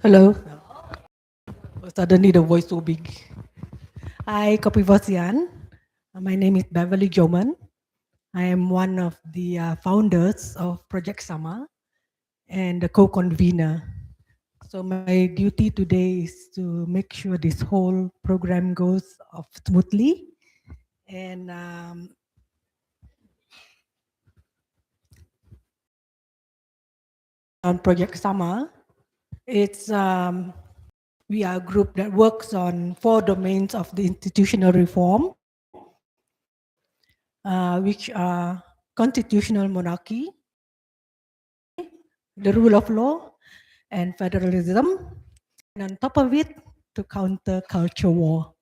Hello. Suddenly the voice so big. Hi, Kopivasian. My name is Beverly Joman. I am one of the founders of Projek-SAMA and the co-convener. So my duty today is to make sure this whole program goes off smoothly. And on Projek-SAMA, it's we are a group that works on 4 domains of the institutional reform, which are constitutional monarchy, the rule of law, and federalism. And on top of it, to counter culture war.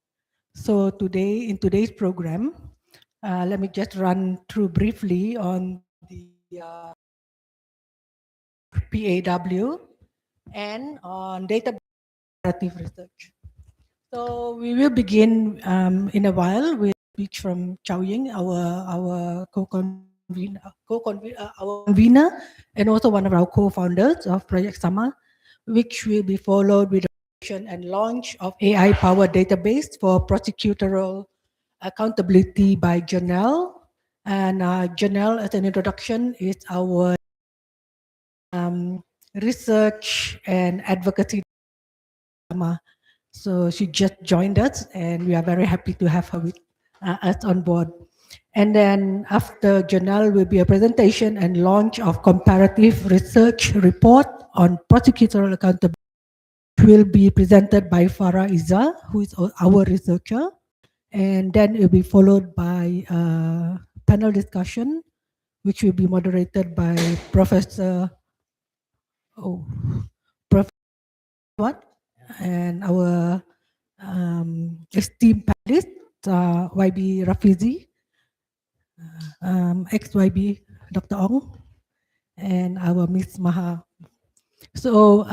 So today, in today's program, let me just run through briefly on the PAW and on data comparative research. So we will begin in a while with a speech from Chao Ying, our our convener, and also one of our co-founders of Projek-SAMA, which will be followed with the creation and launch of AI-powered database for prosecutorial accountability by Janelle. And Janelle, as an introduction, is our research and advocacy. So she just joined us, and we are very happy to have her with us on board. And then after Janelle will be a presentation and launch of comparative research report on prosecutorial accountability, which will be presented by Farah Iza, who is our researcher. And then it will be followed by a panel discussion, which will be moderated by Professor, Professor what? And our esteemed panelist, YB Rafizi, ex-YB Dr. Ong, and our Miss Maha. So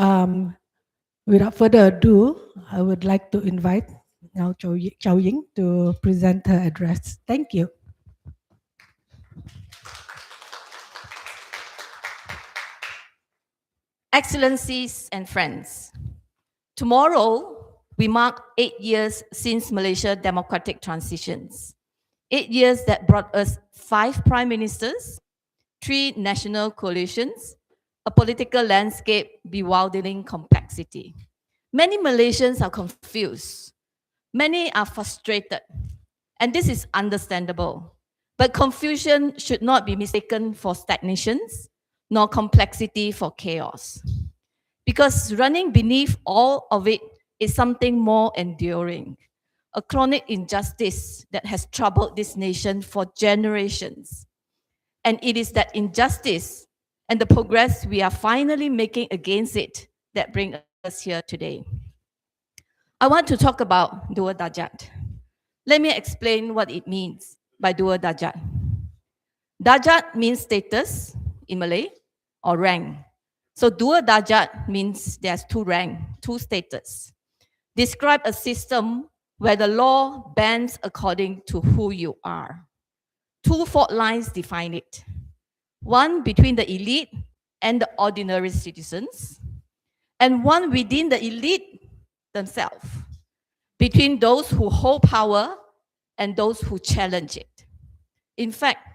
without further ado, I would like to invite now Chao Ying to present her address. Thank you. Excellencies and friends, tomorrow we mark 8 years since Malaysia democratic transitions. 8 years that brought us 5 prime ministers, 3 national coalitions, a political landscape bewildering complexity. Many Malaysians are confused. Many are frustrated. And this is understandable. But confusion should not be mistaken for stagnations, nor complexity for chaos. Because running beneath all of it is something more enduring, a chronic injustice that has troubled this nation for generations. And it is that injustice and the progress we are finally making against it that bring us here today. I want to talk about Dua Darjat. Let me explain what it means by Dua Darjat. Darjat means status in Malay or rank. So Dua Darjat means there's 2 rank, 2 status. Describe a system where the law bends according to who you are. 2 fault lines define it. One between the elite and the ordinary citizens, and one within the elite themselves, between those who hold power and those who challenge it. In fact,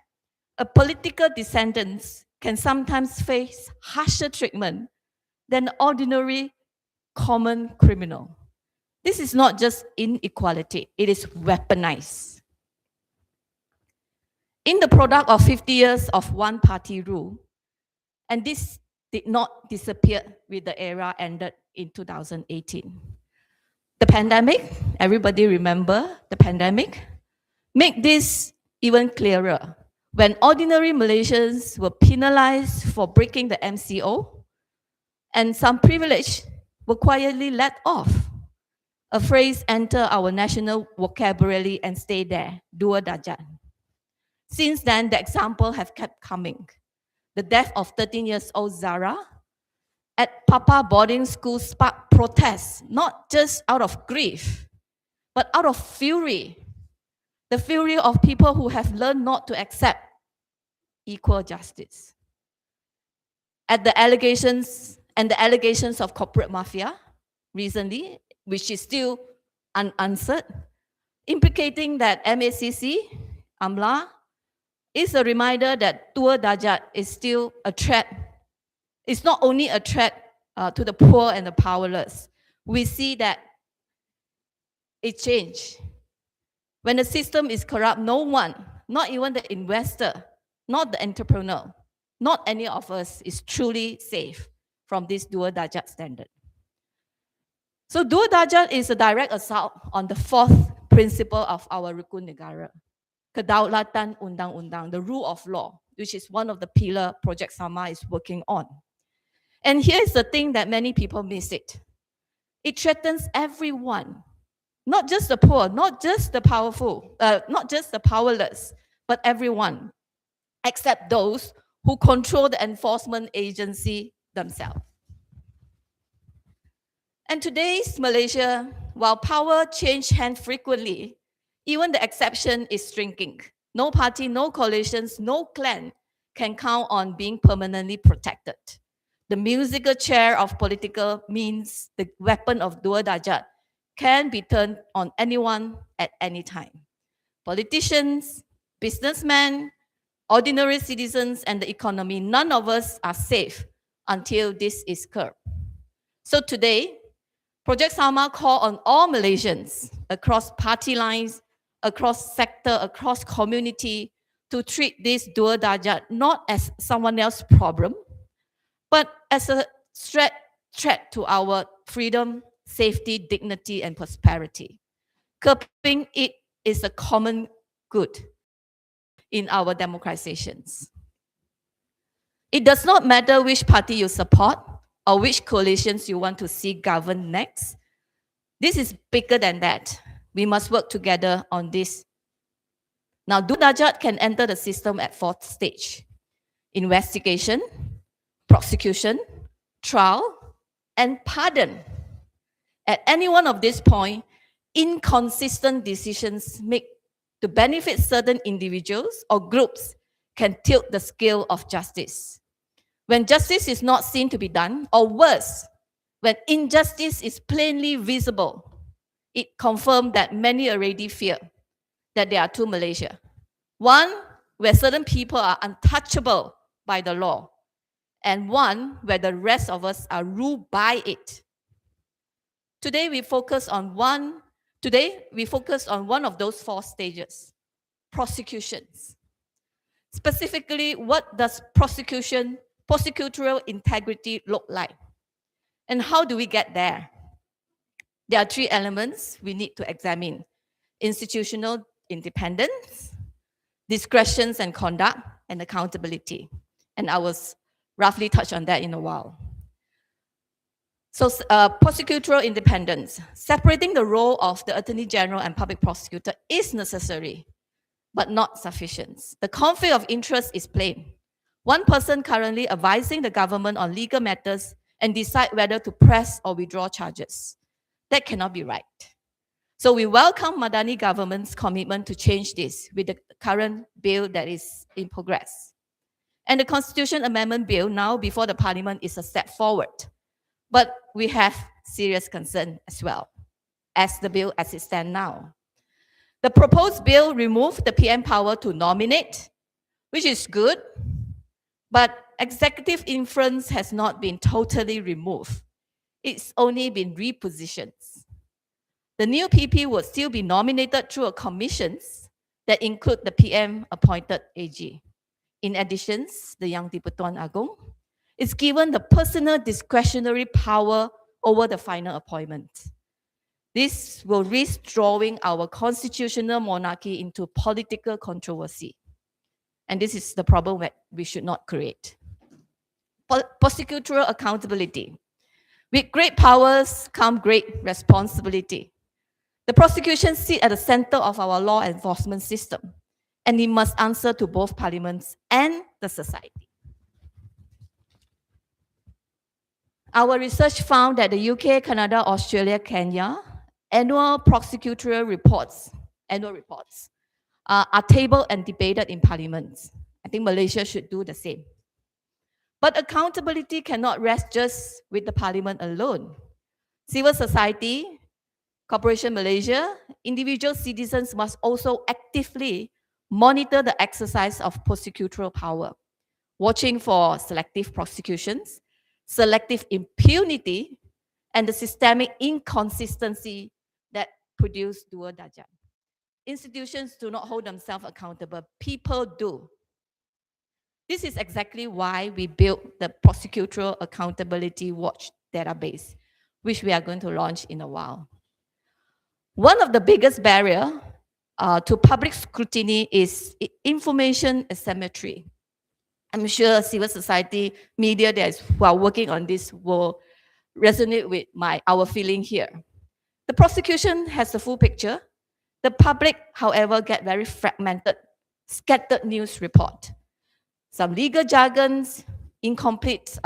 a political descendant can sometimes face harsher treatment than an ordinary common criminal. This is not just inequality, it is weaponized. In the product of 50 years of one-party rule, and this did not disappear with the era ended in 2018. The pandemic, everybody remember the pandemic? Make this even clearer. When ordinary Malaysians were penalized for breaking the MCO, and some privilege were quietly let off. A phrase entered our national vocabulary and stayed there, Dua Darjat. Since then, the example have kept coming. The death of 13-year-old Zara at Papa boarding school sparked protests, not just out of grief, but out of fury. The fury of people who have learned not to accept equal justice. At the allegations and the allegations of corporate mafia recently, which is still unanswered, implicating that MACC, AMLA, is a reminder that Tua Dajat is still a threat. It's not only a threat to the poor and the powerless. We see that it changed. When the system is corrupt, no one, not even the investor, not the entrepreneur, not any of us is truly safe from this Dua Dajat standard. So Dua Dajat is a direct assault on the fourth principle of our Rukun Negara, Kedaulatan Undang-Undang, the rule of law, which is one of the pillar Projek-SAMA is working on. And here is the thing that many people miss it. It threatens everyone, not just the poor, not just the powerful, not just the powerless, but everyone, except those who control the enforcement agency themselves. And today's Malaysia, while power change hands frequently, even the exception is shrinking. No party, no coalitions, no clan can count on being permanently protected. The musical chair of political means the weapon of Dua Dajat can be turned on anyone at any time. Politicians, businessmen, ordinary citizens, and the economy, none of us are safe until this is curbed. So today, Projek-SAMA call on all Malaysians across party lines, across sector, across community to treat this Dua Dajat not as someone else's problem, but as a threat to our freedom, safety, dignity, and prosperity. Curbing it is a common good in our democratizations. It does not matter which party you support or which coalitions you want to see govern next. This is bigger than that. We must work together on this. Now, Dua Dajat can enter the system at fourth stage: investigation, prosecution, trial, and pardon. At any one of these points, inconsistent decisions made to benefit certain individuals or groups can tilt the scale of justice. When justice is not seen to be done, or worse, when injustice is plainly visible, it confirms that many already fear that there are two Malaysia. One where certain people are untouchable by the law, and one where the rest of us are ruled by it. Today we focus on one of those four stages: prosecutions. Specifically, what does prosecutorial integrity look like? And how do we get there? There are three elements we need to examine: institutional independence, discretions and conduct, and accountability. And I will roughly touch on that in a while. So prosecutorial independence, separating the role of the Attorney General and Public Prosecutor is necessary, but not sufficient. The conflict of interest is plain. One person currently advising the government on legal matters and decide whether to press or withdraw charges. That cannot be right. So we welcome Madani government's commitment to change this with the current bill that is in progress. And the Constitution Amendment Bill now before the Parliament is a step forward. But we have serious concern as well, as the bill as it stands now. The proposed bill removed the PM power to nominate, which is good, but executive influence has not been totally removed. It's only been repositioned. The new PP would still be nominated through a commissions that include the PM-appointed AG. In addition, the Yang di-Pertuan Agong is given the personal discretionary power over the final appointment. This will risk drawing our constitutional monarchy into political controversy. And this is the problem that we should not create. Prosecutorial accountability. With great powers come great responsibility. The prosecution sits at the center of our law enforcement system, and it must answer to both parliaments and the society. Our research found that the UK, Canada, Australia, Kenya, annual prosecutorial reports are tabled and debated in parliaments. I think Malaysia should do the same. But accountability cannot rest just with the parliament alone. Civil society, Corporation Malaysia, individual citizens must also actively monitor the exercise of prosecutorial power, watching for selective prosecutions, selective impunity, and the systemic inconsistency that produce dual darjat. Institutions do not hold themselves accountable. People do. This is exactly why we built the Prosecutorial Accountability Watch database, which we are going to launch in a while. One of the biggest barriers to public scrutiny is information asymmetry. I'm sure civil society, media who are working on this will resonate with our feeling here. The prosecution has the full picture. The public, however, get very fragmented, scattered news report. Some legal jargons, incomplete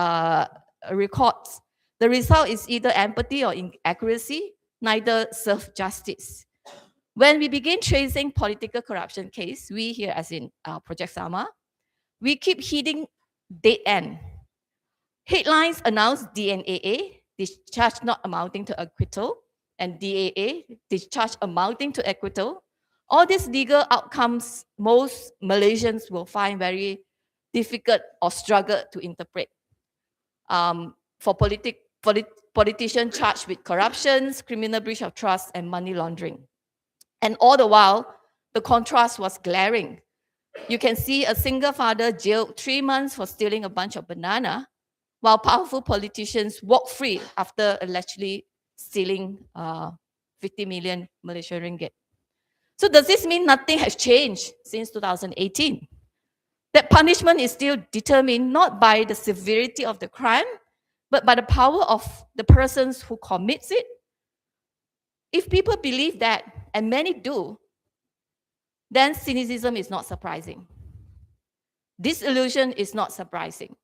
records. The result is either empathy or inaccuracy, neither serve justice. When we begin tracing political corruption case, we here as in Projek-SAMA, we keep hitting dead end. Headlines announce DNAA, discharge not amounting to acquittal, and DAA, discharge amounting to acquittal. All these legal outcomes, most Malaysians will find very difficult or struggle to interpret. For politicians charged with corruptions, criminal breach of trust, and money laundering. And all the while, the contrast was glaring. You can see a single father jailed 3 months for stealing a bunch of banana, while powerful politicians walk free after allegedly stealing 50 million Malaysian ringgit. So does this mean nothing has changed since 2018? That punishment is still determined not by the severity of the crime, but by the power of the persons who commits it? If people believe that, and many do, then cynicism is not surprising. Disillusion is not surprising.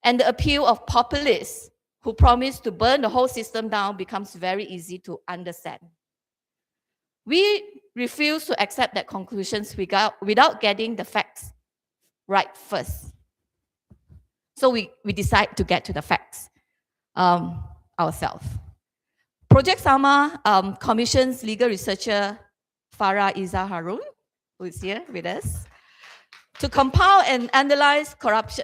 And the appeal of populists who promise to burn the whole system down becomes very easy to understand. We refuse to accept that conclusions without getting the facts right first. So we decide to get to the facts ourselves. Projek-SAMA commissions legal researcher Farah Izzah Harun, who is here with us, to compile and analyze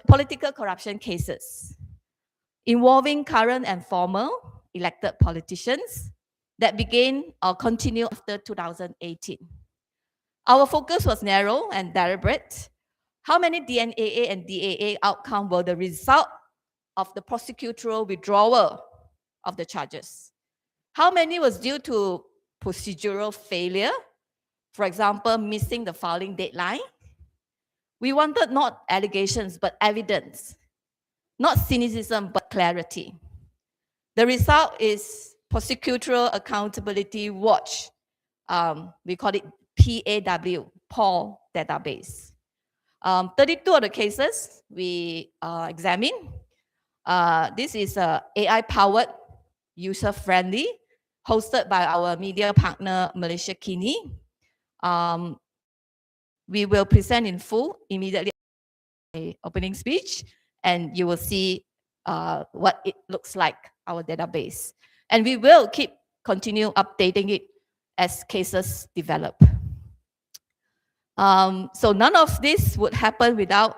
political corruption cases involving current and former elected politicians that began or continued after 2018. Our focus was narrow and deliberate. How many DNAA and DAA outcome were the result of the prosecutorial withdrawal of the charges? How many was due to procedural failure? For example, missing the filing deadline. We wanted not allegations, but evidence. Not cynicism, but clarity. The result is Prosecutorial Accountability Watch. We call it PAW, PAW database. 32 of the cases we examined. This is AI-powered, user-friendly, hosted by our media partner, Malaysia Kini. We will present in full immediately an opening speech, and you will see what it looks like, our database. And we will continue updating it as cases develop. So none of this would happen without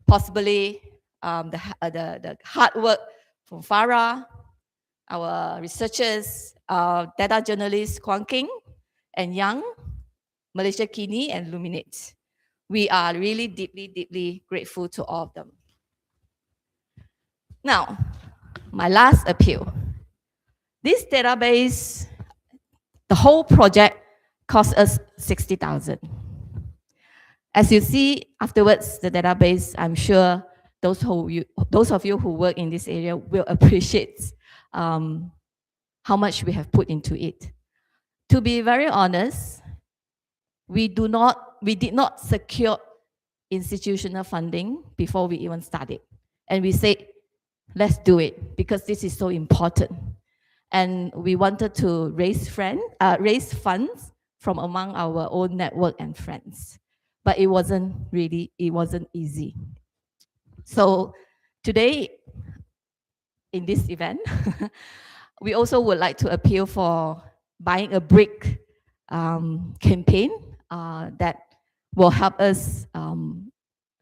possibly the hard work from Farah, our researchers, data journalists Kwang King and Yang, Malaysia Kini, and Luminate. We are really deeply, deeply grateful to all of them. Now, my last appeal. This database, the whole project cost us 60,000. As you see afterwards, the database, I'm sure those of you who work in this area will appreciate how much we have put into it. To be very honest, we did not secure institutional funding before we even started. And we said, let's do it because this is so important. And we wanted to raise funds from among our own network and friends. But it wasn't easy. So Today, in this event, we also would like to appeal for buying a brick campaign that will help us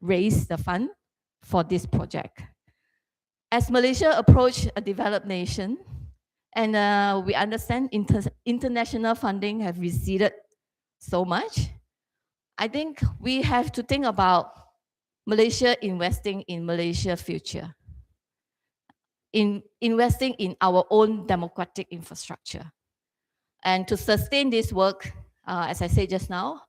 raise the fund for this project. As Malaysia approach a developed nation, and we understand international funding have receded so much, I think we have to think about Malaysia investing in Malaysia future, in investing in our own democratic infrastructure. And to sustain this work, as I said just now,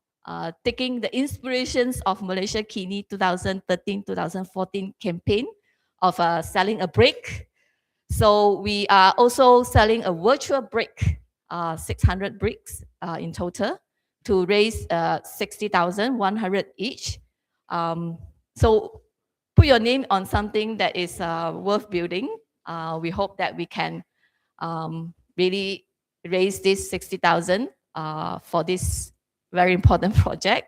taking the inspirations of Malaysia Kini 2013-2014 campaign of selling a brick. So we are also selling a virtual brick, 600 bricks in total, to raise 60,100 each. So put your name on something that is worth building. We hope that we can really raise this 60,000 for this very important project.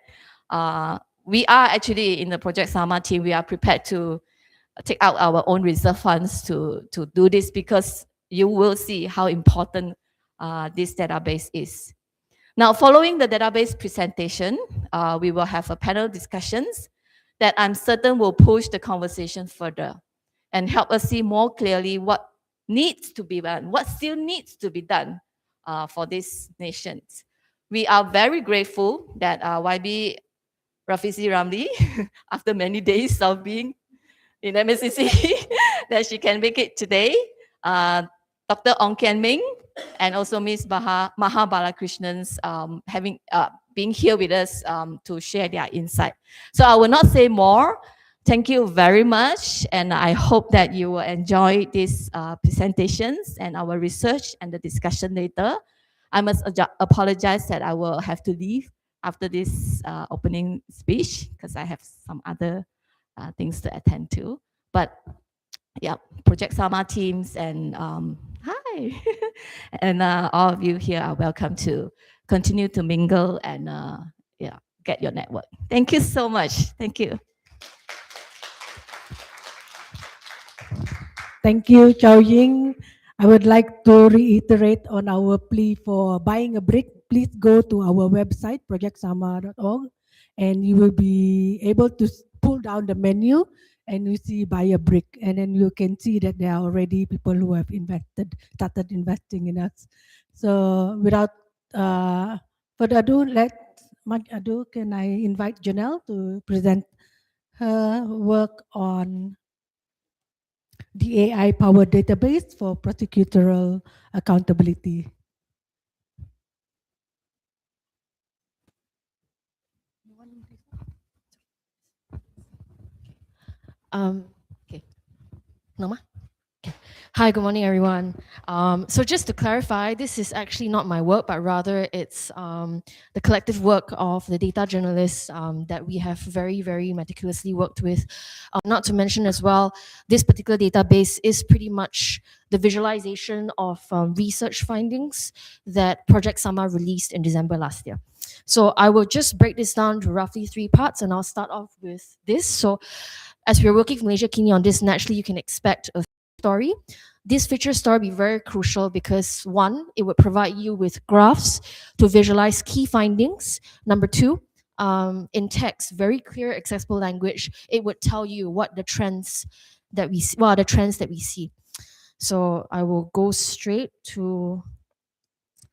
We are actually in the Projek-SAMA team, we are prepared to take out our own reserve funds to do this, because you will see how important this database is. Now, following the database presentation, we will have a panel discussions that I'm certain will push the conversation further and help us see more clearly what needs to be done, what still needs to be done for these nations. We are very grateful that YB Rafizi Ramli, after many days of being in MSCC, that she can make it today. Dr. Ong Kian Ming and also Ms. Maha Balakrishnan being here with us to share their insight. So I will not say more. Thank you very much, and I hope that you will enjoy these presentations and our research and the discussion later. I must apologize that I will have to leave after this opening speech because I have some other things to attend to. But yeah, Projek-SAMA teams and hi, and all of you here are welcome to continue to mingle and yeah, get your network. Thank you so much. Thank you. Thank you, Chow Ying. I would like to reiterate on our plea for buying a brick. Please go to our website, project-sama.org, and you will be able to pull down the menu and you see buy a brick. And then you can see that there are already people who have started investing in us. So without further ado, much ado, can I invite Janelle to present her work on the AI-powered database for prosecutorial accountability. Okay. Norma? Okay. Hi, good morning, everyone. So just to clarify, this is actually not my work, but rather it's the collective work of the data journalists that we have very, very meticulously worked with. Not to mention as well, this particular database is pretty much the visualization of research findings that Projek-SAMA released in December last year. So I will just break this down to roughly 3 parts, and I'll start off with this. So as we're working with Malaysia Kini on this, naturally you can expect a story. This feature story will be very crucial because 1, it would provide you with graphs to visualize key findings. Number 2, in text, very clear, accessible language, it would tell you what the trends that we see, what are the trends that we see. So I will go straight to,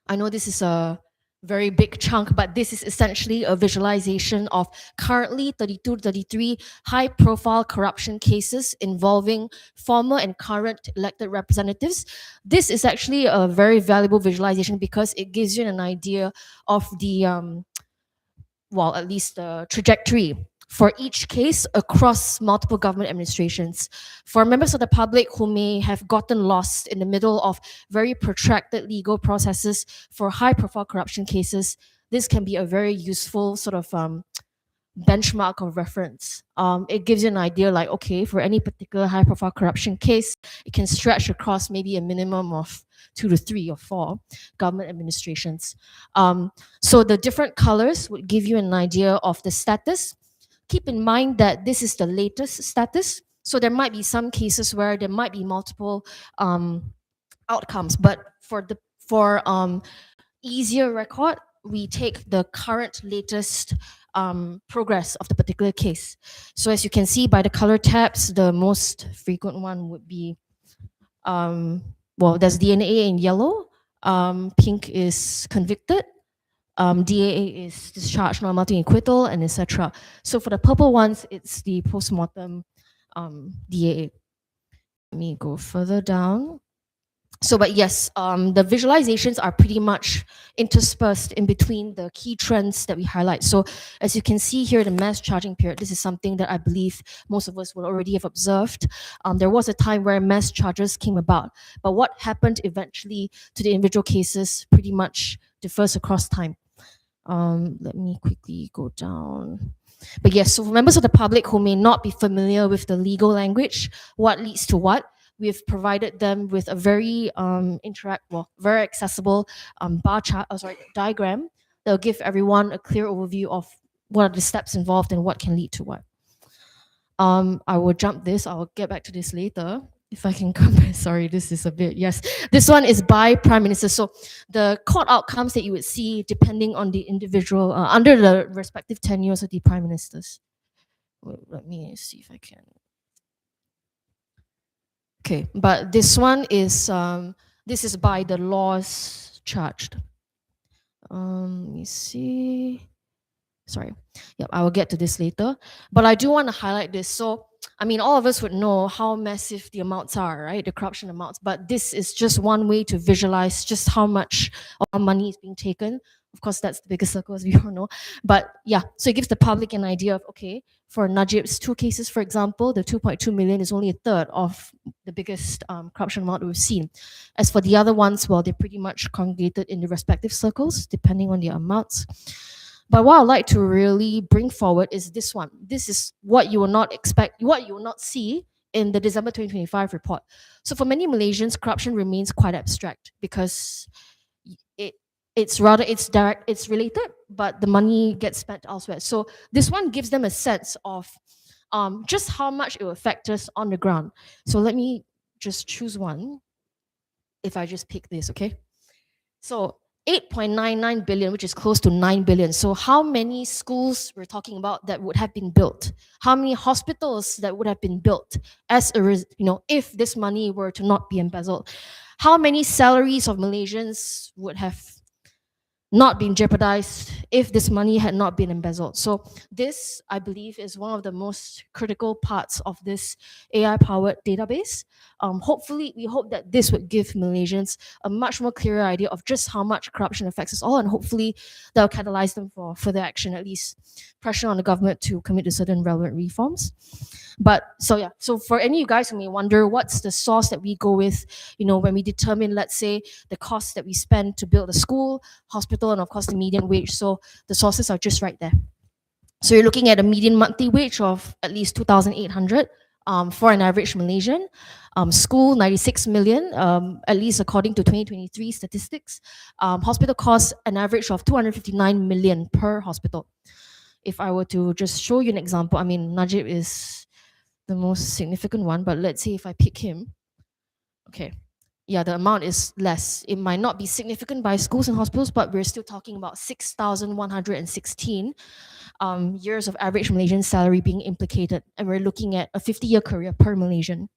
I know this is a very big chunk, but this is essentially a visualization of currently 32 to 33 high-profile corruption cases involving former and current elected representatives. This is actually a very valuable visualization because it gives you an idea of the, well, at least the trajectory for each case across multiple government administrations. For members of the public who may have gotten lost in the middle of very protracted legal processes for high-profile corruption cases, this can be a very useful sort of benchmark of reference. It gives you an idea like, okay, for any particular high-profile corruption case, it can stretch across maybe a minimum of 2 to 3 or 4 government administrations. So the different colors would give you an idea of the status. Keep in mind that this is the latest status. So there might be some cases where there might be multiple outcomes, but for easier record, we take the current latest progress of the particular case. So as you can see by the color tabs, the most frequent one would be, well, there's DNA in yellow, pink is convicted, DAA is discharged, not amounting acquittal, and etc. So for the purple ones, it's the postmortem DAA. Let me go further down. So, but yes, the visualizations are pretty much interspersed in between the key trends that we highlight. So as you can see here, the mass charging period, this is something that I believe most of us will already have observed. There was a time where mass charges came about, but what happened eventually to the individual cases pretty much differs across time. Let me quickly go down. But yes, so for members of the public who may not be familiar with the legal language, what leads to what, we've provided them with a very very accessible bar chart, diagram that will give everyone a clear overview of what are the steps involved and what can lead to what. I will jump this. I'll get back to this later. If I can come back, sorry, this is a bit, yes. This one is by Prime Minister. So the court outcomes that you would see depending on the individual, under the respective tenures of the Prime Ministers. Wait, let me see if I can. Okay, but this one is, this is by the laws charged. Let me see. Sorry. Yep, I will get to this later. But I do want to highlight this. So, I mean, all of us would know how massive the amounts are, right? The corruption amounts. But this is just one way to visualize just how much of our money is being taken. Of course, that's the biggest circle, as we all know. But yeah, so it gives the public an idea of, okay, for Najib's 2 cases, for example, the 2.2 million is only a third of the biggest corruption amount we've seen. As for the other ones, well, they're pretty much congregated in the respective circles, depending on their amounts. But what I'd like to really bring forward is this one. This is what you will not expect, what you will not see in the December 2025 report. So for many Malaysians, corruption remains quite abstract because it's direct, it's related, but the money gets spent elsewhere. So this one gives them a sense of just how much it will affect us on the ground. So let me just choose one. If I just pick this, okay? So 8.99 billion, which is close to 9 billion. So how many schools we're talking about that would have been built? How many hospitals that would have been built as a if this money were to not be embezzled? How many salaries of Malaysians would have not been jeopardized if this money had not been embezzled? So this, I believe, is one of the most critical parts of this AI-powered database. Hopefully, we hope that this would give Malaysians a much more clearer idea of just how much corruption affects us all, and hopefully that will catalyze them for further action, at least pressure on the government to commit to certain relevant reforms. But so yeah, so for any of you guys who may wonder what's the source that we go with, when we determine, let's say, the cost that we spend to build a school, hospital, and of course the median wage. So the sources are just right there. So you're looking at a median monthly wage of at least 2,800 for an average Malaysian. School, 96 million, at least according to 2023 statistics. Hospital costs an average of 259 million per hospital. If I were to just show you an example, I mean, Najib is the most significant one, but let's say if I pick him, okay, yeah, the amount is less. It might not be significant by schools and hospitals, but we're still talking about 6,116 years of average Malaysian salary being implicated, and we're looking at a 50-year career per Malaysian.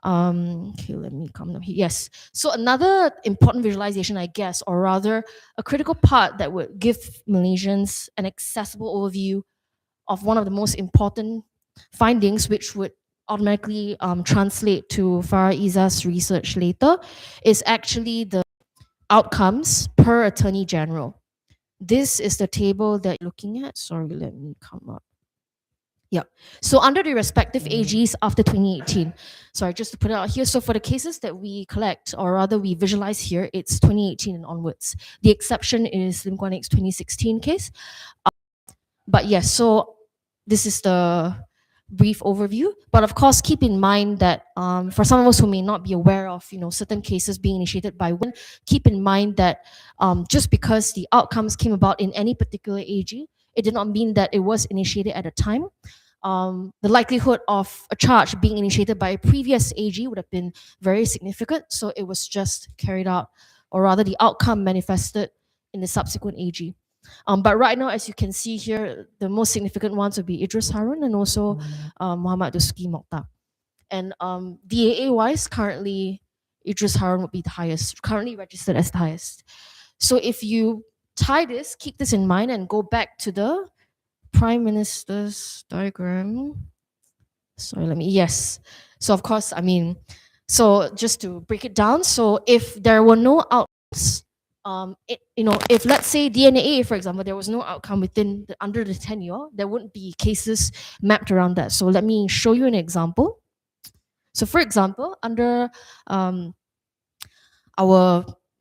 Okay, let me come down here. Yes, so another important visualization, I guess, or rather a critical part that would give Malaysians an accessible overview of one of the most important findings, which would automatically translate to Farah Izzah's research later, is actually the outcomes per Attorney General. This is the table that you're looking at. Sorry, let me come up. Yeah. So under the respective AGs after 2018, sorry, just to put it out here. So for the cases that we collect, or rather we visualize here, it's 2018 and onwards. The exception is Lim Guan Ek's 2016 case. But yes, so this is the brief overview. But of course, keep in mind that for some of us who may not be aware of certain cases being initiated by women, keep in mind that just because the outcomes came about in any particular AG, it did not mean that it was initiated at a time. the likelihood of a charge being initiated by a previous AG would have been very significant. So it was just carried out, or rather the outcome manifested in the subsequent AG. But right now, as you can see here, the most significant ones would be Idris Harun and also Muhammad Dusuki Mokhtar. And DAA-wise, currently, Idris Harun would be the highest, currently registered as the highest. So if you tie this, keep this in mind and go back to the Prime Minister's diagram. Sorry, yes. So of course, so just to break it down, so if there were no outcomes, if let's say DNA, for example, there was no outcome under the tenure, there wouldn't be cases mapped around that. So let me show you an example. So for example, under our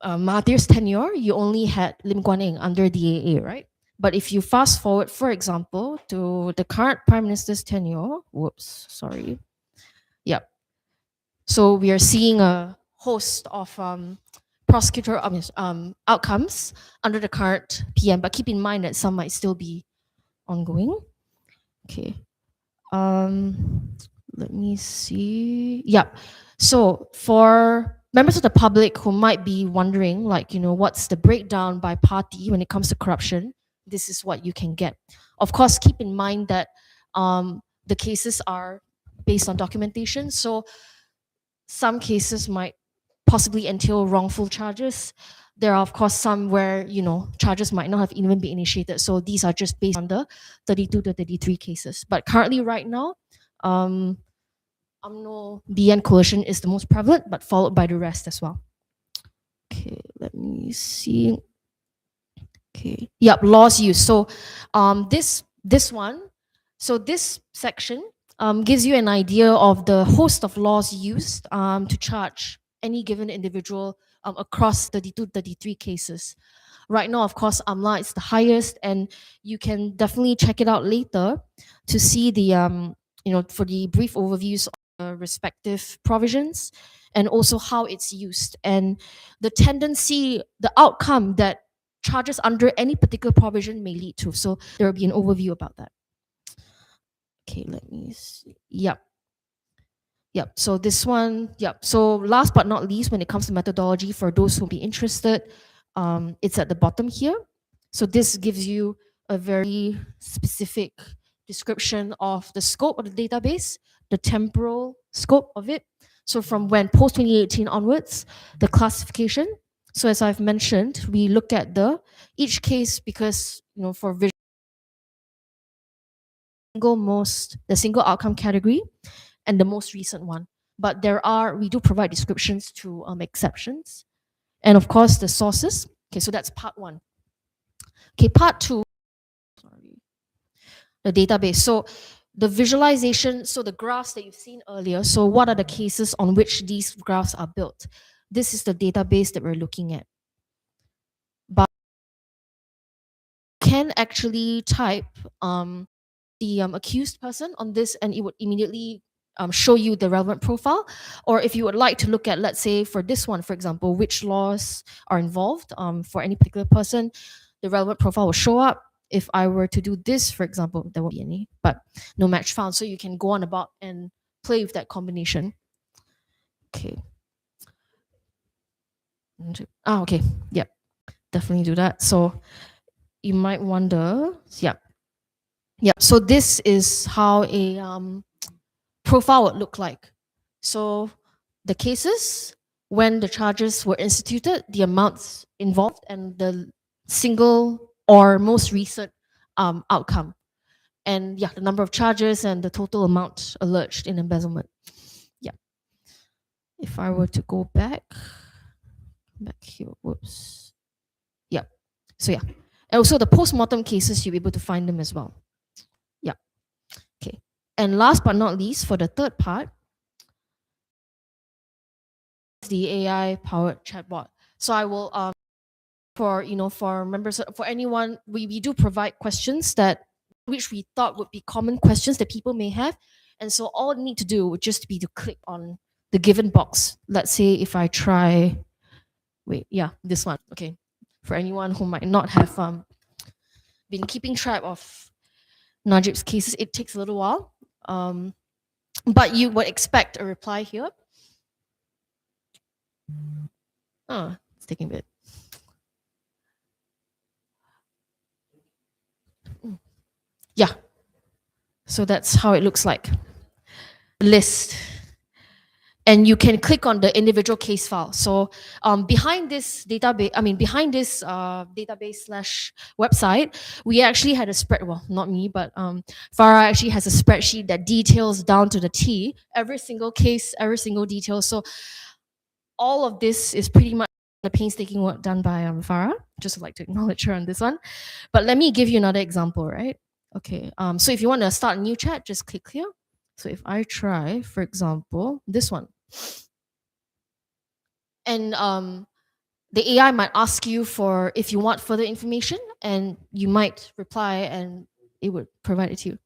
Mahathir's tenure, you only had Lim Guan Eng under DAA, right? But if you fast forward, for example, to the current Prime Minister's tenure, Yep. So we are seeing a host of prosecutorial outcomes under the current PM, but keep in mind that some might still be ongoing. Okay. Let me see. Yeah. So for members of the public who might be wondering, what's the breakdown by party when it comes to corruption, this is what you can get. Of course, keep in mind that the cases are based on documentation. So some cases might possibly entail wrongful charges. There are, of course, some where, charges might not have even been initiated. So these are just based on the 32 to 33 cases. But currently, right now, UMNO BN coalition is the most prevalent, but followed by the rest as well. Okay, let me see. Okay, yep, laws used. So this one, so this section gives you an idea of the host of laws used to charge any given individual across 32, 33 cases. Right now, of course, AMLA is the highest, and you can definitely check it out later to see the, for the brief overviews of the respective provisions and also how it's used and the tendency, the outcome that charges under any particular provision may lead to. So there will be an overview about that. Okay, let me see. Yep. So this one, so last but not least, when it comes to methodology, for those who be interested, it's at the bottom here. So this gives you a very specific description of the scope of the database, the temporal scope of it. So from when post-2018 onwards, the classification. So as I've mentioned, we look at each case because, for the single outcome category and the most recent one. But we do provide descriptions to exceptions. And of course, the sources. Okay, so that's part one. Okay, part two, the database. So the visualization, so the graphs that you've seen earlier, so what are the cases on which these graphs are built? This is the database that we're looking at. But you can actually type the accused person on this and it would immediately show you the relevant profile. Or if you would like to look at, let's say for this one, for example, which laws are involved for any particular person, the relevant profile will show up. If I were to do this, for example, there won't be any, but no match found. So you can go on about and play with that combination. Okay. Okay. Yep. Definitely do that. So you might wonder, so this is how a profile would look like. So the cases, when the charges were instituted, the amounts involved, and the single or most recent outcome. And the number of charges and the total amount alleged in embezzlement. Yeah. If I were to go back here, whoops. Yeah. So and also the post-mortem cases, you'll be able to find them as well. Yeah. Okay. And last but not least, for the third part, the AI-powered chatbot. So I will for members, for anyone, we do provide questions which we thought would be common questions that people may have. And so all you need to do would just be to click on the given box. Let's say if I try, this one. Okay. For anyone who might not have been keeping track of Najib's cases, it takes a little while. But you would expect a reply here. Oh, it's taking a bit. Yeah. So that's how it looks like. List. And you can click on the individual case file. So behind this database, behind this database slash website, we actually had a spread. Well, not me, but Farah actually has a spreadsheet that details down to the T every single case, every single detail. So all of this is pretty much the painstaking work done by Farah. Just like to acknowledge her on this one. But let me give you another example, right? Okay. So if you want to start a new chat, just click here. So if I try, for example, this one. And the AI might ask you for if you want further information, and you might reply, and it would provide it to you.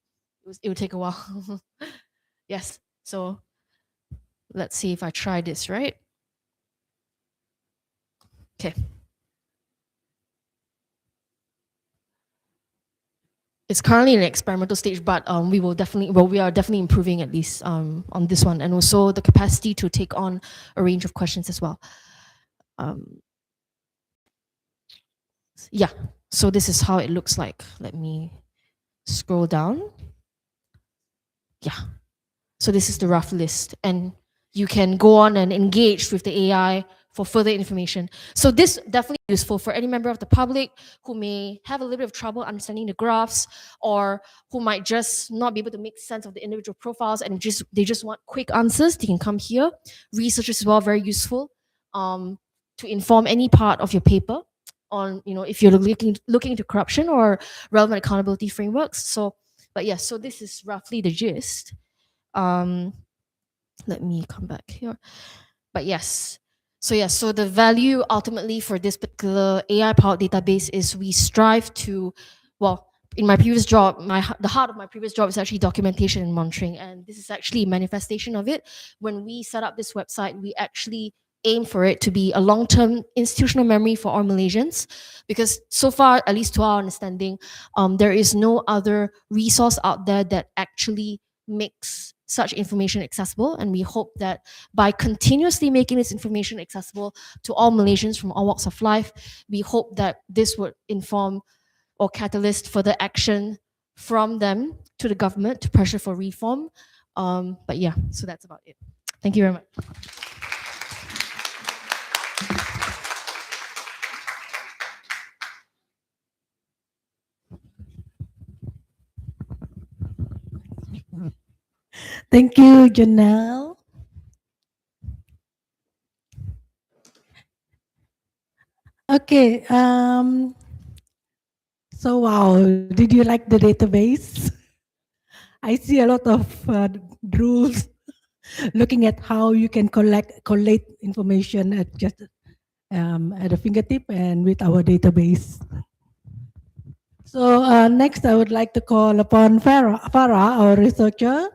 It would take a while. Yes. So let's see if I try this, right? Okay. It's currently in an experimental stage, but we are definitely improving, at least on this one, and also the capacity to take on a range of questions as well. Yeah, so this is how it looks like. Let me scroll down. Yeah, so this is the rough list, and you can go on and engage with the AI for further information. So this definitely useful for any member of the public who may have a little bit of trouble understanding the graphs, or who might just not be able to make sense of the individual profiles, and they just want quick answers. They can come here. Research as well, very useful to inform any part of your paper on, if you're looking into corruption or relevant accountability frameworks. So, but yes, so this is roughly the gist. Let me come back here. But yes, so the value ultimately for this particular AI-powered database is we strive to, well, in my previous job, the heart of my previous job is actually documentation and monitoring, and this is actually a manifestation of it. When we set up this website, we actually aim for it to be a long-term institutional memory for all Malaysians, because so far, at least to our understanding, there is no other resource out there that actually makes such information accessible. And we hope that by continuously making this information accessible to all Malaysians from all walks of life, we hope that this would inform or catalyst further action from them to the government to pressure for reform. But yeah, so that's about it. Thank you very much. Thank you, Janelle. Okay. So wow, did you like the database? I see a lot of rules looking at how you can collect information at just at a fingertip and with our database. So next, I would like to call upon Farah, our researcher,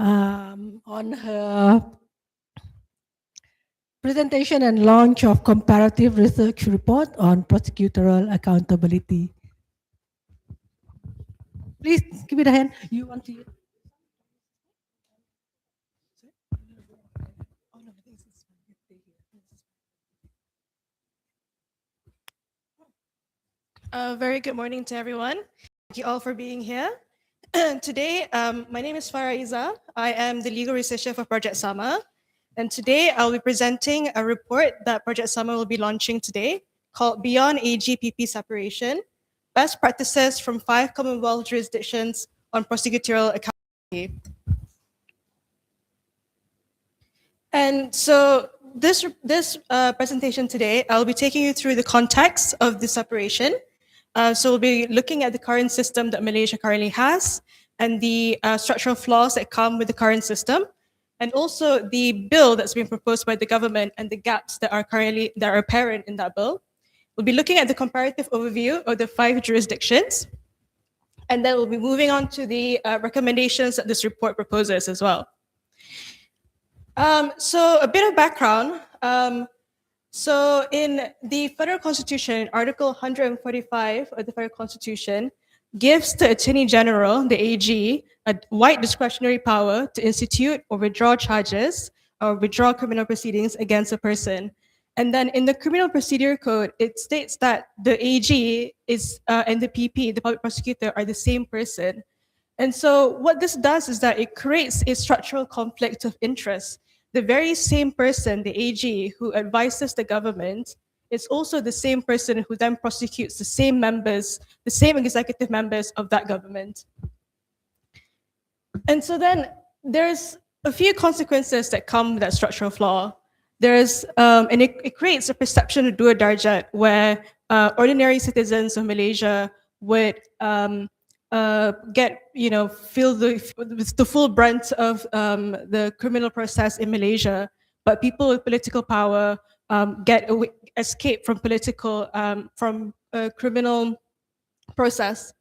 on her presentation and launch of comparative research report on prosecutorial accountability. Please give it a hand. You want to? Very good morning to everyone. Thank you all for being here. Today, my name is Farah Iza. I am the legal researcher for Projek-SAMA. And today I'll be presenting a report that Projek-SAMA will be launching today called Beyond AGPP Separation, Best Practices from 5 Commonwealth Jurisdictions on Prosecutorial Accountability. And so this presentation today, I'll be taking you through the context of the separation. So we'll be looking at the current system that Malaysia currently has and the structural flaws that come with the current system, and also the bill that's been proposed by the government and the gaps that are apparent in that bill. We'll be looking at the comparative overview of the 5 jurisdictions, and then we'll be moving on to the recommendations that this report proposes as well. So a bit of background. So in the Federal Constitution, Article 145 of the Federal Constitution, gives the Attorney General, the AG, a wide discretionary power to institute or withdraw charges or withdraw criminal proceedings against a person. And then in the Criminal Procedure Code, it states that the AG is and the PP, the public prosecutor, are the same person. And so what this does is that it creates a structural conflict of interest. The very same person, the AG, who advises the government, is also the same person who then prosecutes the same members, the same executive members of that government. And so then there's a few consequences that come with that structural flaw. There's, and it creates a perception of dua darjat where ordinary citizens of Malaysia would get, feel the full brunt of the criminal process in Malaysia, but people with political power escape from criminal process.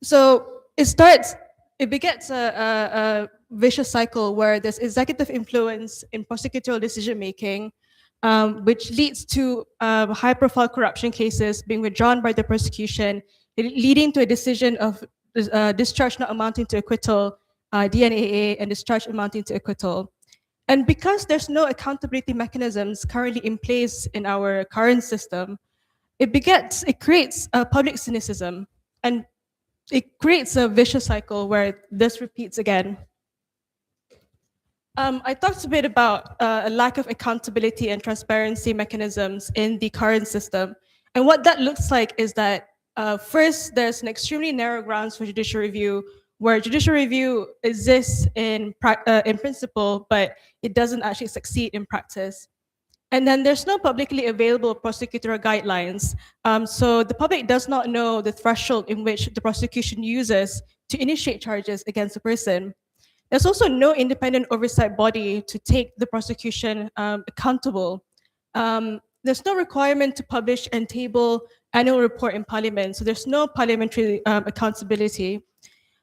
So it begets a vicious cycle where there's executive influence in prosecutorial decision making, which leads to high-profile corruption cases being withdrawn by the prosecution, leading to a decision of discharge not amounting to acquittal, DNAA, and discharge amounting to acquittal. And because there's no accountability mechanisms currently in place in our current system, it creates public cynicism, and it creates a vicious cycle where this repeats again. I talked a bit about a lack of accountability and transparency mechanisms in the current system. And what that looks like is that first, there's an extremely narrow grounds for judicial review, where judicial review exists in principle, but it doesn't actually succeed in practice. And then there's no publicly available prosecutorial guidelines. So the public does not know the threshold in which the prosecution uses to initiate charges against a person. There's also no independent oversight body to take the prosecution accountable. There's no requirement to publish and table annual report in Parliament, so there's no parliamentary accountability.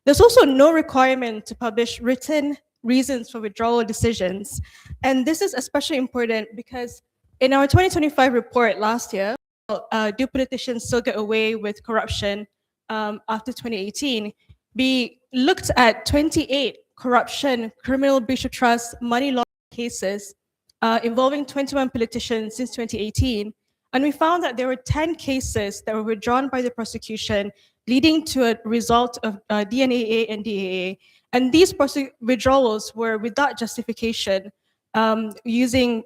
There's also no requirement to publish written reasons for withdrawal decisions. And this is especially important because in our 2025 report last year, do politicians still get away with corruption after 2018? We looked at 28 corruption, criminal breach of trust, money laundering cases involving 21 politicians since 2018. And we found that there were 10 cases that were withdrawn by the prosecution, leading to a result of DNAA and DAA. And these withdrawals were without justification, using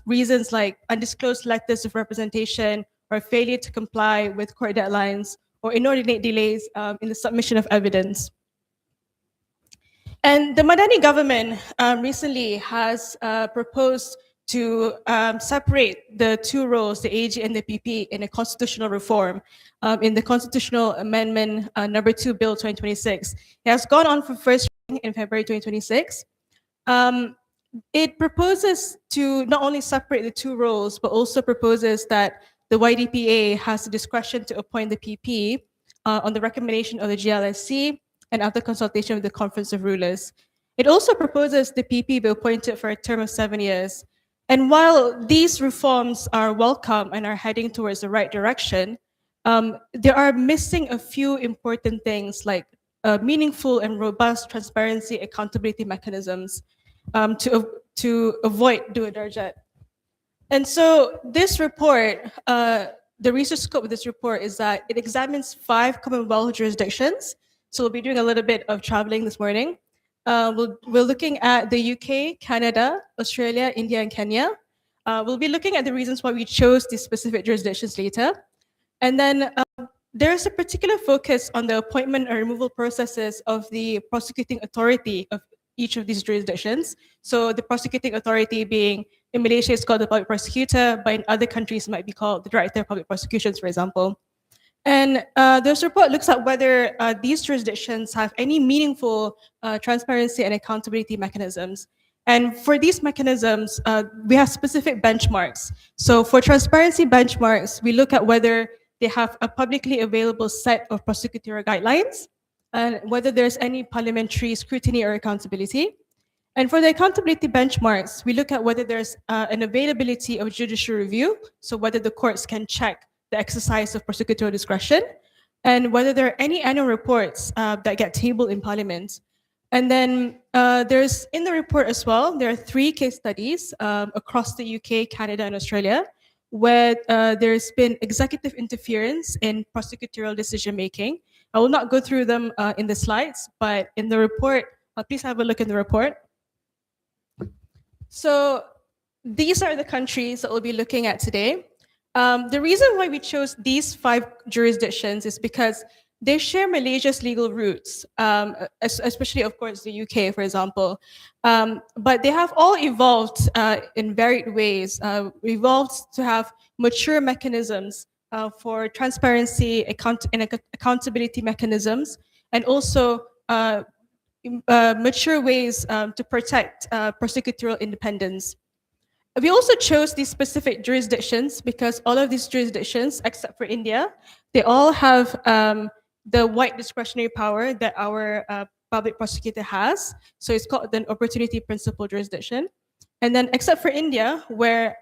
reasons like undisclosed letters of representation or failure to comply with court deadlines or inordinate delays in the submission of evidence. And the Madani government recently has proposed to separate the two roles, the AG and the PP, in a constitutional reform in the Constitutional Amendment number 2 Bill 2026. It has gone on for first reading in February 2026. It proposes to not only separate the two roles, but also proposes that the YDPA has the discretion to appoint the PP on the recommendation of the GLSC and after consultation with the Conference of Rulers. It also proposes the PP be appointed for a term of 7 years. And while these reforms are welcome and are heading towards the right direction, there are missing a few important things like meaningful and robust transparency accountability mechanisms to avoid dua darjat. And so this report, the research scope of this report is that it examines 5 Commonwealth jurisdictions. So we'll be doing a little bit of traveling this morning. We're looking at the UK, Canada, Australia, India, and Kenya. We'll be looking at the reasons why we chose these specific jurisdictions later. And then there's a particular focus on the appointment and removal processes of the prosecuting authority of each of these jurisdictions. So the prosecuting authority being, in Malaysia, it's called the public prosecutor, but in other countries it might be called the director of public prosecutions, for example. And this report looks at whether these jurisdictions have any meaningful transparency and accountability mechanisms. And for these mechanisms, we have specific benchmarks. So for transparency benchmarks, we look at whether they have a publicly available set of prosecutorial guidelines, and whether there's any parliamentary scrutiny or accountability. And for the accountability benchmarks, we look at whether there's an availability of judicial review, so whether the courts can check the exercise of prosecutorial discretion, and whether there are any annual reports that get tabled in Parliament. And then there's in the report as well, there are 3 case studies across the UK, Canada, and Australia, where there's been executive interference in prosecutorial decision making. I will not go through them in the slides, but in the report, please have a look in the report. So these are the countries that we'll be looking at today. The reason why we chose these 5 jurisdictions is because they share Malaysia's legal roots, especially, of course, the UK, for example. But they have all evolved in varied ways, evolved to have mature mechanisms for transparency, accountability mechanisms, and also mature ways to protect prosecutorial independence. We also chose these specific jurisdictions because all of these jurisdictions, except for India, they all have the wide discretionary power that our public prosecutor has. So it's called an opportunity principle jurisdiction. And then except for India, where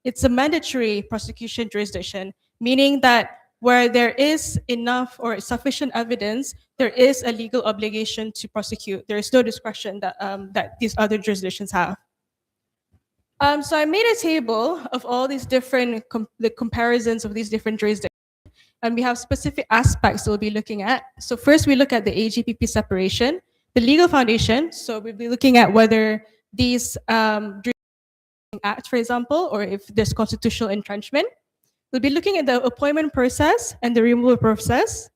it's a mandatory prosecution jurisdiction, meaning that where there is enough or sufficient evidence, there is a legal obligation to prosecute. There is no discretion that, that these other jurisdictions have. So I made a table of all these different the comparisons of these different jurisdictions, and we have specific aspects that we'll be looking at. So first, we look at the AGPP separation, the legal foundation. So we'll be looking at whether these act, for example, or if there's constitutional entrenchment. We'll be looking at the appointment process and the removal process,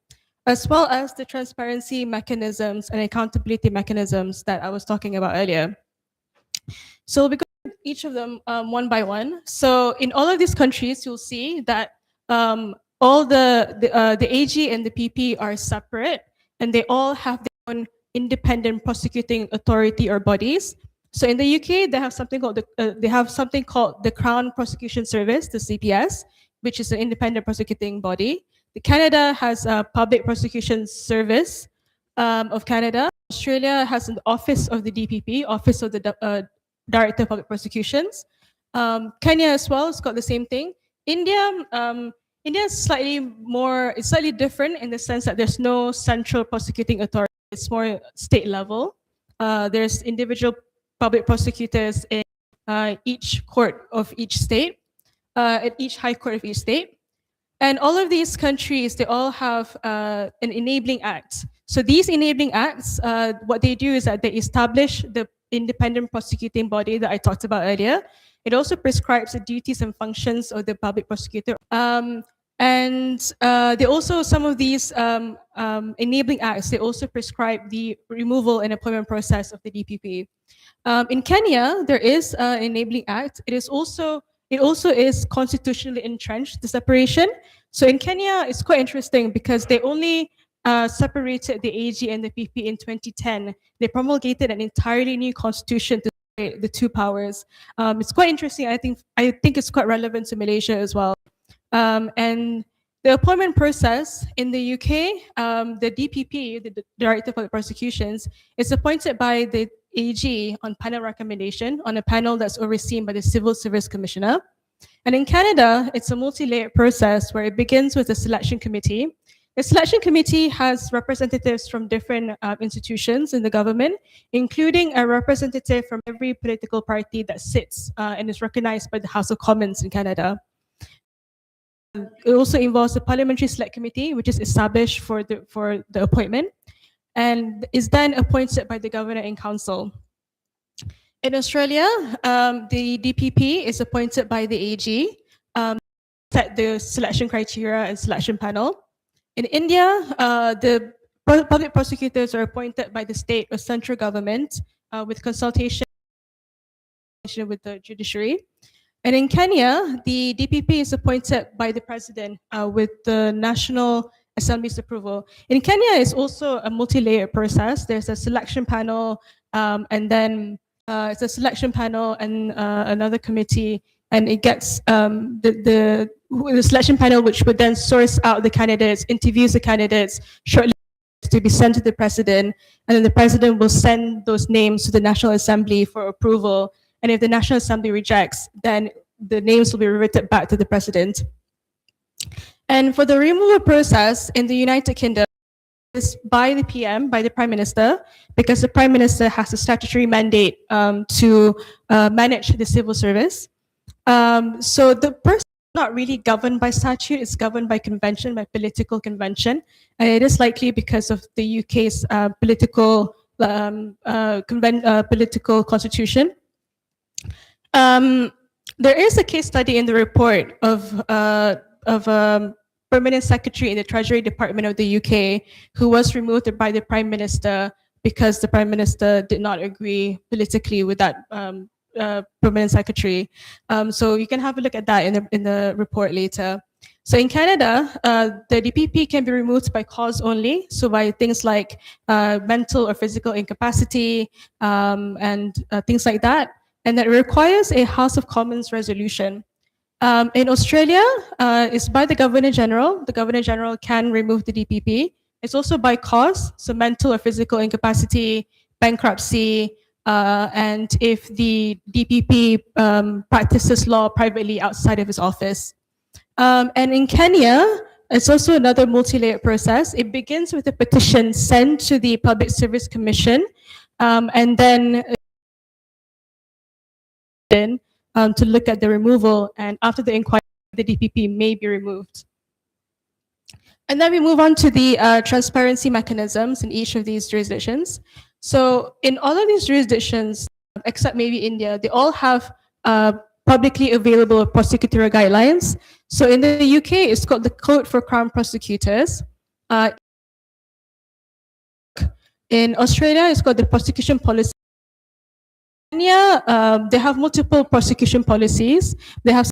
as well as the transparency mechanisms and accountability mechanisms that I was talking about earlier. So we'll be going through each of them one by one. So in all of these countries, you'll see that all the AG and the PP are separate, and they all have their own independent prosecuting authority or bodies. So in the UK, they have something called the Crown Prosecution Service, the CPS, which is an independent prosecuting body. The Canada has a Public Prosecution Service of Canada. Australia has an Office of the DPP, Office of the Director of Public Prosecutions. Kenya as well has got the same thing. India is slightly different in the sense that there's no central prosecuting authority. It's more state level. There's individual public prosecutors in each court of each state, at each high court of each state. And all of these countries, they all have an enabling act. So these enabling acts, what they do is that they establish the independent prosecuting body that I talked about earlier. It also prescribes the duties and functions of the public prosecutor. And they also, some of these enabling acts, they also prescribe the removal and appointment process of the DPP. In Kenya, there is an enabling act. It also is constitutionally entrenched, the separation. So in Kenya, it's quite interesting because they only separated the AG and the PP in 2010. They promulgated an entirely new constitution to separate the 2 powers. It's quite interesting. I think it's quite relevant to Malaysia as well. And the appointment process in the UK, the DPP, the Director of Public Prosecutions, is appointed by the AG on panel recommendation on a panel that's overseen by the Civil Service Commissioner. And in Canada, it's a multi-layered process where it begins with a selection committee. The selection committee has representatives from different institutions in the government, including a representative from every political party that sits and is recognized by the House of Commons in Canada. It also involves the Parliamentary Select Committee, which is established for the appointment, and is then appointed by the Governor in Council. In Australia, the DPP is appointed by the AG, set the selection criteria and selection panel. In India, the public prosecutors are appointed by the state or central government with consultation with the judiciary. And in Kenya, the DPP is appointed by the president with the National Assembly's approval. In Kenya, it's also a multi-layered process. There's a selection panel, and then it's a selection panel and another committee, and it gets the selection panel, which would then source out the candidates, interviews the candidates, shortly to be sent to the president, and then the president will send those names to the National Assembly for approval. And if the National Assembly rejects, then the names will be reverted back to the president. And for the removal process in the United Kingdom, is by the PM, by the Prime Minister, because the Prime Minister has a statutory mandate to manage the civil service. So the person is not really governed by statute, it's governed by convention, by political convention. And it is likely because of the UK's political constitution. There is a case study in the report of permanent secretary in the Treasury Department of the UK who was removed by the Prime Minister because the Prime Minister did not agree politically with that permanent secretary. So you can have a look at that in the report later. So in Canada, the DPP can be removed by cause only, so by things like mental or physical incapacity and things like that, and that requires a House of Commons resolution. In Australia, it's by the Governor General. The Governor General can remove the DPP. It's also by cause, so mental or physical incapacity, bankruptcy, and if the DPP practices law privately outside of his office. And in Kenya, it's also another multi-layered process. It begins with a petition sent to the Public Service Commission, and then to look at the removal, and after the inquiry, the DPP may be removed. And then we move on to the transparency mechanisms in each of these jurisdictions. So in all of these jurisdictions, except maybe India, they all have publicly available prosecutorial guidelines. So in the UK, it's called the Code for Crown Prosecutors. In Australia, it's called the Prosecution Policy. In Kenya, they have multiple prosecution policies. They have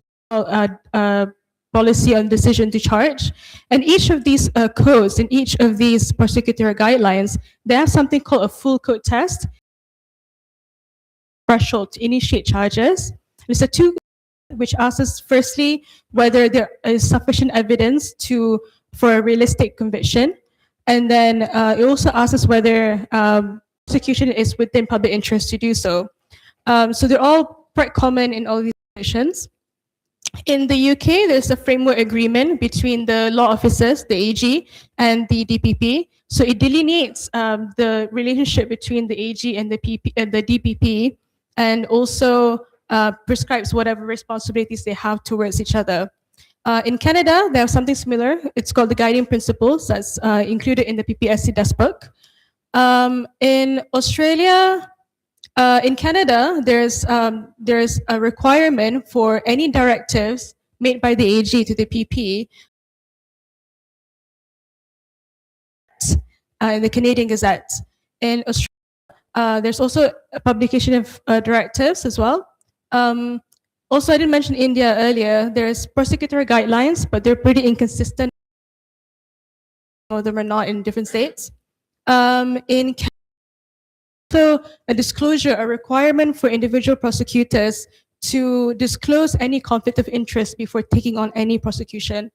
policy on decision to charge. And each of these codes, in each of these prosecutorial guidelines, they have something called a full code test threshold to initiate charges. There's a two which asks firstly whether there is sufficient evidence for a realistic conviction. And then it also asks whether prosecution is within public interest to do so. So they're all quite common in all these situations. In the UK, there's a framework agreement between the law officers, the AG, and the DPP. So it delineates the relationship between the AG and the DPP, and also prescribes whatever responsibilities they have towards each other. In Canada, they have something similar. It's called the Guiding Principles that's included in the PPSC desk book. In Australia, in Canada, there's a requirement for any directives made by the AG to the PP in the Canadian Gazette. In Australia, there's also a publication of directives as well. Also, I didn't mention India earlier. There's prosecutorial guidelines, but they're pretty inconsistent. Some of them are not in different states. In Canada, also a disclosure, a requirement for individual prosecutors to disclose any conflict of interest before taking on any prosecution.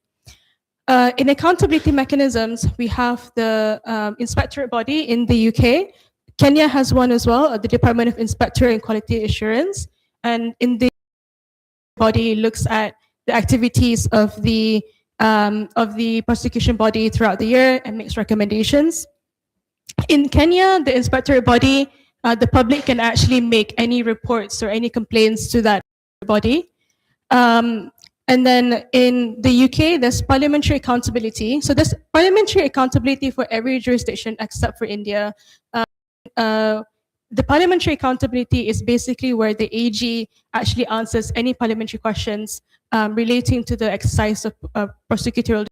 In accountability mechanisms, we have the inspectorate body in the UK. Kenya has one as well, the Department of Inspector and Quality Assurance. And in the body looks at the activities of the prosecution body throughout the year and makes recommendations. In Kenya, the inspectorate body, the public can actually make any reports or any complaints to that body. And then in the UK, there's parliamentary accountability. So there's parliamentary accountability for every jurisdiction except for India. The parliamentary accountability is basically where the AG actually answers any parliamentary questions relating to the exercise of prosecutorial.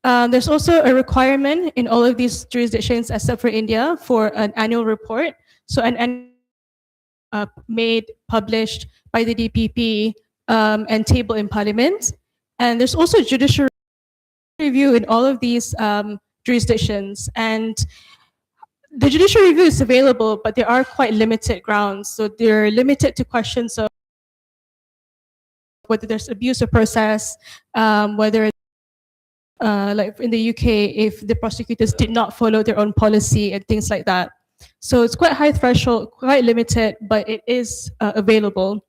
There's also a requirement in all of these jurisdictions, except for India, for an annual report. So an made, published by the DPP and tabled in Parliament. And there's also judicial review in all of these jurisdictions. And the judicial review is available, but there are quite limited grounds. So they're limited to questions of whether there's abuse of process, whether like in the UK, if the prosecutors did not follow their own policy and things like that. So it's quite high threshold, quite limited, but it is available.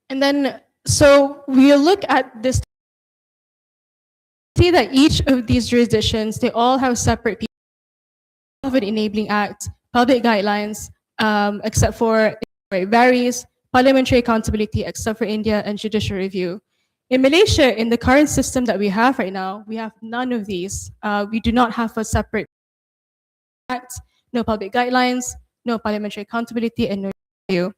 And then, so we'll look at this see that each of these jurisdictions, they all have separate people, have an enabling act, public guidelines, except for where it varies, parliamentary accountability, except for India, and judicial review. In Malaysia, in the current system that we have right now, we have none of these. We do not have a separate act, no public guidelines, no parliamentary accountability, and no review.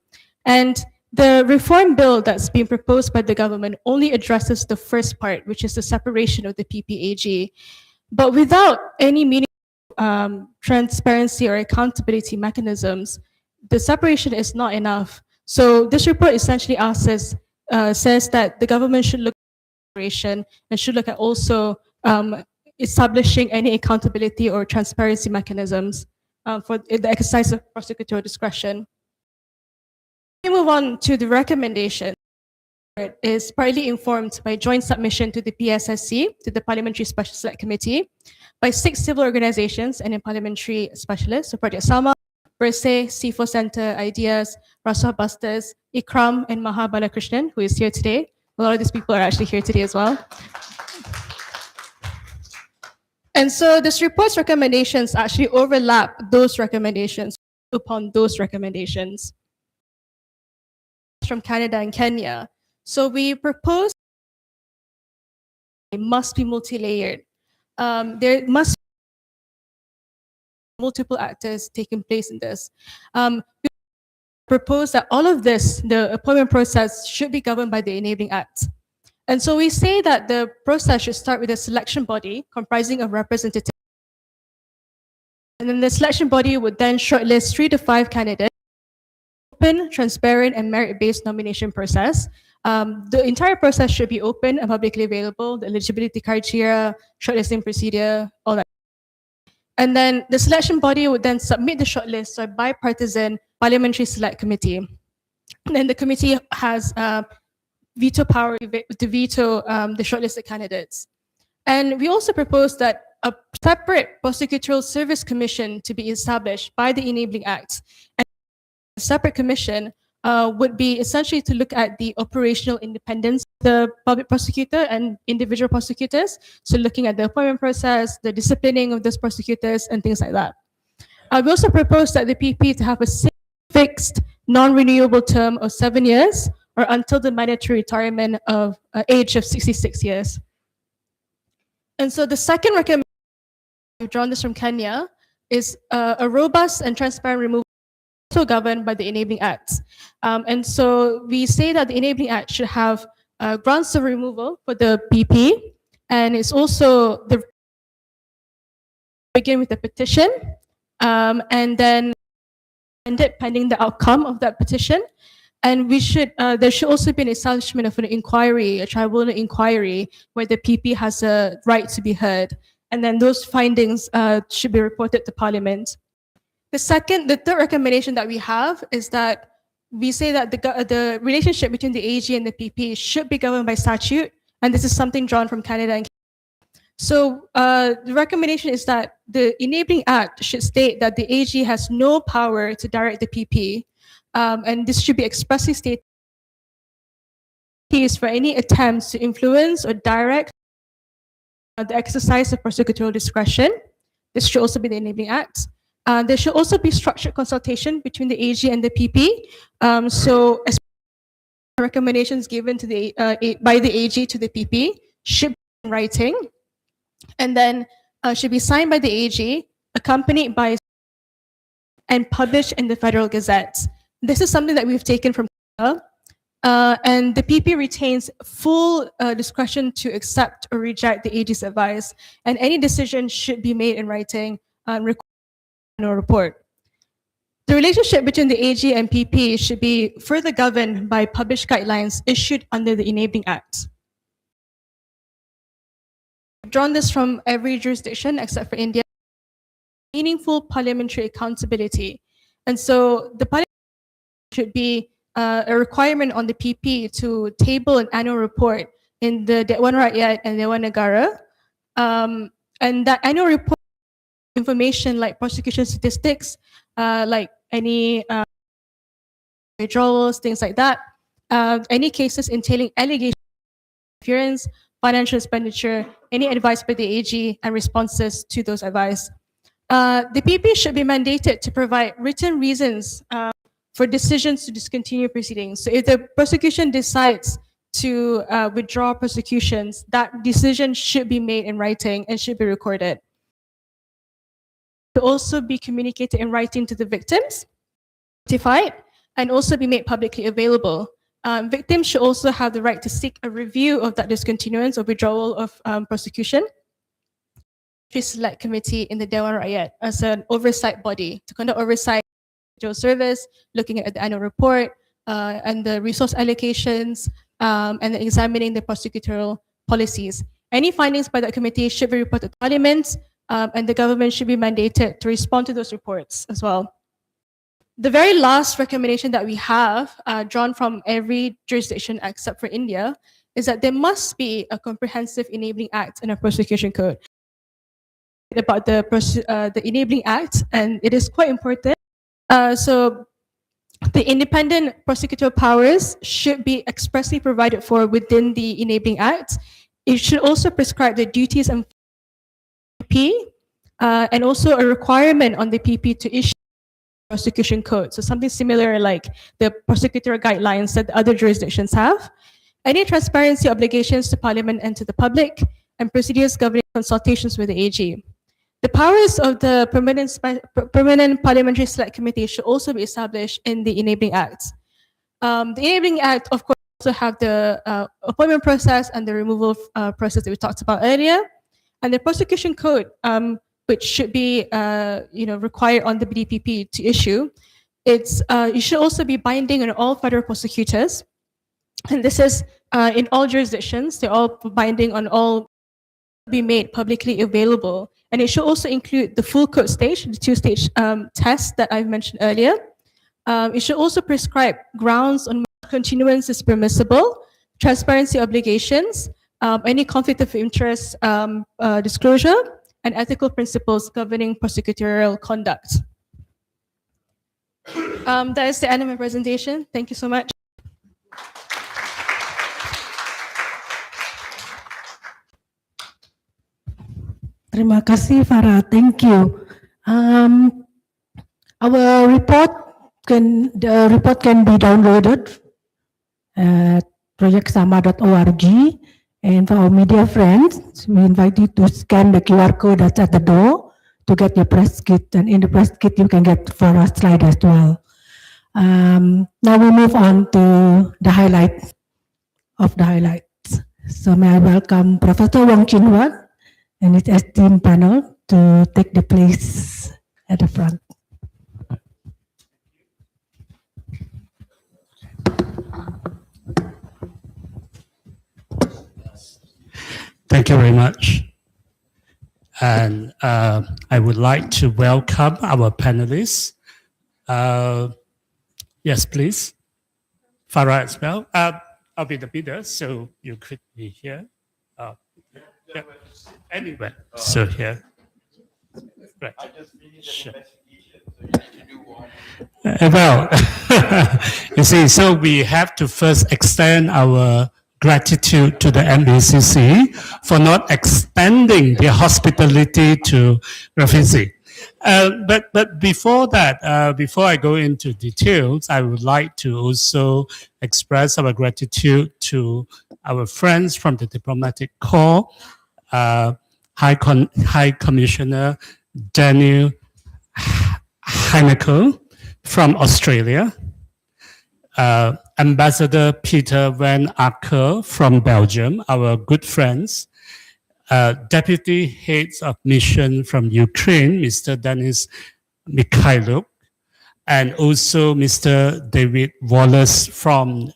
And the reform bill that's being proposed by the government only addresses the first part, which is the separation of the PPAG. But without any meaningful transparency or accountability mechanisms, the separation is not enough. So this report essentially says that the government should look at separation and should look at also establishing any accountability or transparency mechanisms for the exercise of prosecutorial discretion. We move on to the recommendation. It is partly informed by joint submission to the PSSC, to the Parliamentary Special Select Committee, by 6 civil organizations and parliamentary specialists, so Projek-SAMA, Perse, C4 Center, Ideas, Rasuah Busters, Ikram, and Maha Balakrishnan, who is here today. A lot of these people are actually here today as well. And so this report's recommendations actually overlap those recommendations upon those recommendations from Canada and Kenya. So we propose it must be multi-layered. There must be multiple actors taking place in this. We propose that all of this, the appointment process, should be governed by the Enabling Act. And so we say that the process should start with a selection body comprising of representatives. And then the selection body would then shortlist 3 to 5 candidates. Open, transparent, and merit-based nomination process. The entire process should be open and publicly available, the eligibility criteria, shortlisting procedure, all that. And then the selection body would then submit the shortlist to a bipartisan parliamentary select committee. And then the committee has veto power to veto the shortlisted candidates. And we also propose that a separate prosecutorial service commission to be established by the Enabling Act. And a separate commission would be essentially to look at the operational independence of the public prosecutor and individual prosecutors. So looking at the appointment process, the disciplining of those prosecutors, and things like that. We also propose that the PP to have a fixed, non-renewable term of 7 years or until the mandatory retirement of age of 66 years. And so the second recommendation, we've drawn this from Kenya, is a robust and transparent removal also governed by the Enabling Act. And so we say that the Enabling Act should have grounds of removal for the PP, and it's also the begin with a petition, and then end it pending the outcome of that petition. And we should there should also be an establishment of an inquiry, a tribunal inquiry, where the PP has a right to be heard, and then those findings should be reported to Parliament. The third recommendation that we have is that we say that the relationship between the AG and the PP should be governed by statute, and this is something drawn from Canada and so the recommendation is that the Enabling Act should state that the AG has no power to direct the PP, and this should be expressly stated for any attempts to influence or direct the exercise of prosecutorial discretion. This should also be the Enabling Act. There should also be structured consultation between the AG and the PP. So as recommendations given to the by the AG to the PP should be in writing, and then should be signed by the AG, accompanied by and published in the Federal Gazette. This is something that we've taken from Canada, and the PP retains full discretion to accept or reject the AG's advice, and any decision should be made in writing and recorded in a report. The relationship between the AG and PP should be further governed by published guidelines issued under the Enabling Act. I've drawn this from every jurisdiction except for India. Meaningful parliamentary accountability. And so the parliament should be a requirement on the PP to table an annual report in the Dewan Rakyat and Dewan Negara. And that annual report information like prosecution statistics, like any withdrawals, things like that, any cases entailing allegations of interference, financial expenditure, any advice by the AG, and responses to those advice. The PP should be mandated to provide written reasons for decisions to discontinue proceedings. So if the prosecution decides to withdraw prosecutions, that decision should be made in writing and should be recorded. To also be communicated in writing to the victims, notified, and also be made publicly available. Victims should also have the right to seek a review of that discontinuance or withdrawal of prosecution. Select committee in the Dewan Rakyat as an oversight body to conduct oversight service, looking at the annual report and the resource allocations, and then examining the prosecutorial policies. Any findings by that committee should be reported to Parliament, and the government should be mandated to respond to those reports as well. The very last recommendation that we have, drawn from every jurisdiction except for India, is that there must be a comprehensive enabling act in a prosecution code. About the enabling act, and it is quite important. So the independent prosecutorial powers should be expressly provided for within the enabling act. It should also prescribe the duties and PP, and also a requirement on the PP to issue prosecution code. So something similar like the prosecutorial guidelines that other jurisdictions have. Any transparency obligations to Parliament and to the public, and procedures governing consultations with the AG. The powers of the Permanent Parliamentary Select Committee should also be established in the Enabling Act. The Enabling Act, of course, also have the appointment process and the removal process that we talked about earlier, and the prosecution code, which should be required on the BDPP to issue. It should also be binding on all federal prosecutors, and this is in all jurisdictions. They're all binding on all, be made publicly available. And it should also include the full code stage, the two-stage test that I've mentioned earlier. It should also prescribe grounds on which continuance is permissible, transparency obligations, any conflict of interest disclosure, and ethical principles governing prosecutorial conduct. That is the end of my presentation. Thank you so much. Terima kasih, Farah. Thank you. The report can be downloaded at projek-sama.org. And for our media friends, we invite you to scan the QR code that's at the door to get your press kit. And in the press kit, you can get for a slide as well. Now we move on to the highlights of the highlights. So may I welcome Professor Wong Chin-Wat and its esteemed panel to take the place at the front. Thank you very much. And I would like to welcome our panelists. Yes, please. Farah as well. I'll be the leader, so you could be here. Yeah. Anywhere. So here. Right. Sure. Well, you see, so we have to first extend our gratitude to the MBCC for not extending their hospitality to Rafizi. But before that, before I go into details, I would like to also express our gratitude to our friends from the Diplomatic Corps, High Commissioner Daniel Heineke from Australia, Ambassador Peter Van Acker from Belgium, our good friends, Deputy Heads of Mission from Ukraine, Mr. Denis Mikhailuk, and also Mr. David Wallace from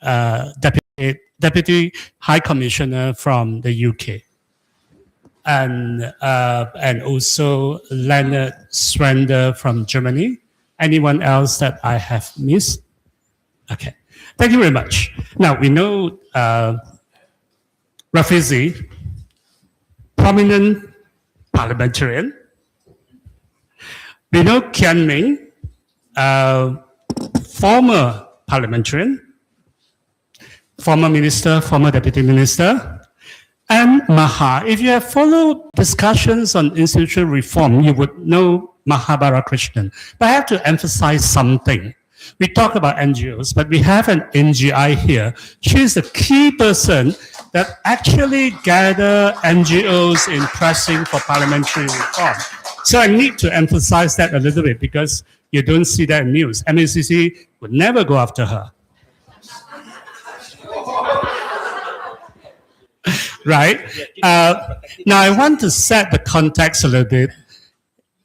Deputy High Commissioner from the UK. And also Leonard Swender from Germany. Anyone else that I have missed? Okay, thank you very much. Now we know Rafizi, prominent parliamentarian. We know Kian Ming, former parliamentarian, former minister, former deputy minister. And Maha. If you have followed discussions on institutional reform, you would know Mahabara Krishnan. But I have to emphasize something. We talk about NGOs, but we have an NGI here. She is the key person that actually gather NGOs in pressing for parliamentary reform. So I need to emphasize that a little bit because you don't see that in news. MACC would never go after her. Right? Now I want to set the context a little bit.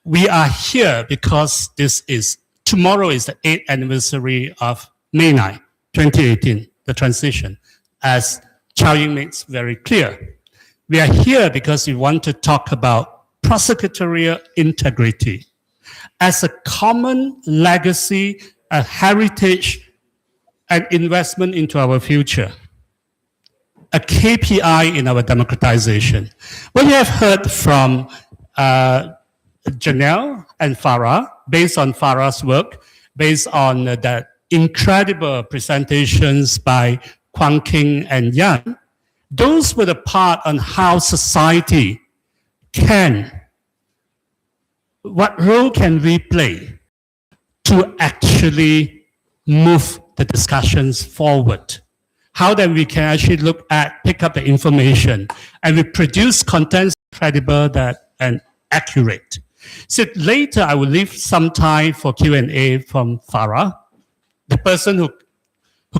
We are here because tomorrow is the 8th anniversary of May 9, 2018, the transition, as Chow Ying makes very clear. We are here because we want to talk about prosecutorial integrity as a common legacy, a heritage, and investment into our future, a KPI in our democratization. What you have heard from Janelle and Farah, based on Farah's work, based on the incredible presentations by Kwang King and Yan, those were the part on how society what role can we play to actually move the discussions forward? How then we can actually pick up the information and we produce content credible and accurate. So later I will leave some time for Q&A from Farah, the person who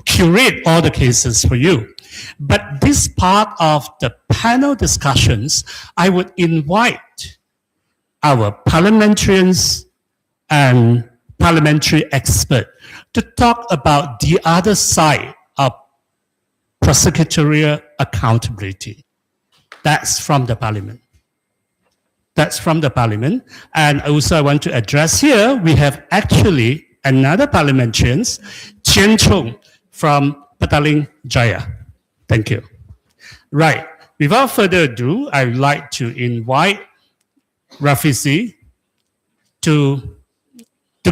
curate all the cases for you. But this part of the panel discussions, I would invite our parliamentarians and parliamentary experts to talk about the other side of prosecutorial accountability. That's from the parliament. That's from the parliament. And also I want to address here, we have actually another parliamentarian, Chien Chung from Petaling Jaya. Thank you. Right. Without further ado, I would like to invite Rafizi to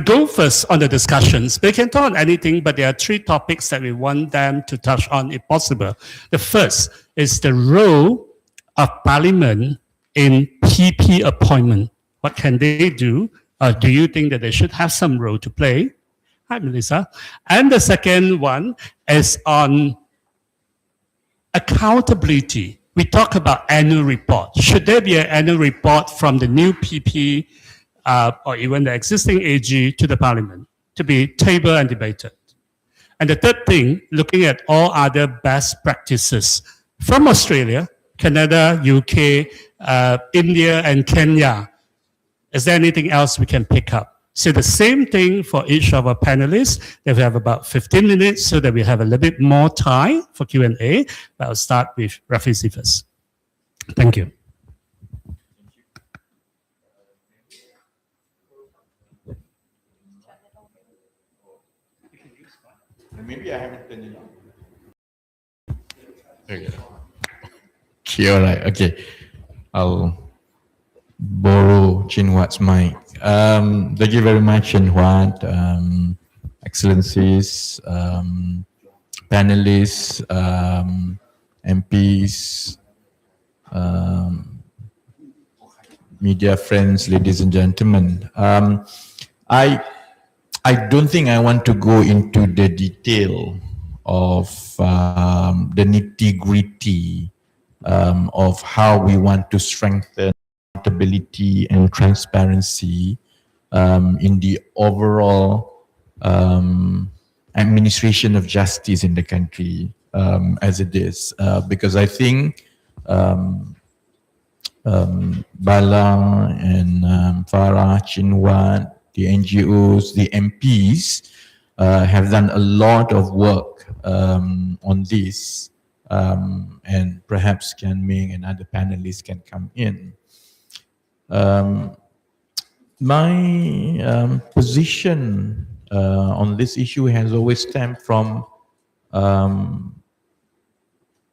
go first on the discussions. They can talk on anything, but there are 3 topics that we want them to touch on if possible. The first is the role of Parliament in PP appointment. What can they do? Do you think that they should have some role to play? Hi, Melissa. And the second one is on accountability. We talk about annual report. Should there be an annual report from the new PP or even the existing AG to the Parliament to be tabled and debated? And the third thing, looking at all other best practices from Australia, Canada, UK, India, and Kenya. Is there anything else we can pick up? So the same thing for each of our panelists. They have about 15 minutes so that we have a little bit more time for Q&A. But I'll start with Rafizi first. Thank you. Maybe I haven't turned it on. Okay. Okay, all right. Okay. I'll borrow Chin Huat's mic. Thank you very much, Chin Huat, Excellencies, panelists, MPs, media friends, ladies and gentlemen. I don't think I want to go into the detail of the nitty-gritty of how we want to strengthen accountability and transparency in the overall administration of justice in the country as it is. Because I think Bala and Farah, Chin Huat, the NGOs, the MPs have done a lot of work on this, and perhaps Kian Ming and other panelists can come in. My position on this issue has always stemmed from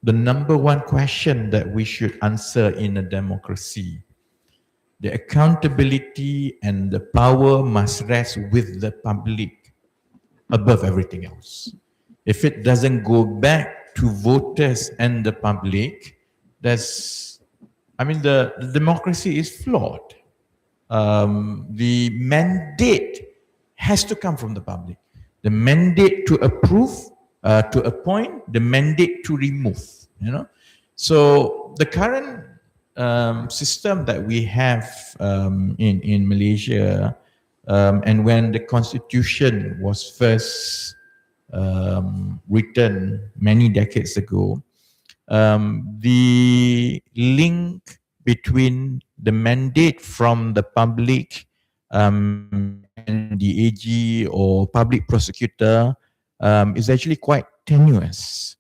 the number one question that we should answer in a democracy. The accountability and the power must rest with the public above everything else. If it doesn't go back to voters and the public, the democracy is flawed. The mandate has to come from the public. The mandate to approve, to appoint, the mandate to remove. So the current system that we have in Malaysia, and when the constitution was first written many decades ago, the link between the mandate from the public and the AG or public prosecutor is actually quite tenuous,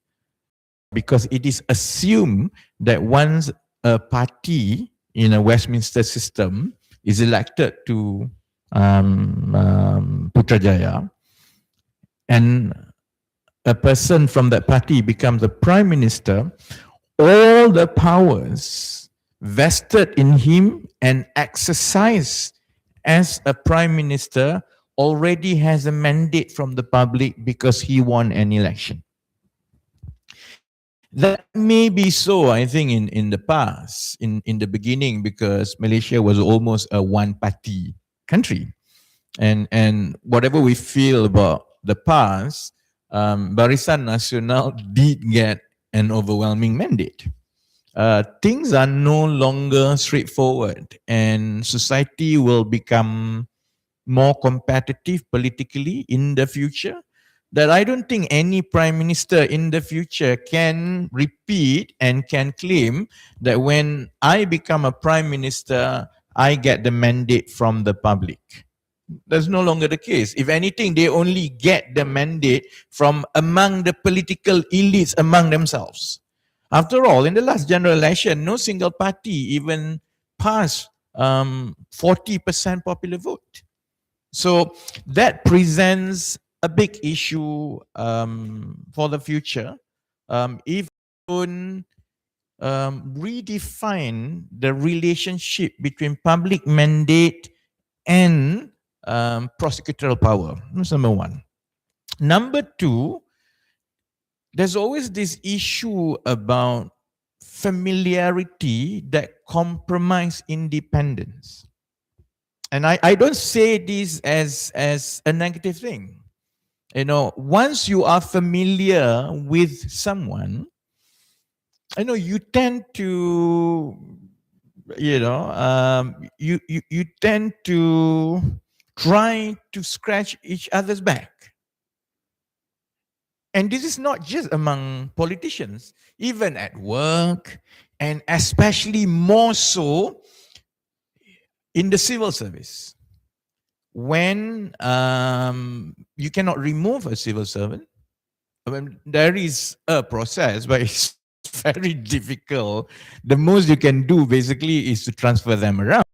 because it is assumed that once a party in a Westminster system is elected to Putrajaya, and a person from that party becomes the prime minister, all the powers vested in him and exercised as a prime minister already has a mandate from the public because he won an election. That may be so, I think, in the past, in the beginning, because Malaysia was almost a one-party country. And whatever we feel about the past, Barisan Nasional did get an overwhelming mandate. Things are no longer straightforward, and society will become more competitive politically in the future, that I don't think any prime minister in the future can repeat and can claim that when I become a prime minister, I get the mandate from the public. That's no longer the case. If anything, they only get the mandate from among the political elites among themselves. After all, in the last general election, no single party even passed 40% popular vote. So that presents a big issue for the future. If we don't redefine the relationship between public mandate and prosecutorial power. That's number one. Number two, there's always this issue about familiarity that compromise independence. And I don't say this as a negative thing. Once you are familiar with someone, you tend to, you tend to try to scratch each other's back. And this is not just among politicians, even at work, and especially more so in the civil service. When you cannot remove a civil servant, there is a process, but it's very difficult. The most you can do basically is to transfer them around,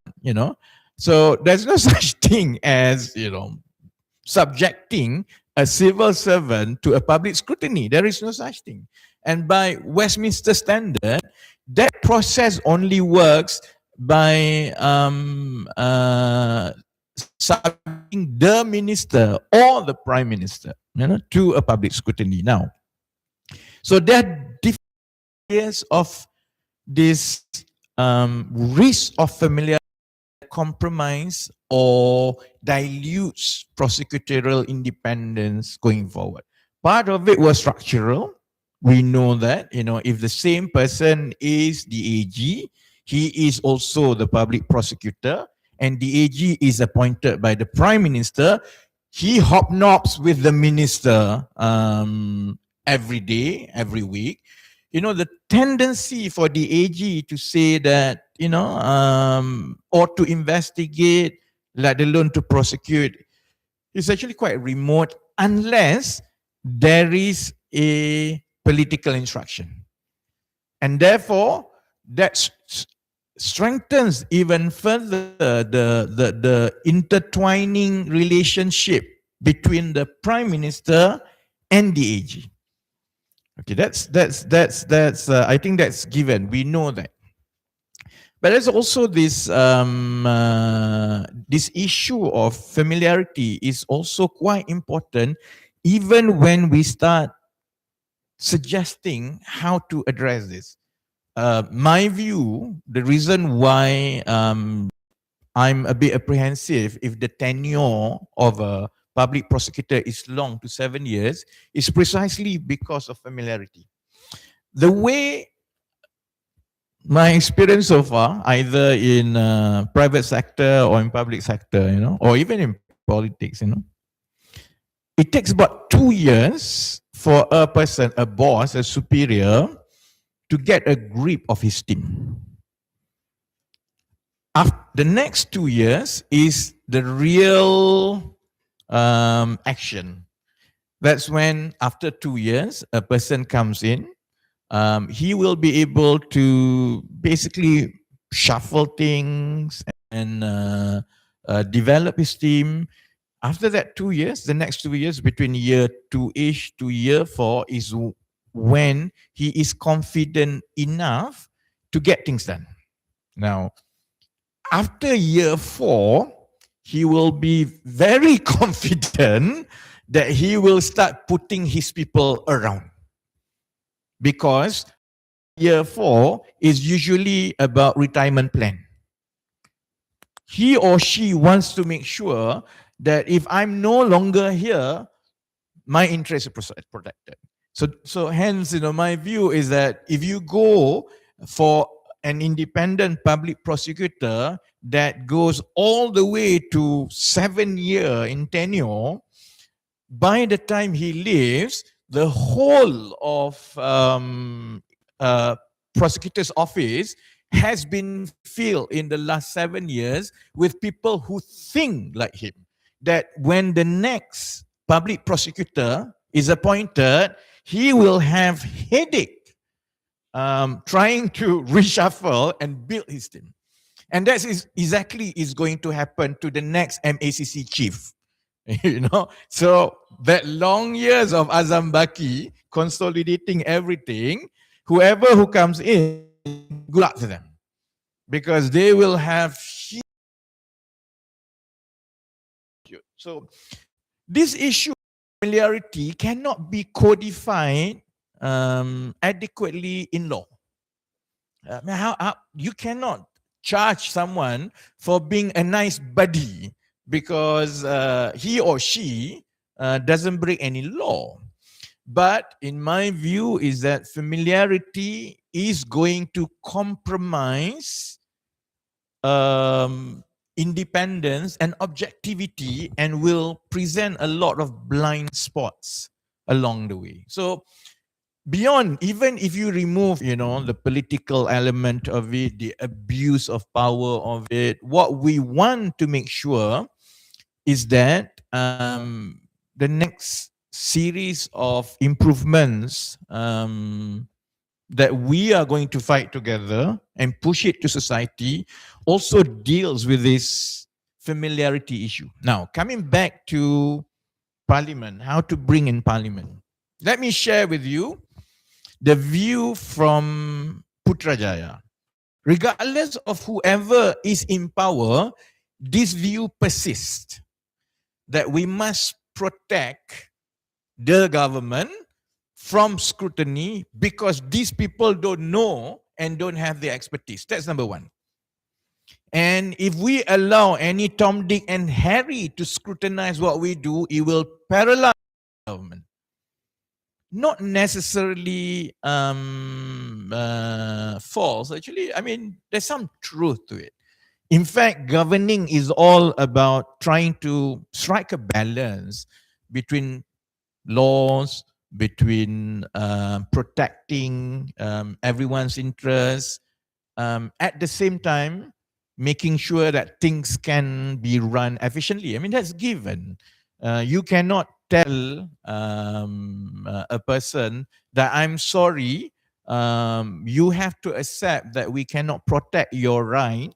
So there's no such thing as, subjecting a civil servant to a public scrutiny. There is no such thing. And by Westminster standard, that process only works by subjecting the minister or the prime minister to a public scrutiny. Now, so there are different areas of this risk of familiarity, compromise or dilutes prosecutorial independence going forward. Part of it was structural. We know that, if the same person is the AG, he is also the public prosecutor, and the AG is appointed by the prime minister. He hobnobs with the minister every day, every week. The tendency for the AG to say that, or to investigate, let alone to prosecute, is actually quite remote unless there is a political instruction. And therefore, that strengthens even further the intertwining relationship between the prime minister and the AG. Okay, that's I think that's given. We know that. But there's also this this issue of familiarity is also quite important, even when we start suggesting how to address this. my view, the reason why I'm a bit apprehensive if the tenure of a public prosecutor is long to 7 years is precisely because of familiarity. The way my experience so far, either in private sector or in public sector, or even in politics, it takes about 2 years for a person, a boss, a superior, to get a grip of his team. After the next 2 years is the real action. That's when, after 2 years, a person comes in. He will be able to basically shuffle things and develop his team. After that 2 years, the next 2 years, between year 2-ish to year 4, is when he is confident enough to get things done. Now, after year 4, he will be very confident that he will start putting his people around. Because year 4 is usually about retirement plan. He or she wants to make sure that if I'm no longer here, my interest is protected. So hence, my view is that if you go for an independent public prosecutor that goes all the way to 7 years in tenure, by the time he leaves, the whole of prosecutor's office has been filled in the last 7 years with people who think like him. That when the next public prosecutor is appointed, he will have headache trying to reshuffle and build his team. And that is exactly is going to happen to the next MACC chief. So that long years of Azam Baki consolidating everything, whoever who comes in, good luck to them, because they will have huge. So this issue of familiarity cannot be codified adequately in law. How you cannot charge someone for being a nice buddy because he or she doesn't break any law. But in my view is that familiarity is going to compromise independence and objectivity and will present a lot of blind spots along the way. So beyond, even if you remove, the political element of it, the abuse of power of it, what we want to make sure is that the next series of improvements that we are going to fight together and push it to society also deals with this familiarity issue. Now, coming back to Parliament, how to bring in Parliament. Let me share with you the view from Putrajaya. Regardless of whoever is in power, this view persists that we must protect the government from scrutiny because these people don't know and don't have the expertise. That's number one. And if we allow any Tom, Dick, and Harry to scrutinize what we do, it will paralyze the government. Not necessarily false. Actually, there's some truth to it. In fact, governing is all about trying to strike a balance between laws, between protecting everyone's interests, at the same time, making sure that things can be run efficiently. That's given. You cannot tell a person that I'm sorry, you have to accept that we cannot protect your right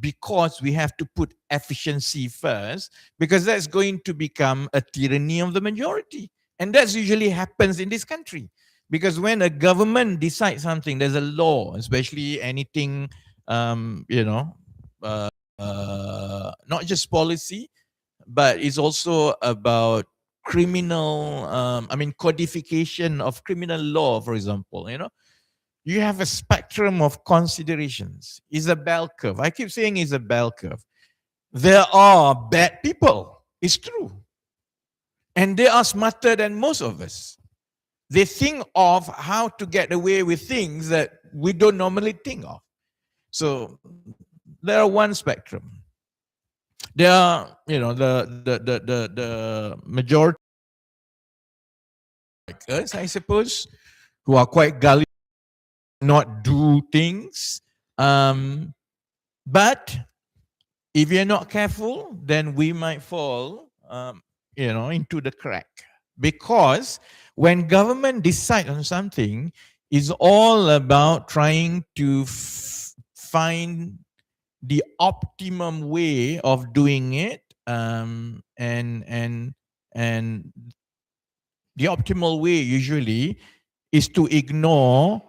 because we have to put efficiency first, because that's going to become a tyranny of the majority. And that usually happens in this country. Because when a government decides something, there's a law, especially anything, not just policy, but it's also about criminal, codification of criminal law, for example, you have a spectrum of considerations. It's a bell curve. I keep saying it's a bell curve. There are bad people. It's true. And they are smarter than most of us. They think of how to get away with things that we don't normally think of. So there are one spectrum. There are, the majority, like us, I suppose, who are quite gullible, not do things. But if you're not careful, then we might fall, into the crack. Because when government decide on something, it's all about trying to find the optimum way of doing it, and the optimal way usually is to ignore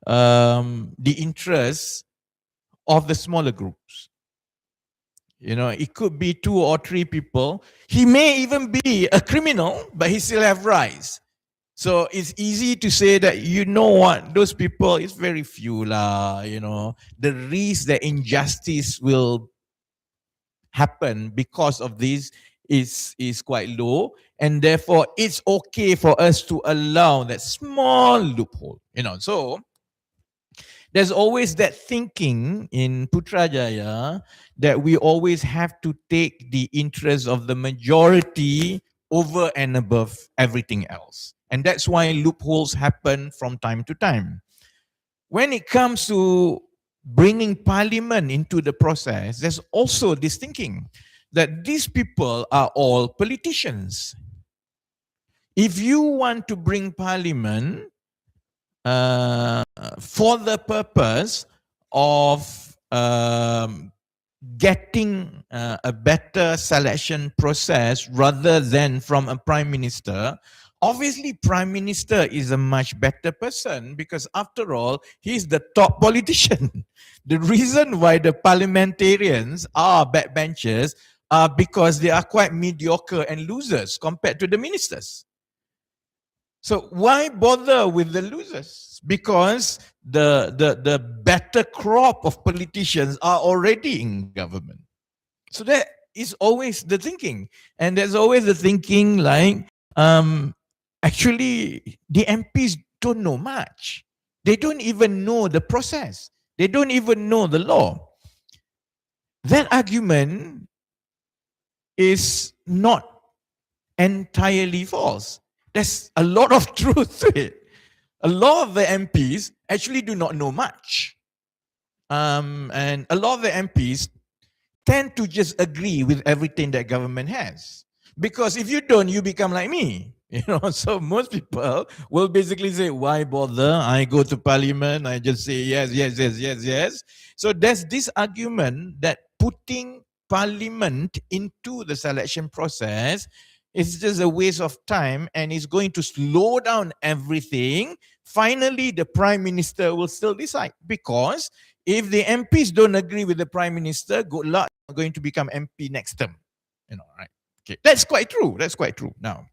the interests of the smaller groups. It could be 2 or 3 people. He may even be a criminal, but he still have rights. So it's easy to say that, what, those people, it's very few lah, the risk that injustice will happen because of this is quite low, and therefore it's okay for us to allow that small loophole. So there's always that thinking in Putrajaya that we always have to take the interest of the majority over and above everything else. And that's why loopholes happen from time to time. When it comes to bringing parliament into the process, there's also this thinking that these people are all politicians. If you want to bring parliament for the purpose of getting a better selection process rather than from a prime minister, obviously prime minister is a much better person, because after all, he's the top politician. The reason why the parliamentarians are backbenchers are because they are quite mediocre and losers compared to the ministers. So why bother with the losers? Because the better crop of politicians are already in government. So that is always the thinking. And there's always the thinking like, actually, the MPs don't know much. They don't even know the process. They don't even know the law. That argument is not entirely false. There's a lot of truth to it. A lot of the MPs actually do not know much. And a lot of the MPs tend to just agree with everything that government has. Because if you don't, you become like me. So most people will basically say, why bother? I go to parliament, I just say yes, yes, yes, yes, yes. So there's this argument that putting parliament into the selection process is just a waste of time and is going to slow down everything. Finally, the prime minister will still decide, because if the MPs don't agree with the prime minister, good luck, you're going to become MP next term. Right? Okay, that's quite true. That's quite true. Now,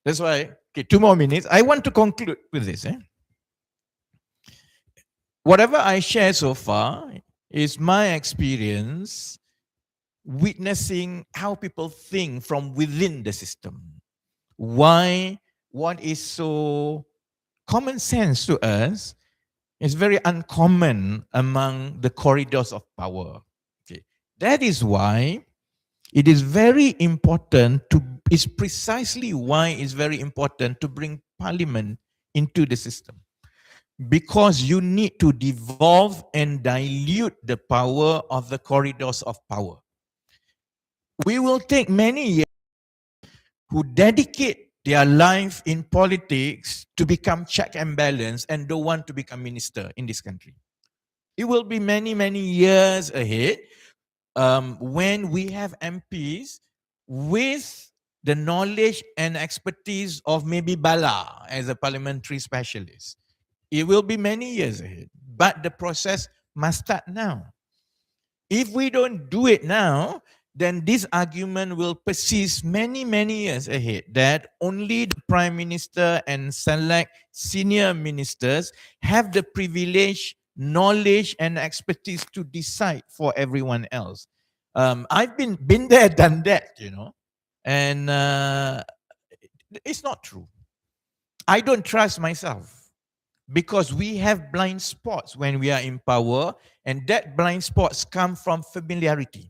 that's why, 2 more minutes. I want to conclude with this. Whatever I share so far is my experience witnessing how people think from within the system. Why what is so common sense to us is very uncommon among the corridors of power. Okay. That is why it is very important it's precisely why it's very important to bring parliament into the system. Because you need to devolve and dilute the power of the corridors of power. We will take many years who dedicate their life in politics to become check and balance and don't want to become minister in this country. It will be many, many years ahead when we have MPs with the knowledge and expertise of maybe Bala as a parliamentary specialist. It will be many years ahead, but the process must start now. If we don't do it now, then this argument will persist many, many years ahead, that only the Prime Minister and select senior ministers have the privilege, knowledge, and expertise to decide for everyone else. I've been there, done that, and it's not true. I don't trust myself because we have blind spots when we are in power, and that blind spots come from familiarity.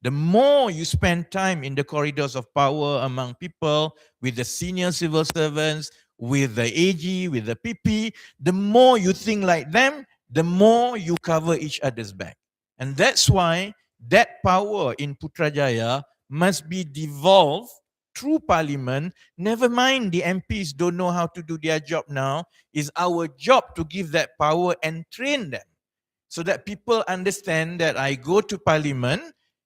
The more you spend time in the corridors of power among people, with the senior civil servants, with the AG, with the PP, the more you think like them, the more you cover each other's back. And that's why that power in Putrajaya must be devolved through parliament. Never mind the MPs don't know how to do their job now. It's our job to give that power and train them, so that people understand that I go to parliament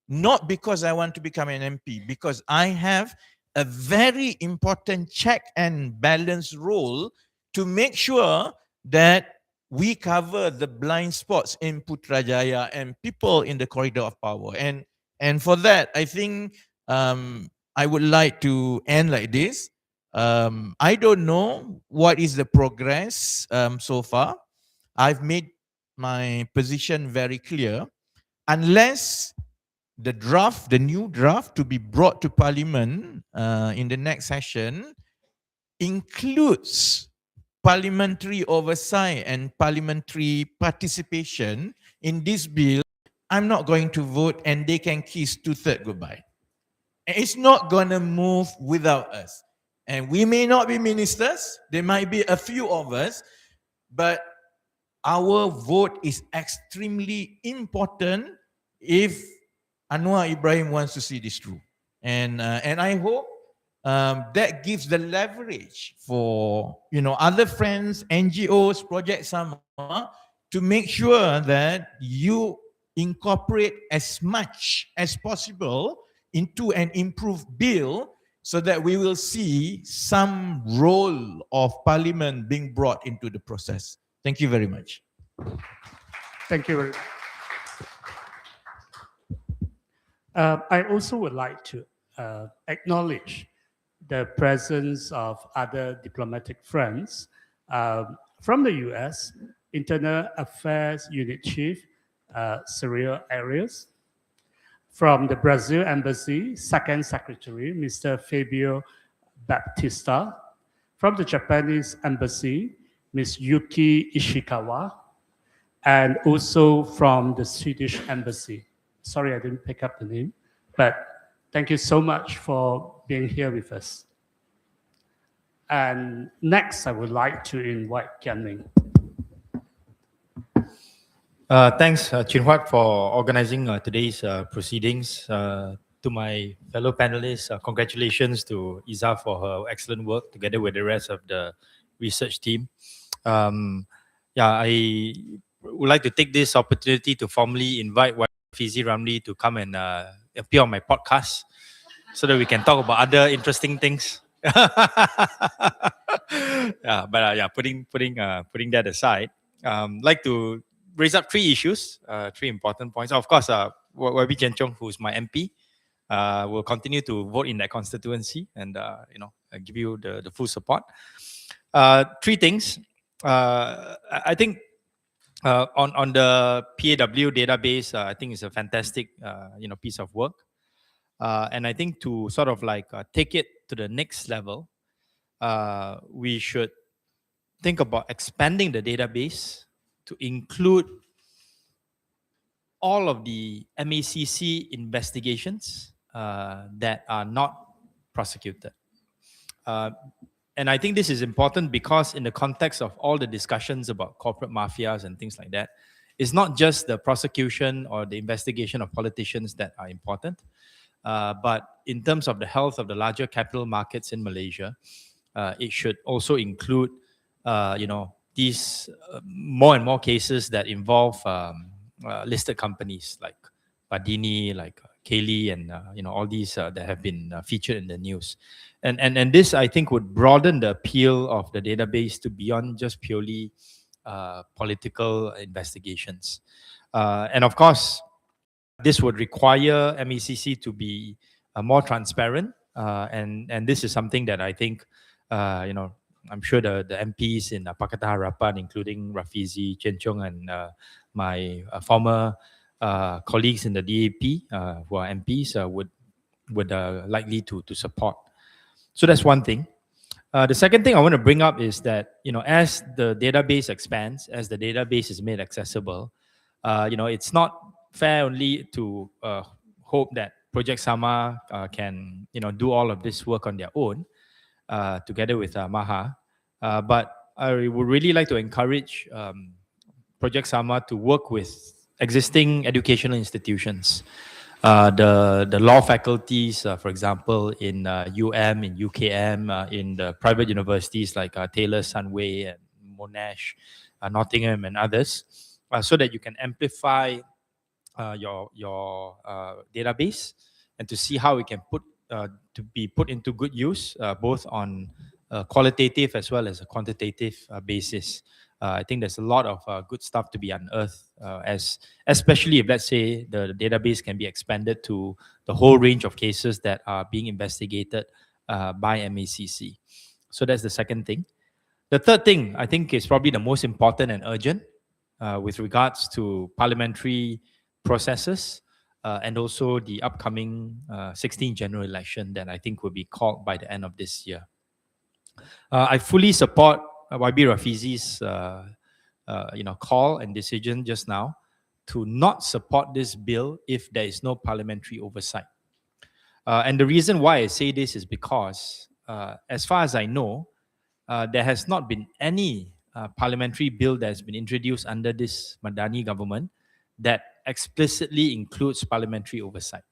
not because I want to become an MP, because I have a very important check and balance role to make sure that we cover the blind spots in Putrajaya and people in the corridor of power. And for that, I think I would like to end like this. I don't know what is the progress so far. I've made my position very clear. Unless the new draft to be brought to Parliament in the next session includes parliamentary oversight and parliamentary participation in this bill, I'm not going to vote, and they can kiss 2/3 goodbye. And it's not going to move without us. And we may not be ministers, there might be a few of us, but our vote is extremely important if Anwar Ibrahim wants to see this through. And I hope that gives the leverage for other friends, NGOs, Projek-SAMA, to make sure that you incorporate as much as possible into an improved bill, so that we will see some role of Parliament being brought into the process. Thank you very much. Thank you very much. I also would like to acknowledge the presence of other diplomatic friends from the US, Internal Affairs Unit Chief Cyril Arias, from the Brazil Embassy, Second Secretary, Mr. Fabio Baptista, from the Japanese Embassy, Ms. Yuki Ishikawa, and also from the Swedish Embassy. Sorry, I didn't pick up the name, but thank you so much for being here with us. And next, I would like to invite Kian Ming. Thanks, Chin Huat, for organizing today's proceedings. To my fellow panelists, congratulations to Iza for her excellent work together with the rest of the research team. I would like to take this opportunity to formally invite Fizi Ramli to come and appear on my podcast so that we can talk about other interesting things. Putting that aside, like to raise up three issues, three important points. Of course, YB Chen Chong, who's my MP, will continue to vote in that constituency and give you the full support. Three things. I think on the PAW database, I think it's a fantastic piece of work. And I think to sort of like take it to the next level, we should think about expanding the database to include all of the MACC investigations that are not prosecuted. And I think this is important because in the context of all the discussions about corporate mafias and things like that, it's not just the prosecution or the investigation of politicians that are important, but in terms of the health of the larger capital markets in Malaysia, it should also include, these more and more cases that involve listed companies like Badini, like Kaylee, and all these that have been featured in the news. And this, I think, would broaden the appeal of the database to beyond just purely political investigations. And of course, this would require MECC to be more transparent, and this is something that I think, I'm sure the MPs in Pakatan Harapan, including Rafizi, Chen Chung, and my former colleagues in the DAP who are MPs would likely to support. So that's one thing. The second thing I want to bring up is that, as the database expands, as the database is made accessible, it's not fair only to hope that Projek-SAMA can, do all of this work on their own, together with Maha. But I would really like to encourage Projek-SAMA to work with existing educational institutions. The law faculties, for example, in in UKM, in the private universities like Taylor, Sunway, and Monash, Nottingham, and others, so that you can amplify your database and to see how it can to be put into good use, both on a qualitative as well as a quantitative basis. I think there's a lot of good stuff to be unearthed, especially if, let's say, the database can be expanded to the whole range of cases that are being investigated by MACC. So that's the second thing. The third thing, I think, is probably the most important and urgent with regards to parliamentary processes and also the upcoming 16th general election that I think will be called by the end of this year. I fully support YB Rafizi's call and decision just now to not support this bill if there is no parliamentary oversight. And the reason why I say this is because, as far as I know, there has not been any parliamentary bill that has been introduced under this Madani government that explicitly includes parliamentary oversight.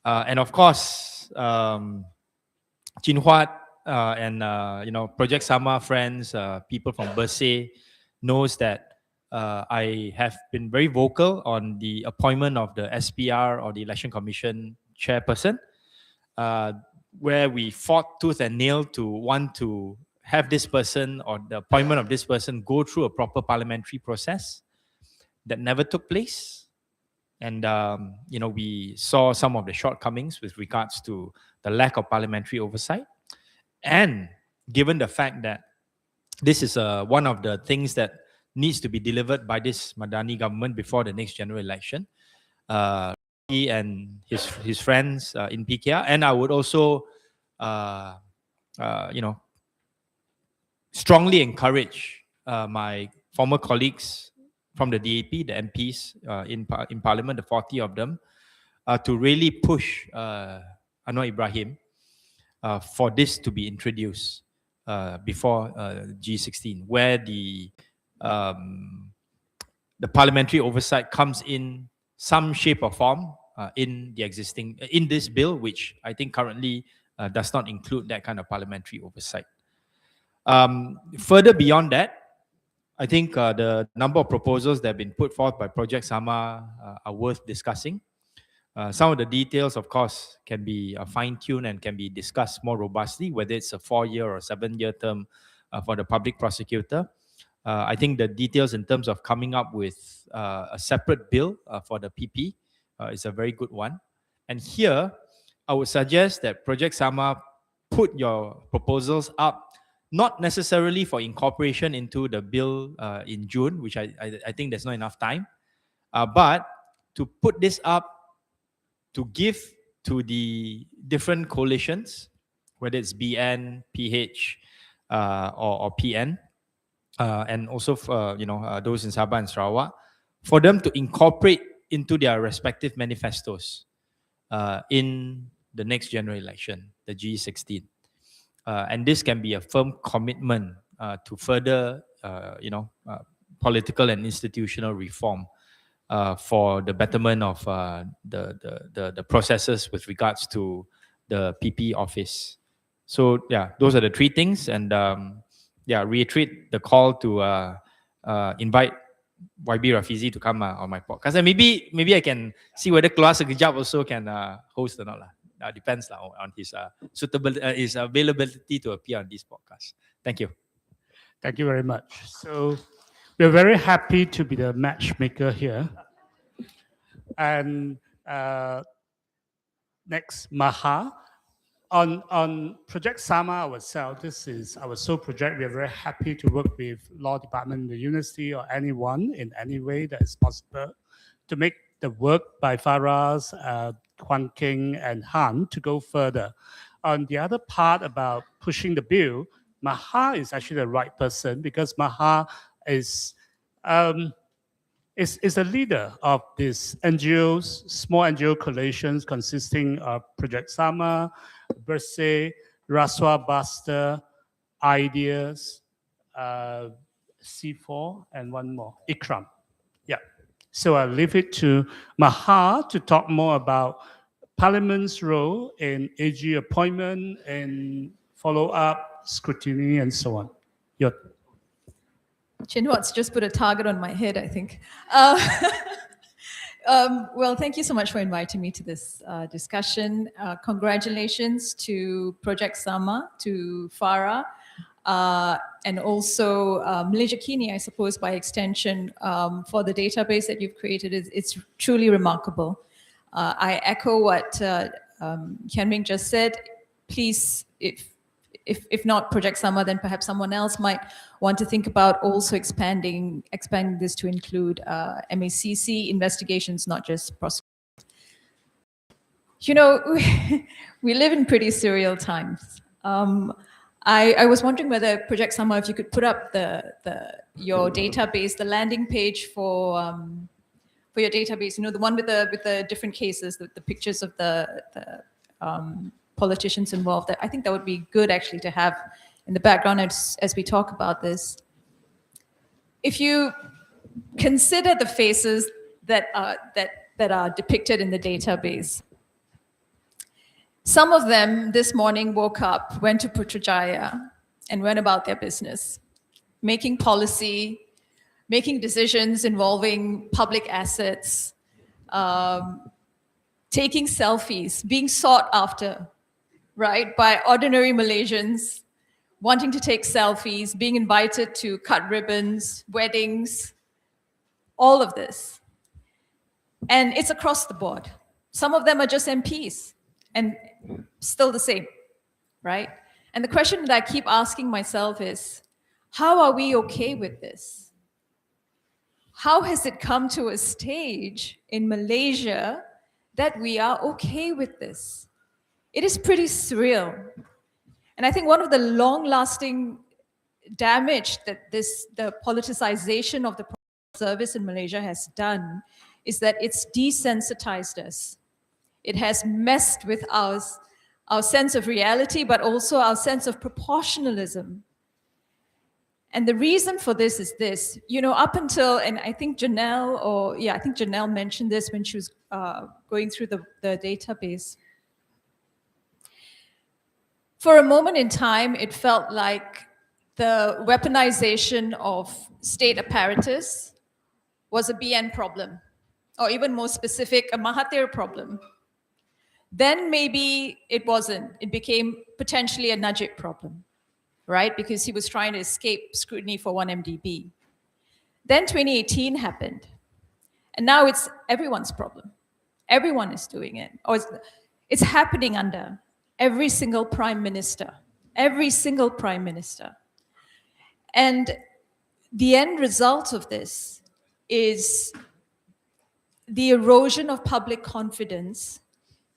And of course, Chin Huat and Projek-SAMA friends, people from Bersih, knows that I have been very vocal on the appointment of the SPR, or the Election Commission chairperson, where we fought tooth and nail to want to have this person, or the appointment of this person, go through a proper parliamentary process. That never took place. And, we saw some of the shortcomings with regards to the lack of parliamentary oversight. And given the fact that this is one of the things that needs to be delivered by this Madani government before the next general election, he and his friends in PKR, and I would also, strongly encourage my former colleagues from the DAP, the MPs in Parliament, the 40 of them, to really push Anwar Ibrahim for this to be introduced before G16, where the parliamentary oversight comes in some shape or form in this bill, which I think currently does not include that kind of parliamentary oversight. Further beyond that, I think the number of proposals that have been put forth by Projek-SAMA are worth discussing. Some of the details, of course, can be fine-tuned and can be discussed more robustly, whether it's a 4-year or 7-year term for the public prosecutor. I think the details in terms of coming up with a separate bill for the PP is a very good one. And here, I would suggest that Projek-SAMA put your proposals up, not necessarily for incorporation into the bill in June, which I think there's not enough time, but to put this up to give to the different coalitions, whether it's BN, PH, or PN, and also those in Sabah and Sarawak, for them to incorporate into their respective manifestos in the next general election, the G16. And this can be a firm commitment to further, political and institutional reform for the betterment of the processes with regards to the PP office. So yeah, those are the three things, and reiterate the call to invite YB Rafizi to come on my podcast. And maybe I can see whether Keluar Sekejap also can host or not lah. Depends on his his availability to appear on this podcast. Thank you. Thank you very much. So we're very happy to be the matchmaker here. And next, Maha. On Projek-SAMA ourselves, this is our sole project. We are very happy to work with law department, the university, or anyone in any way that is possible to make the work by Faraz, Kwan King, and Han to go further. On the other part about pushing the bill, Maha is actually the right person because Maha is a leader of these NGOs, small NGO coalitions consisting of Projek-SAMA, Berse, Raswa Buster, Ideas, C4, and one more, Ikram. Yeah. So I'll leave it to Maha to talk more about Parliament's role in AG appointment and follow-up, scrutiny, and so on. Your Chinwat's just put a target on my head, I think. Well, thank you so much for inviting me to this discussion. Congratulations to Projek-SAMA, to Farah, and also Malaysia Kini, I suppose, by extension, for the database that you've created. It's truly remarkable. I echo what Kian Ming just said. Please, if not Projek-SAMA, then perhaps someone else might want to think about also expanding this to include MACC investigations, not just prosecution. You know, we live in pretty surreal times. I was wondering whether Projek-SAMA, if you could put up your database, the landing page for your database. You know, the one with the different cases, the pictures of the politicians involved. I think that would be good actually to have in the background as we talk about this. If you consider the faces that are depicted in the database, some of them this morning woke up, went to Putrajaya, and went about their business, making policy, making decisions involving public assets, taking selfies, being sought after, right, by ordinary Malaysians, wanting to take selfies, being invited to cut ribbons, weddings, all of this. And it's across the board. Some of them are just MPs and still the same, right? And the question that I keep asking myself is, how are we okay with this? How has it come to a stage in Malaysia that we are okay with this? It is pretty surreal. And I think one of the long-lasting damage that the politicization of the service in Malaysia has done is that it's desensitized us. It has messed with our sense of reality, but also our sense of proportionalism. And the reason for this is this, you know, up until, and I think Janelle mentioned this when she was going through the database. For a moment in time, it felt like the weaponization of state apparatus was a BN problem, or even more specific, a Mahathir problem. Then maybe it wasn't. It became potentially a Najib problem, right? Because he was trying to escape scrutiny for 1MDB. Then 2018 happened. And now it's everyone's problem. Everyone is doing it. Or it's happening under every single prime minister. Every single prime minister. And the end result of this is the erosion of public confidence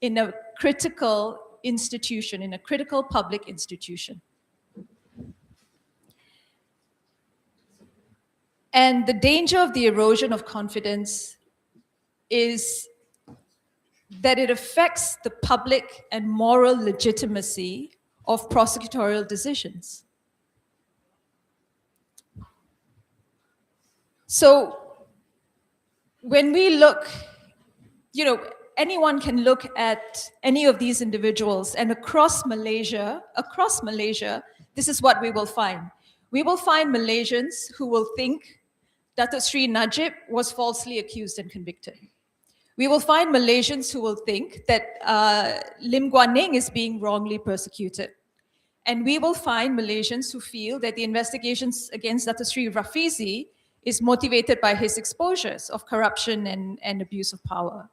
in a critical institution, in a critical public institution. And the danger of the erosion of confidence is that it affects the public and moral legitimacy of prosecutorial decisions. So when we look, you know, anyone can look at any of these individuals, and across Malaysia, this is what we will find. We will find Malaysians who will think Datuk Sri Najib was falsely accused and convicted. We will find Malaysians who will think that Lim Guan Ning is being wrongly persecuted. And we will find Malaysians who feel that the investigations against Datuk Sri Rafizi is motivated by his exposures of corruption and abuse of power.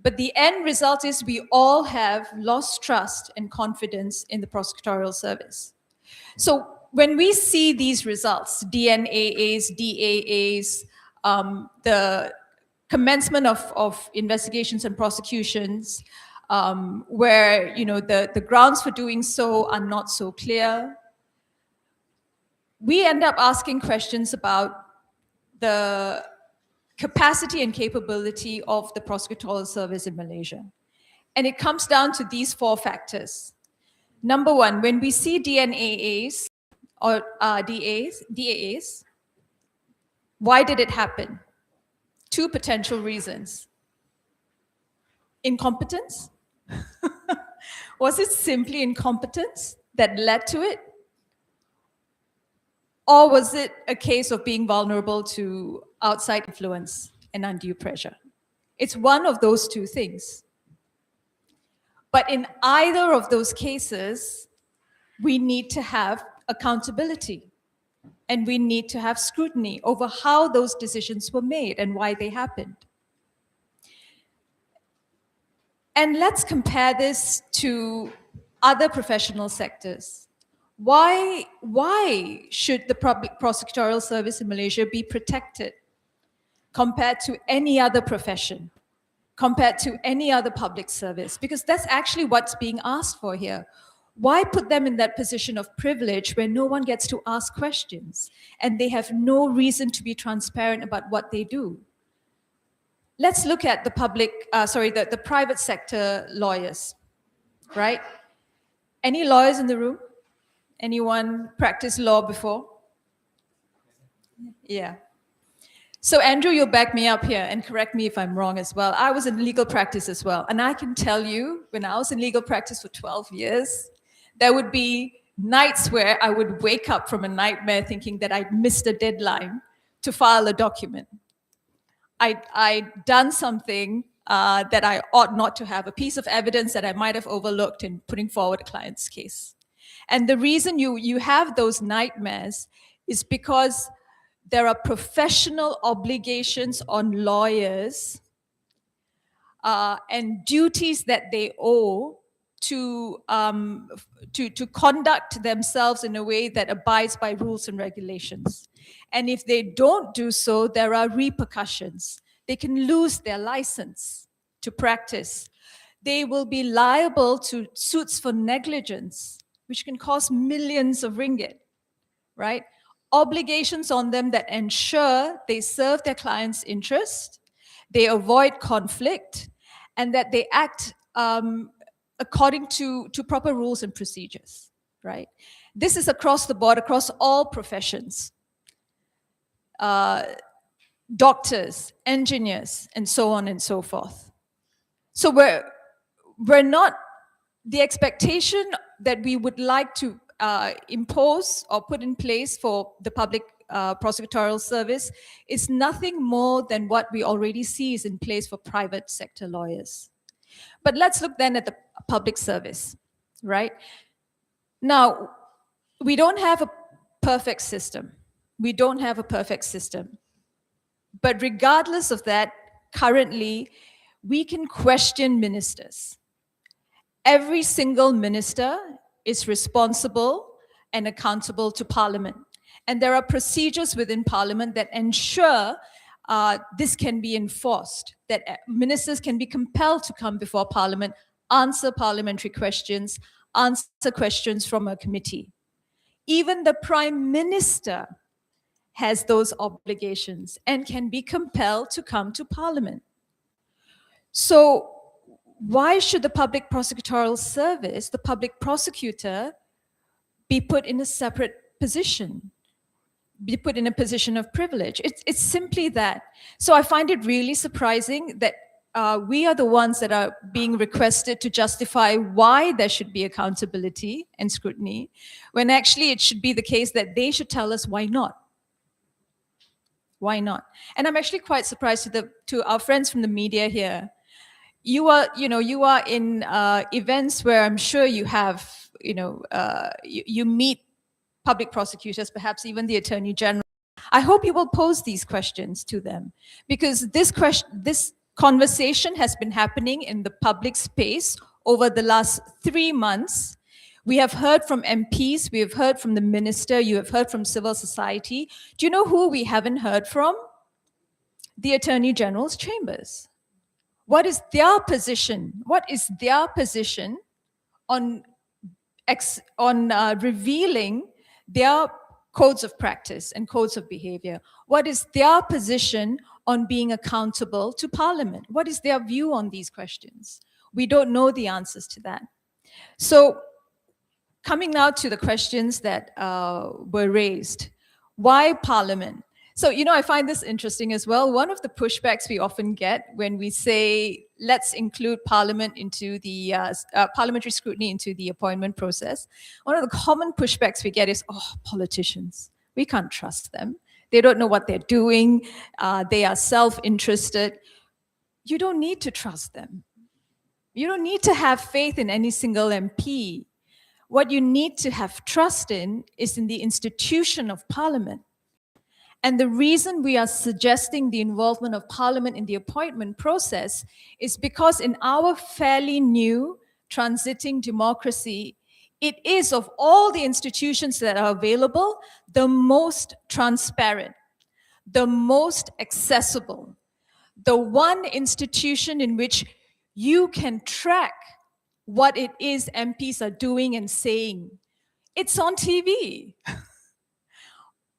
But the end result is we all have lost trust and confidence in the prosecutorial service. So when we see these results, DNAAs, DAAs, the commencement of investigations and prosecutions, where the grounds for doing so are not so clear, we end up asking questions about the capacity and capability of the prosecutorial service in Malaysia. And it comes down to these 4 factors. Number one, when we see DNAAs or DAAs, why did it happen? 2 potential reasons. Incompetence? Was it simply incompetence that led to it? Or was it a case of being vulnerable to outside influence and undue pressure? It's one of those 2 things. But in either of those cases, we need to have accountability and we need to have scrutiny over how those decisions were made and why they happened. And let's compare this to other professional sectors. Why should the public prosecutorial service in Malaysia be protected compared to any other profession, compared to any other public service? Because that's actually what's being asked for here. Why put them in that position of privilege where no one gets to ask questions and they have no reason to be transparent about what they do? Let's look at the the private sector lawyers, right? Any lawyers in the room? Anyone practice law before? Yeah. So Andrew, you'll back me up here and correct me if I'm wrong as well. I was in legal practice as well. And I can tell you, when I was in legal practice for 12 years, there would be nights where I would wake up from a nightmare thinking that I'd missed a deadline to file a document. I'd done something that I ought not to have, a piece of evidence that I might have overlooked in putting forward a client's case. And the reason you have those nightmares is because there are professional obligations on lawyers and duties that they owe to conduct themselves in a way that abides by rules and regulations. And if they don't do so, there are repercussions. They can lose their license to practice. They will be liable to suits for negligence, which can cost millions of ringgit, right? Obligations on them that ensure they serve their client's interest, they avoid conflict, and that they act according to proper rules and procedures, right? This is across the board, across all professions. Doctors, engineers, and so on and so forth. So we're not, the expectation that we would like to impose or put in place for the public prosecutorial service is nothing more than what we already see is in place for private sector lawyers. But let's look then at the public service, right? Now, we don't have a perfect system. We don't have a perfect system. But regardless of that, currently, we can question ministers. Every single minister is responsible and accountable to Parliament. And there are procedures within Parliament that ensure this can be enforced, that ministers can be compelled to come before Parliament, answer parliamentary questions, answer questions from a committee. Even the Prime Minister has those obligations and can be compelled to come to Parliament. So why should the public prosecutorial service, the public prosecutor, be put in a separate position, be put in a position of privilege? It's simply that. So I find it really surprising that we are the ones that are being requested to justify why there should be accountability and scrutiny, when actually it should be the case that they should tell us why not. Why not? And I'm actually quite surprised to our friends from the media here. You are in events where I'm sure you have, you meet public prosecutors, perhaps even the Attorney General. I hope you will pose these questions to them, because this conversation has been happening in the public space over the last 3 months. We have heard from MPs, we have heard from the minister, you have heard from civil society. Do you know who we haven't heard from? The Attorney General's chambers. What is their position? What is their position on revealing their codes of practice and codes of behavior? What is their position on being accountable to Parliament? What is their view on these questions? We don't know the answers to that. So coming now to the questions that were raised. Why Parliament? So, I find this interesting as well. One of the pushbacks we often get when we say, let's include Parliament into the parliamentary scrutiny into the appointment process, one of the common pushbacks we get is, politicians, we can't trust them. They don't know what they're doing. They are self-interested. You don't need to trust them. You don't need to have faith in any single MP. What you need to have trust in is in the institution of Parliament. And the reason we are suggesting the involvement of Parliament in the appointment process is because in our fairly new transiting democracy, it is, of all the institutions that are available, the most transparent, the most accessible, the one institution in which you can track what it is MPs are doing and saying. It's on TV.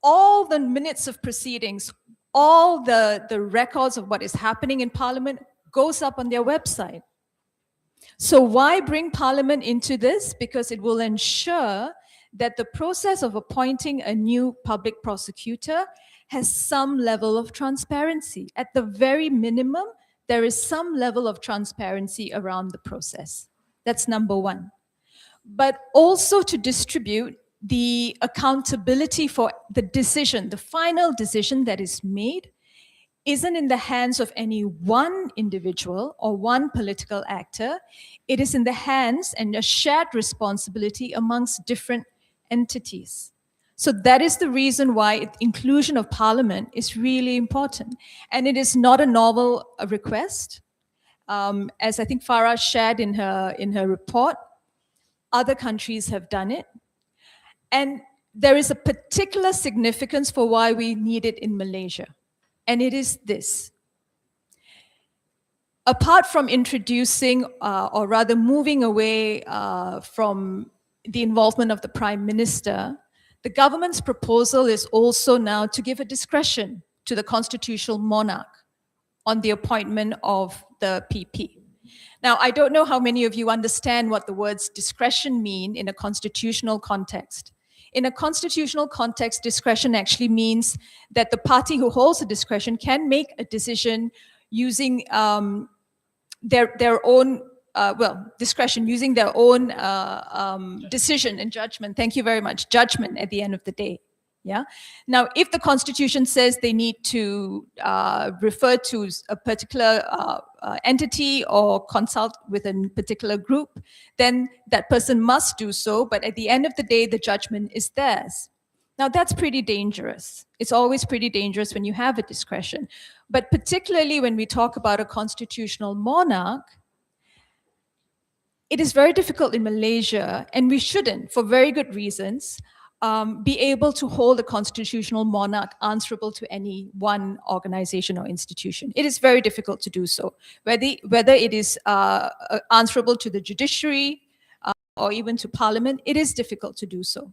All the minutes of proceedings, all the records of what is happening in Parliament goes up on their website. So why bring Parliament into this? Because it will ensure that the process of appointing a new public prosecutor has some level of transparency. At the very minimum, there is some level of transparency around the process. That's number one. But also to distribute the accountability for the decision, the final decision that is made, isn't in the hands of any one individual or one political actor. It is in the hands and a shared responsibility amongst different entities. So that is the reason why inclusion of Parliament is really important. And it is not a novel request. As I think Farah shared in her report, other countries have done it. And there is a particular significance for why we need it in Malaysia. And it is this. Apart from introducing, or rather moving away from the involvement of the Prime Minister, the government's proposal is also now to give a discretion to the constitutional monarch on the appointment of the PP. Now, I don't know how many of you understand what the words discretion mean in a constitutional context. In a constitutional context, discretion actually means that the party who holds the discretion can make a decision using their own, discretion, using their own decision and judgment. Thank you very much. Judgment at the end of the day. Yeah. Now, if the Constitution says they need to refer to a particular entity or consult with a particular group, then that person must do so. But at the end of the day, the judgment is theirs. Now, that's pretty dangerous. It's always pretty dangerous when you have a discretion. But particularly when we talk about a constitutional monarch, it is very difficult in Malaysia, and we shouldn't, for very good reasons, be able to hold a constitutional monarch answerable to any one organization or institution. It is very difficult to do so. Whether it is answerable to the judiciary or even to Parliament, it is difficult to do so.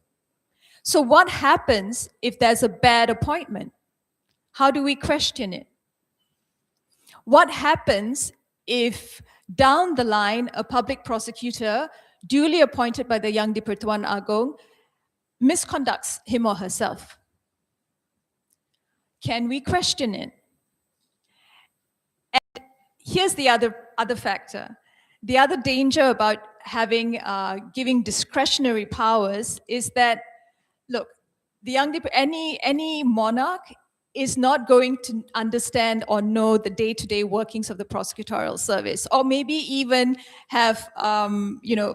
So what happens if there's a bad appointment? How do we question it? What happens if down the line a public prosecutor duly appointed by the Yang di-Pertuan Agong misconducts him or herself? Can we question it? And here's the other factor. The other danger about having giving discretionary powers is that, look, the any monarch is not going to understand or know the day-to-day workings of the prosecutorial service, or maybe even have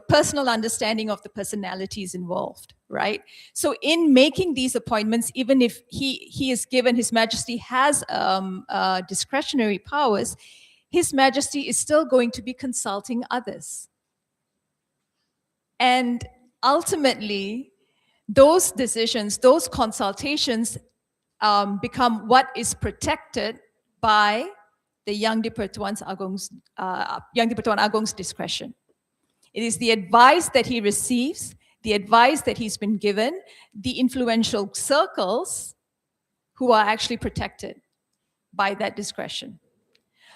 personal understanding of the personalities involved, right? So in making these appointments, even if he is given, His Majesty has discretionary powers, His Majesty is still going to be consulting others. And ultimately, those decisions, those consultations become what is protected by the Yang di-Pertuan Agong's discretion. It is the advice that he receives, the advice that he's been given, the influential circles who are actually protected by that discretion.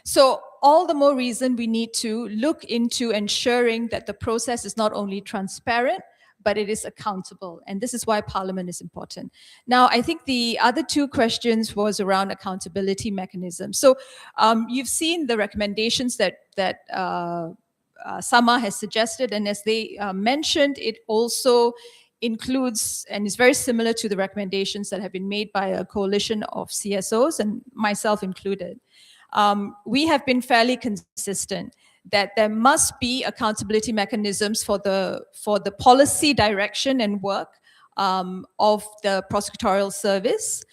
So all the more reason we need to look into ensuring that the process is not only transparent, but it is accountable. And this is why Parliament is important. Now, I think the other two questions was around accountability mechanisms. So you've seen the recommendations that SAMA has suggested, and as they mentioned, it also includes and is very similar to the recommendations that have been made by a coalition of CSOs, and myself included. We have been fairly consistent that there must be accountability mechanisms for the policy direction and work of the prosecutorial service,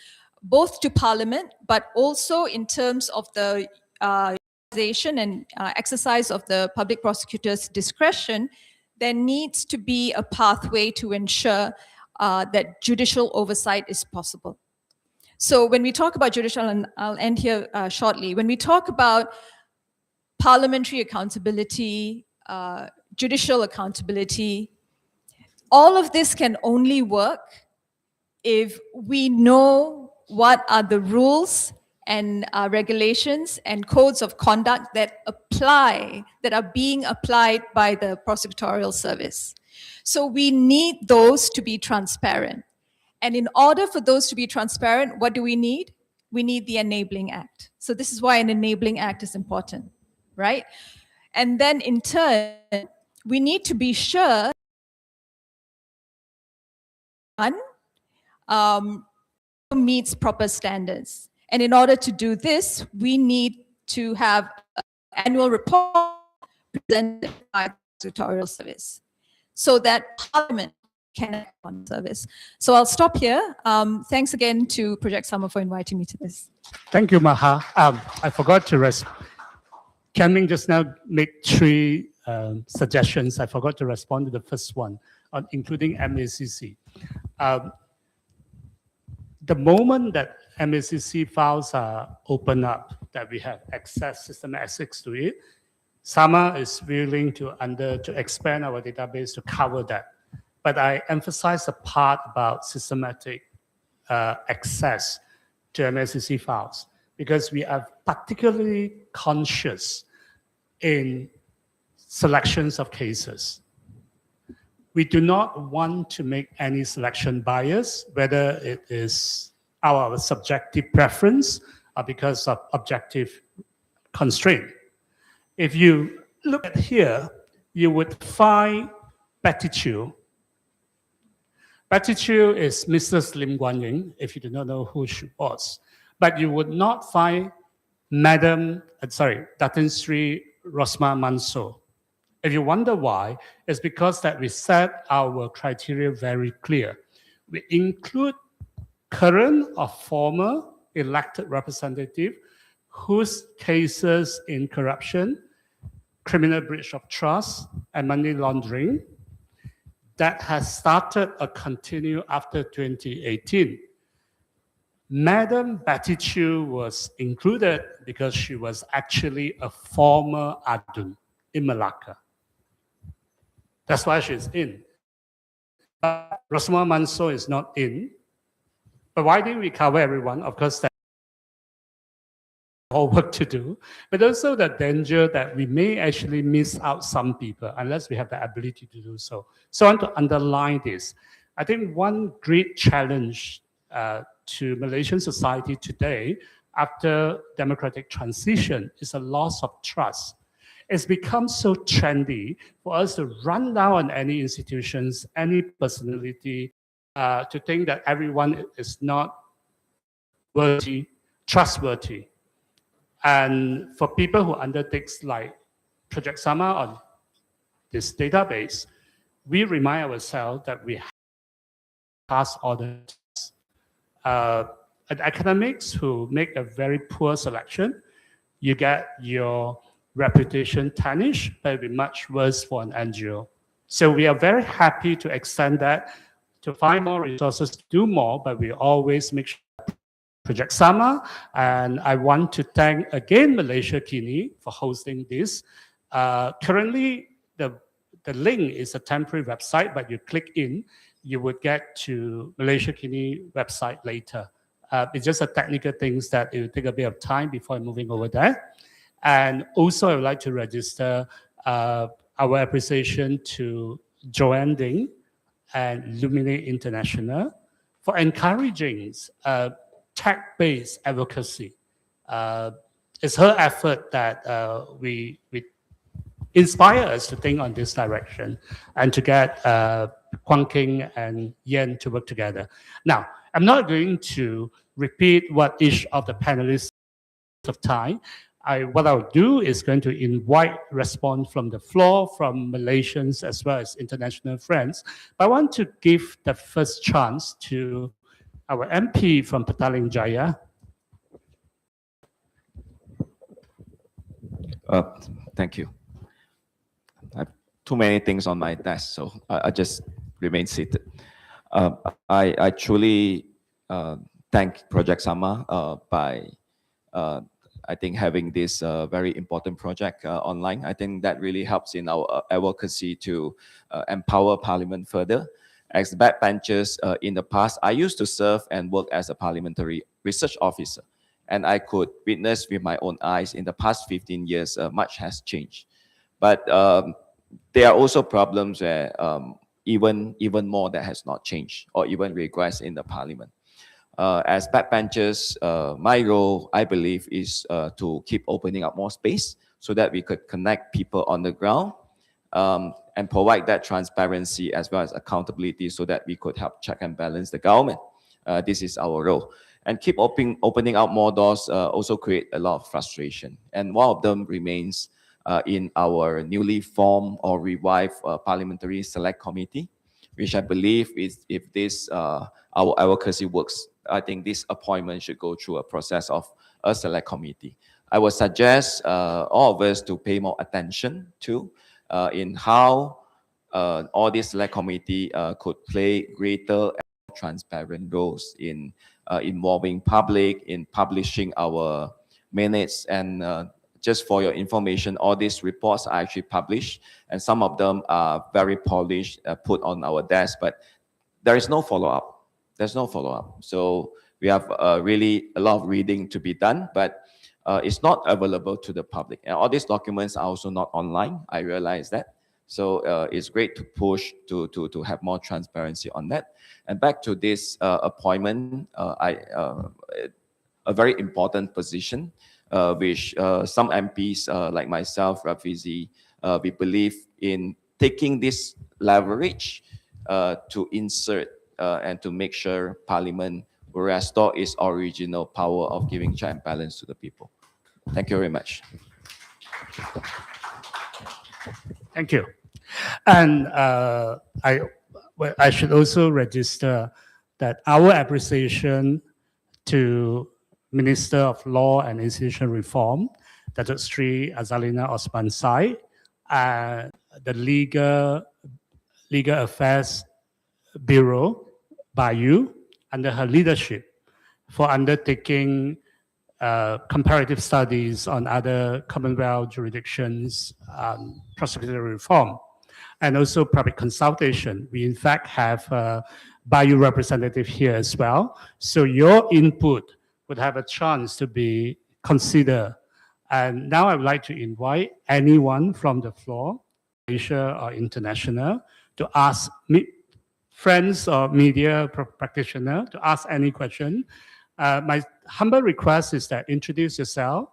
both to Parliament, but also in terms of the utilization and exercise of the public prosecutor's discretion. There needs to be a pathway to ensure that judicial oversight is possible. So when we talk about judicial, and I'll end here shortly, when we talk about parliamentary accountability, judicial accountability, all of this can only work if we know what are the rules and regulations and codes of conduct that are being applied by the prosecutorial service. So we need those to be transparent. And in order for those to be transparent, what do we need? We need the Enabling Act. So this is why an Enabling Act is important, right? And then in turn, we need to be sure meets proper standards. And in order to do this, we need to have an annual report presented by the prosecutorial service so that Parliament can act on service. So I'll stop here. Thanks again to Projek-SAMA for inviting me to this. Thank you, Maha. I forgot to respond. Ken just now made three suggestions. I forgot to respond to the first one, including MACC. The moment that MACC files are open up, that we have system access to it, SAMA is willing to expand our database to cover that. But I emphasize the part about systematic access to MACC files because we are particularly conscious in selections of cases. We do not want to make any selection bias, whether it is our subjective preference or because of objective constraint. If you look at here, you would find Betty Chiu. Betty Chiu is Mrs. Lim Guan Ying, if you do not know who she was. But you would not find Datin Sri Rosma Manso. If you wonder why, it's because that we set our criteria very clear. We include current or former elected representative whose cases in corruption, criminal breach of trust, and money laundering that has started or continued after 2018. Madam Betty Chiu was included because she was actually a former ADUN in Malacca. That's why she's in. Rosma Manso is not in. But why didn't we cover everyone? Of course, that's all work to do. But also the danger that we may actually miss out some people unless we have the ability to do so. So I want to underline this. I think one great challenge to Malaysian society today after democratic transition is a loss of trust. It's become so trendy for us to run down on any institutions, any personality, to think that everyone is not worthy, trustworthy. And for people who undertakes like Projek-SAMA on this database, we remind ourselves that we pass all the tests. And academics who make a very poor selection, you get your reputation tarnished, but it'll be much worse for an NGO. So we are very happy to extend that, to find more resources to do more, but we always make sure Projek-SAMA, and I want to thank again Malaysia Kini for hosting this. Currently, the link is a temporary website, but you click in, you would get to Malaysia Kini website later. It's just a technical things that it will take a bit of time before moving over there. And also, I would like to register our appreciation to Joanne Ding and Luminate International for encouraging tech-based advocacy. It's her effort that we inspire us to think on this direction and to get Kwang King and Yen to work together. Now, I'm not going to repeat what each of the panelists of time. What I'll do is going to invite response from the floor, from Malaysians as well as international friends. But I want to give the first chance to our MP from Petaling Jaya. Thank you. I have too many things on my desk, so I just remain seated. I truly thank Projek-SAMA by, I think, having this very important project online. I think that really helps in our advocacy to empower Parliament further. As backbenchers in the past, I used to serve and work as a parliamentary research officer. And I could witness with my own eyes in the past 15 years, much has changed. But there are also problems where even more that has not changed or even regressed in the Parliament. As backbenchers, my role, I believe, is to keep opening up more space so that we could connect people on the ground and provide that transparency as well as accountability so that we could help check and balance the government. This is our role. And keep opening out more doors also create a lot of frustration. And one of them remains in our newly formed or revived Parliamentary Select Committee, which I believe is, if this our advocacy works, I think this appointment should go through a process of a select committee. I would suggest all of us to pay more attention to in how all this select committee could play greater and transparent roles in involving public, in publishing our minutes. And just for your information, all these reports are actually published, and some of them are very polished, put on our desk, but there is no follow-up. There's no follow-up. So we have really a lot of reading to be done, but it's not available to the public. And all these documents are also not online. I realize that. So it's great to push to have more transparency on that. And back to this appointment, a very important position, which some MPs like myself, Rafizi, we believe in taking this leverage to insert and to make sure Parliament will restore its original power of giving check and balance to the people. Thank you very much. Thank you. And I should also register that our appreciation to Minister of Law and Institutional Reform, Datuk Sri Azalina Osman Said, and the Legal Affairs Bureau, BAYU, under her leadership, for undertaking comparative studies on other Commonwealth jurisdictions, prosecutorial reform, and also public consultation. We in fact have a BAYU representative here as well. So your input would have a chance to be considered. And now I would like to invite anyone from the floor, Asia or international, to ask me, friends or media practitioner, to ask any question. My humble request is that introduce yourself,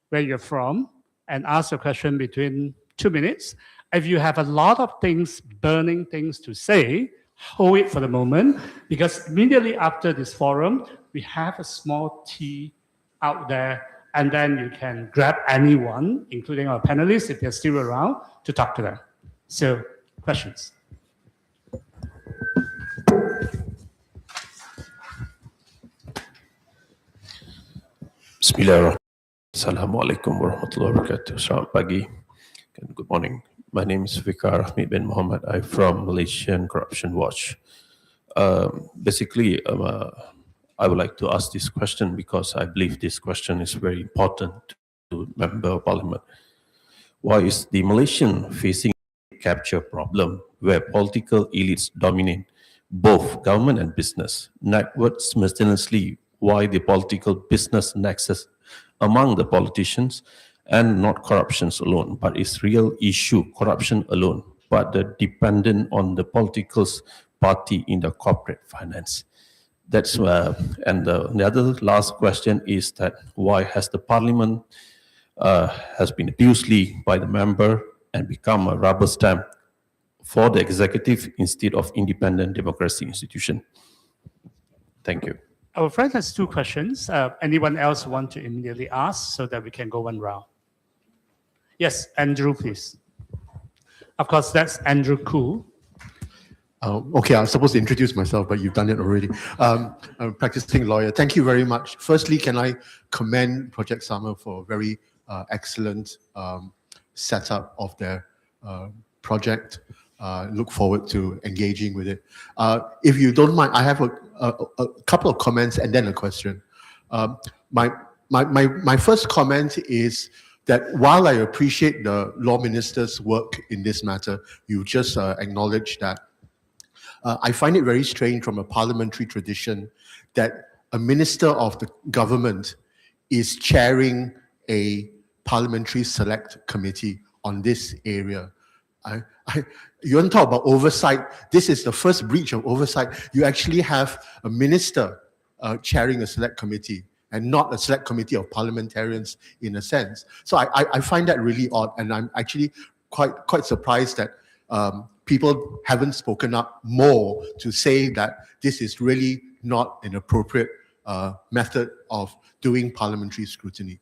where you're from, and ask your question between 2 minutes. If you have a lot of things, burning things to say, hold it for the moment, because immediately after this forum, we have a small tea out there, and then you can grab anyone, including our panelists, if they're still around, to talk to them. So, questions? Bismillahirrahmanirrahim. Assalamualaikum warahmatullahi wabarakatuh. Selamat pagi and good morning. My name is Fikar Ahmed bin Muhammad. I'm from Malaysian Corruption Watch. Basically, I would like to ask this question because I believe this question is very important to Member of Parliament. Why is the Malaysian facing a capture problem where political elites dominate both government and business? Networked simultaneously, why the political business nexus among the politicians and not corruptions alone, but it's real issue, corruption alone, but the dependent on the political party in the corporate finance. That's and the other last question is that why has the parliament has been abused by the member and become a rubber stamp for the executive instead of independent democracy institution? Thank you. Our friend has two questions. Anyone else want to immediately ask so that we can go one round? Yes, Andrew, please. Of course, that's Andrew Koo. Okay, I was supposed to introduce myself, but you've done it already. I'm a practicing lawyer. Thank you very much. Firstly, can I commend Projek-SAMA for a very excellent setup of their project. Look forward to engaging with it. If you don't mind, I have a couple of comments and then a question. My first comment is that while I appreciate the law minister's work in this matter, you just acknowledged that I find it very strange from a parliamentary tradition that a minister of the government is chairing a parliamentary select committee on this area. You want to talk about oversight? This is the first breach of oversight. You actually have a minister chairing a select committee and not a select committee of parliamentarians in a sense. So I find that really odd, and I'm actually quite surprised that people haven't spoken up more to say that this is really not an appropriate method of doing parliamentary scrutiny.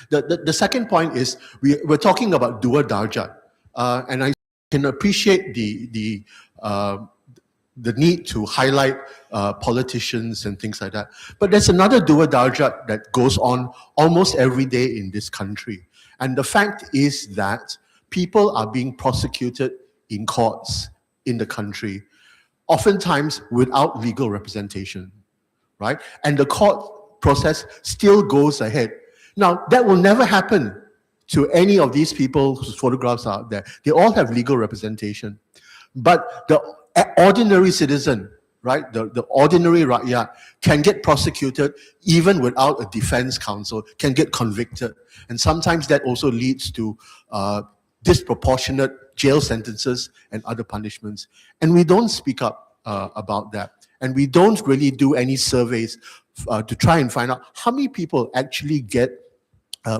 The second point is we're talking about dua darjat, and I can appreciate the need to highlight politicians and things like that. But there's another dua darjat that goes on almost every day in this country. And the fact is that people are being prosecuted in courts in the country, oftentimes without legal representation, right? And the court process still goes ahead. Now, that will never happen to any of these people whose photographs are out there. They all have legal representation. But the ordinary citizen, right, the ordinary rakyat can get prosecuted even without a defense counsel, can get convicted. And sometimes that also leads to disproportionate jail sentences and other punishments. And we don't speak up about that. And we don't really do any surveys to try and find out how many people actually get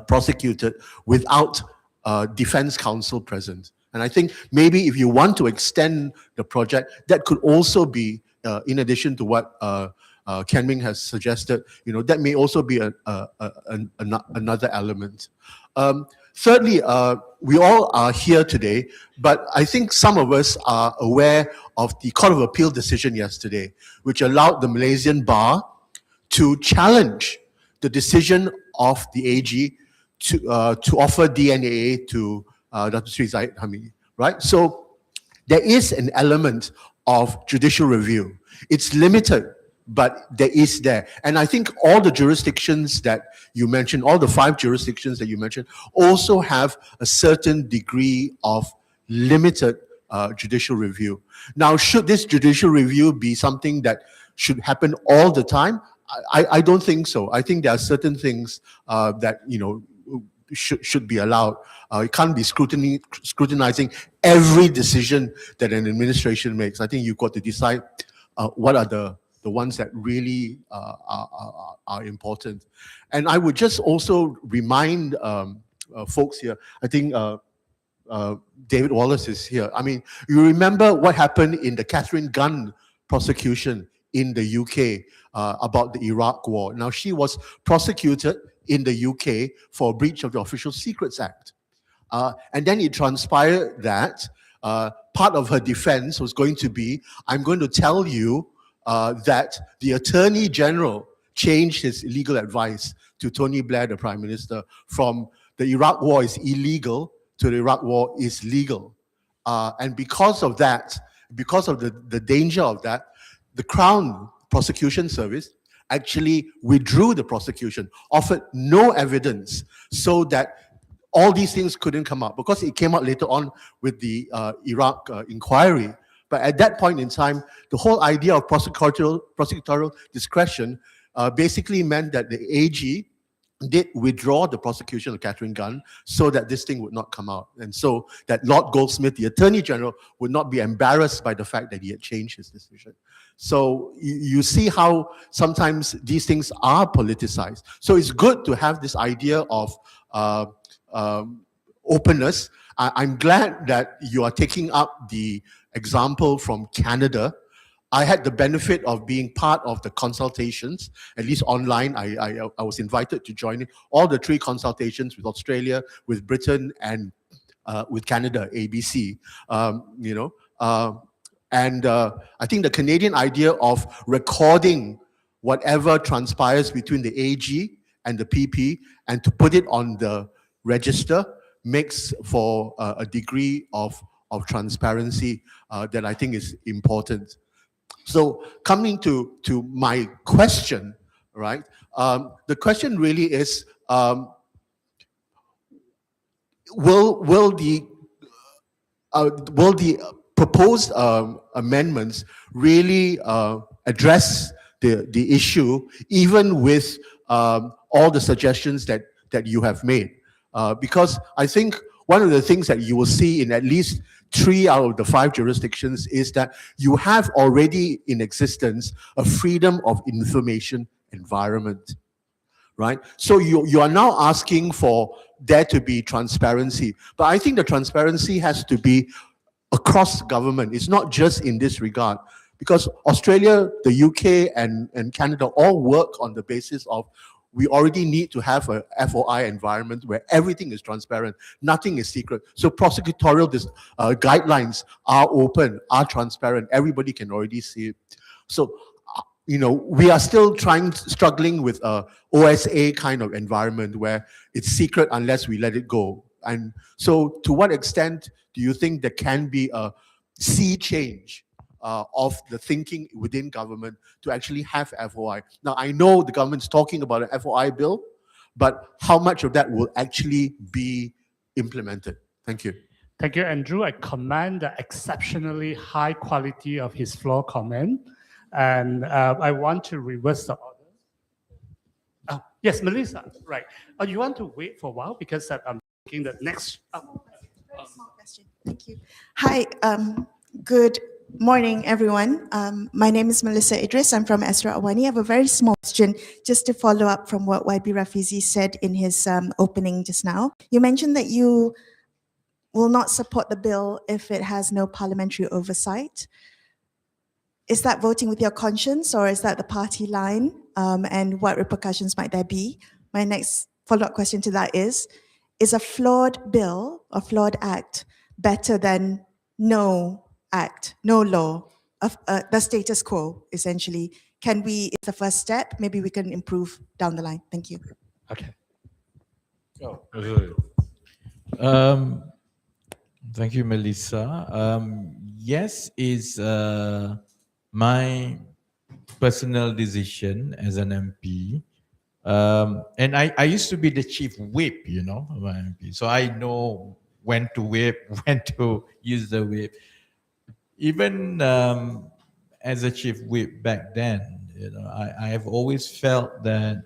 prosecuted without defense counsel present. And I think maybe if you want to extend the project, that could also be, in addition to what Ken Ming has suggested, that may also be another element. Thirdly, we all are here today, but I think some of us are aware of the Court of Appeal decision yesterday, which allowed the Malaysian bar to challenge the decision of the AG to offer DNA to Dr. Sri Zahid Hamidi, right? So there is an element of judicial review. It's limited, but there is there. And I think all the jurisdictions that you mentioned, all the 5 jurisdictions that you mentioned, also have a certain degree of limited judicial review. Now, should this judicial review be something that should happen all the time? I don't think so. I think there are certain things that, should be allowed. It can't be scrutinizing every decision that an administration makes. I think you've got to decide what are the ones that really are important. And I would just also remind folks here, I think David Wallace is here. I mean, you remember what happened in the Catherine Gunn prosecution in the UK about the Iraq War. Now, she was prosecuted in the UK for breach of the Official Secrets Act. And then it transpired that part of her defense was going to be, I'm going to tell you that the Attorney General changed his legal advice to Tony Blair, the Prime Minister, from the Iraq War is illegal to the Iraq War is legal. And because of that, because of the danger of that, the Crown Prosecution Service actually withdrew the prosecution, offered no evidence, so that all these things couldn't come out, because it came out later on with the Iraq inquiry. But at that point in time, the whole idea of prosecutorial discretion basically meant that the AG did withdraw the prosecution of Catherine Gunn so that this thing would not come out. And so that Lord Goldsmith, the Attorney General, would not be embarrassed by the fact that he had changed his decision. So you see how sometimes these things are politicized. So it's good to have this idea of openness. I'm glad that you are taking up the example from Canada. I had the benefit of being part of the consultations, at least online. I was invited to join in all the 3 consultations with Australia, with Britain, and with Canada, ABC. I think the Canadian idea of recording whatever transpires between the AG and the PP and to put it on the register makes for a degree of transparency that I think is important. So coming to my question, right? The question really is, will the proposed amendments really address the issue, even with all the suggestions that you have made? Because I think one of the things that you will see in at least 3 out of the 5 jurisdictions is that you have already in existence a freedom of information environment, right? So you are now asking for there to be transparency. But I think the transparency has to be across government. It's not just in this regard. Because Australia, the UK, and Canada all work on the basis of we already need to have a FOI environment where everything is transparent, nothing is secret. So prosecutorial guidelines are open, are transparent, everybody can already see it. So, we are still struggling with a OSA kind of environment where it's secret unless we let it go. And so to what extent do you think there can be a sea change of the thinking within government to actually have FOI? Now, I know the government's talking about an FOI bill, but how much of that will actually be implemented? Thank you. Thank you, Andrew. I commend the exceptionally high quality of his floor comment. And I want to reverse the order. Yes, Melissa, right. You want to wait for a while because I'm thinking the next... Very small question. Thank you. Hi, good morning, everyone. My name is Melissa Idris. I'm from Esra Awani. I have a very small question just to follow up from what YB Rafizi said in his opening just now. You mentioned that you will not support the bill if it has no parliamentary oversight. Is that voting with your conscience, or is that the party line? And what repercussions might there be? My next follow-up question to that is a flawed bill, a flawed act, better than no act, no law, of the status quo, essentially? It's the first step, maybe we can improve down the line. Thank you. Okay. Thank you, Melissa. Yes, is my personal decision as an MP. And I used to be the chief whip, of my MP. So I know when to whip, when to use the whip. Even as a chief whip back then, I have always felt that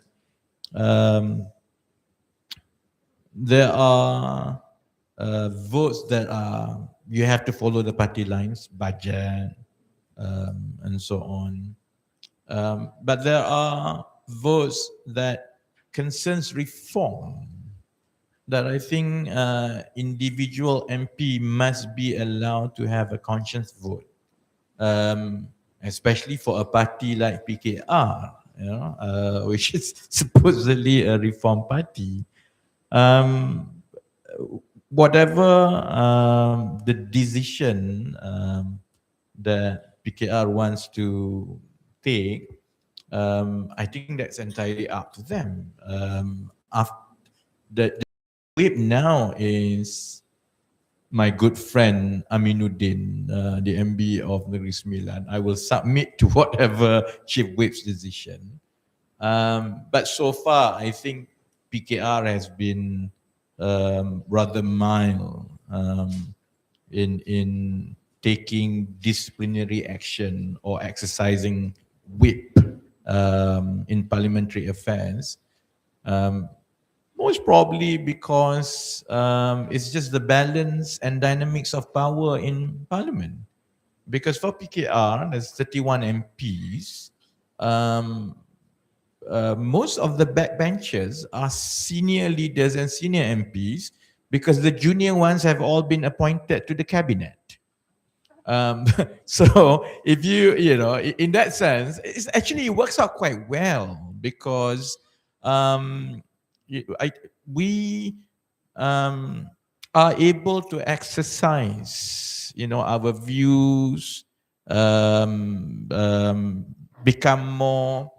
there are votes that you have to follow the party lines, budget, and so on. But there are votes that concerns reform. that I think individual MP must be allowed to have a conscious vote, especially for a party like PKR, which is supposedly a reform party. Whatever the decision that PKR wants to take, I think that's entirely up to them. The whip now is my good friend Aminuddin, the MB of Negeri Sembilan. I will submit to whatever Chief Whip's decision. But so far, I think PKR has been rather mild in taking disciplinary action or exercising whip in parliamentary affairs. Most probably because it's just the balance and dynamics of power in parliament. Because for PKR, there's 31 MPs. Most of the backbenchers are senior leaders and senior MPs because the junior ones have all been appointed to the cabinet. So if in that sense, it works out quite well because we are able to exercise, our views, become more,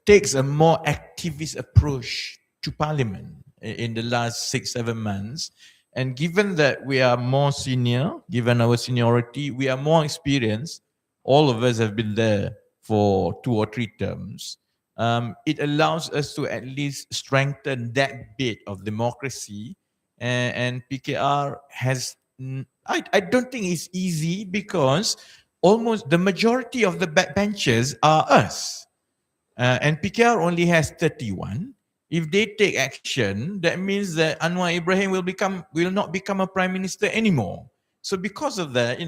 takes a more activist approach to Parliament in the last 6-7 months. And given that we are more senior, given our seniority, we are more experienced. All of us have been there for 2 or 3 terms. It allows us to at least strengthen that bit of democracy. And PKR has, I don't think it's easy because almost the majority of the backbenchers are us. And PKR only has 31. If they take action, that means that Anwar Ibrahim will not become a prime minister anymore. So because of that,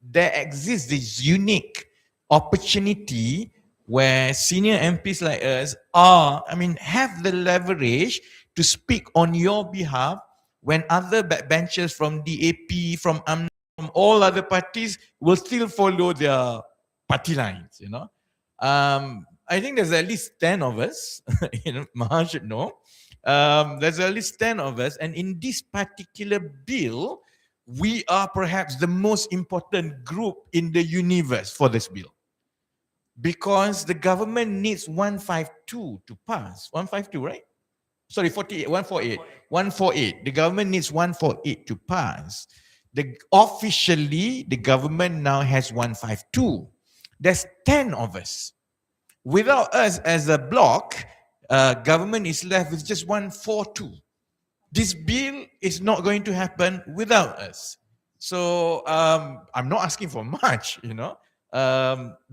there exists this unique opportunity where senior MPs like us have the leverage to speak on your behalf when other backbenchers from DAP, from UMNO, from all other parties will still follow their party lines, I think there's at least 10 of us, Maha should know. There's at least 10 of us, and in this particular bill, we are perhaps the most important group in the universe for this bill. Because the government needs 152 to pass. 152, right? Sorry, 48, 148. 148. The government needs 148 to pass. Officially, the government now has 152. There's 10 of us. Without us as a bloc, government is left with just 142. This bill is not going to happen without us. So I'm not asking for much,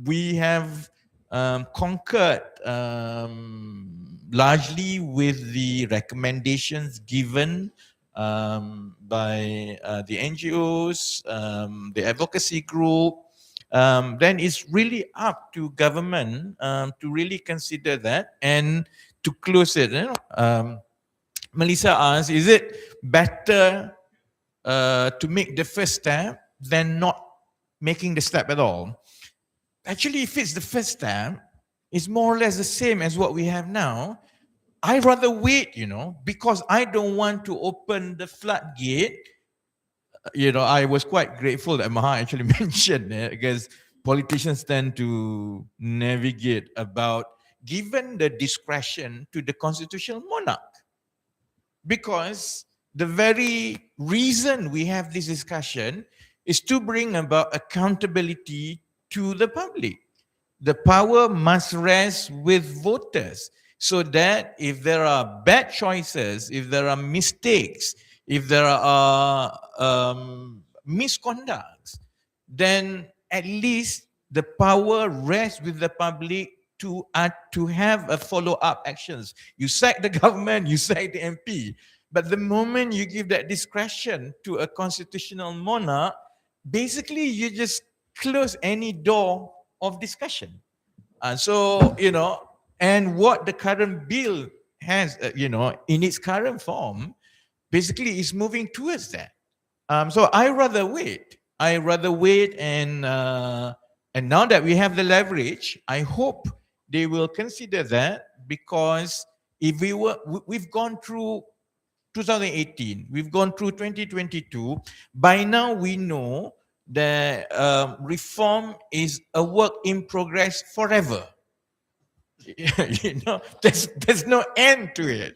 we have conquered largely with the recommendations given by the NGOs, the advocacy group. Then it's really up to government to really consider that and to close it. Melissa asked, is it better to make the first step than not making the step at all? Actually, if it's the first step, it's more or less the same as what we have now. I'd rather wait, because I don't want to open the floodgate. I was quite grateful that Maha actually mentioned it because politicians tend to navigate about giving the discretion to the constitutional monarch. Because the very reason we have this discussion is to bring about accountability to the public. The power must rest with voters so that if there are bad choices, if there are mistakes, if there are misconducts, then at least the power rests with the public to have a follow-up actions. You sack the government, you sack the MP. But the moment you give that discretion to a constitutional monarch, basically you just close any door of discussion. And what the current bill has, in its current form, basically is moving towards that. So I rather wait. And now that we have the leverage, I hope they will consider that, because if we've gone through 2018, we've gone through 2022. By now, we know that reform is a work in progress forever. There's no end to it.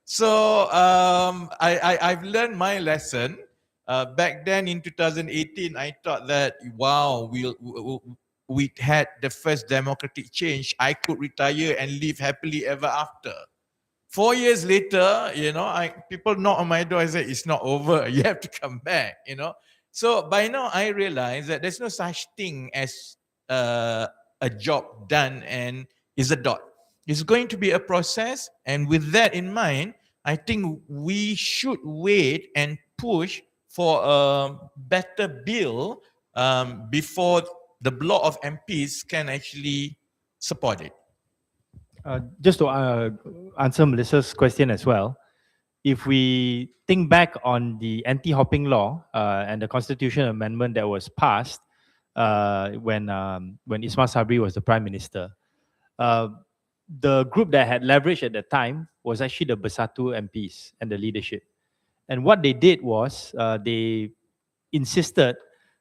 So I've learned my lesson. Back then in 2018, I thought that, wow, we had the first democratic change. I could retire and live happily ever after. 4 years later, people knock on my door and say, it's not over. You have to come back, So by now I realize that there's no such thing as a job done and is a dot. It's going to be a process. And with that in mind, I think we should wait and push for a better bill before the block of MPs can actually support it. Just to answer Melissa's question as well, if we think back on the anti-hopping law and the constitutional amendment that was passed when Ismail Sabri was the Prime Minister, the group that had leverage at the time was actually the Bersatu MPs and the leadership. And what they did was they insisted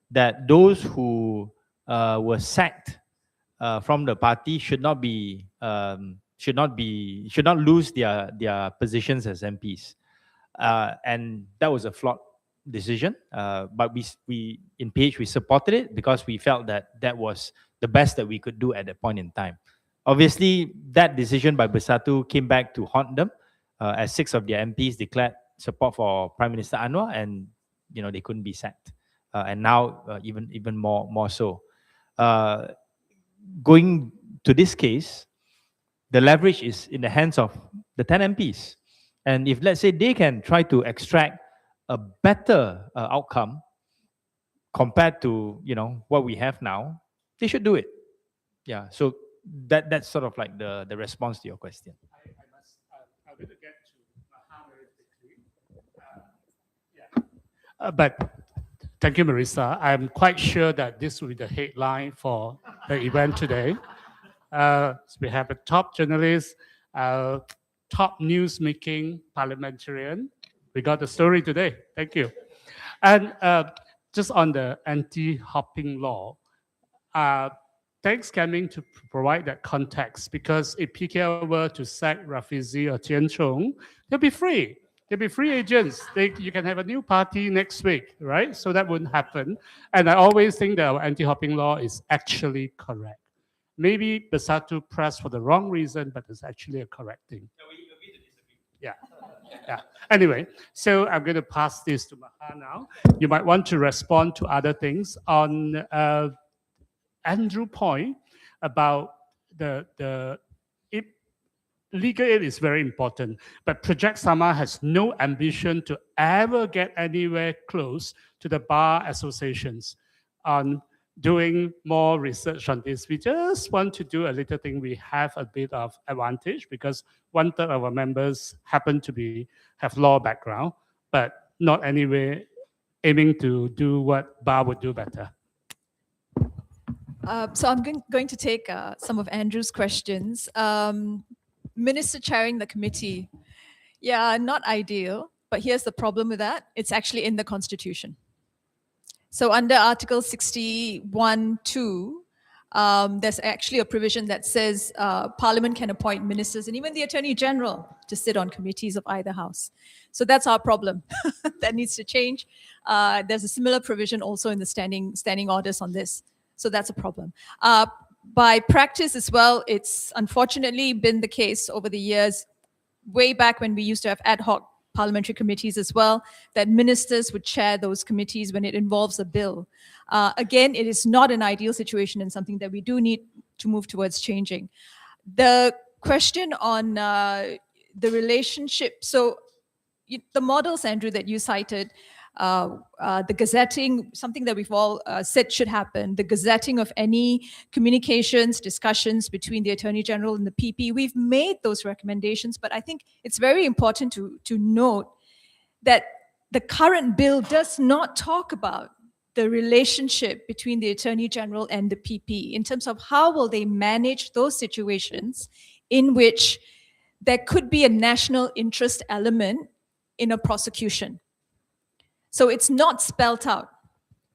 that those who were sacked from the party should not lose their positions as MPs, and that was a flawed decision. But we in PH we supported it because we felt that that was the best that we could do at that point in time. Obviously, that decision by Bersatu came back to haunt them, as 6 of their MPs declared support for Prime Minister Anwar, and they couldn't be sacked, and now even more so. Going to this case, the leverage is in the hands of the 10 MPs. And if, let's say, they can try to extract a better outcome compared to, what we have now, they should do it. Yeah, so that's sort of like the response to your question. I'm going to get to Maha very quickly. But thank you, Marissa. I'm quite sure that this will be the headline for the event today. So we have a top journalist, top news-making parliamentarian. We got the story today. Thank you. And just on the anti-hopping law, thanks, Keming, to provide that context, because if PKL were to sack Rafizi or Tian Chong, they'll be free. They'll be free agents. You can have a new party next week, right? So that wouldn't happen. And I always think that our anti-hopping law is actually correct. Maybe Bersatu pressed for the wrong reason, but it's actually a correct thing. Yeah. Anyway, so I'm going to pass this to Maha now. You might want to respond to other things on Andrew's point about the legal aid is very important, but Projek-SAMA has no ambition to ever get anywhere close to the bar associations on doing more research on this. We just want to do a little thing. We have a bit of advantage because 1/3 of our members happen to have law background, but not anyway aiming to do what bar would do better. So I'm going to take some of Andrew's questions. Minister chairing the committee. Yeah, not ideal, but here's the problem with that. It's actually in the Constitution. So under Article 61(2), there's actually a provision that says Parliament can appoint ministers and even the Attorney General to sit on committees of either house. So that's our problem. That needs to change. There's a similar provision also in the standing orders on this. So that's a problem. By practice as well, it's unfortunately been the case over the years, way back when we used to have ad hoc parliamentary committees as well, that ministers would chair those committees when it involves a bill. Again, it is not an ideal situation and something that we do need to move towards changing. The question on the relationship, so the models, Andrew, that you cited, the gazetting, something that we've all said should happen, the gazetting of any communications, discussions between the Attorney General and the PP. We've made those recommendations, but I think it's very important to note that the current bill does not talk about the relationship between the Attorney General and the PP in terms of how will they manage those situations in which there could be a national interest element in a prosecution. So it's not spelled out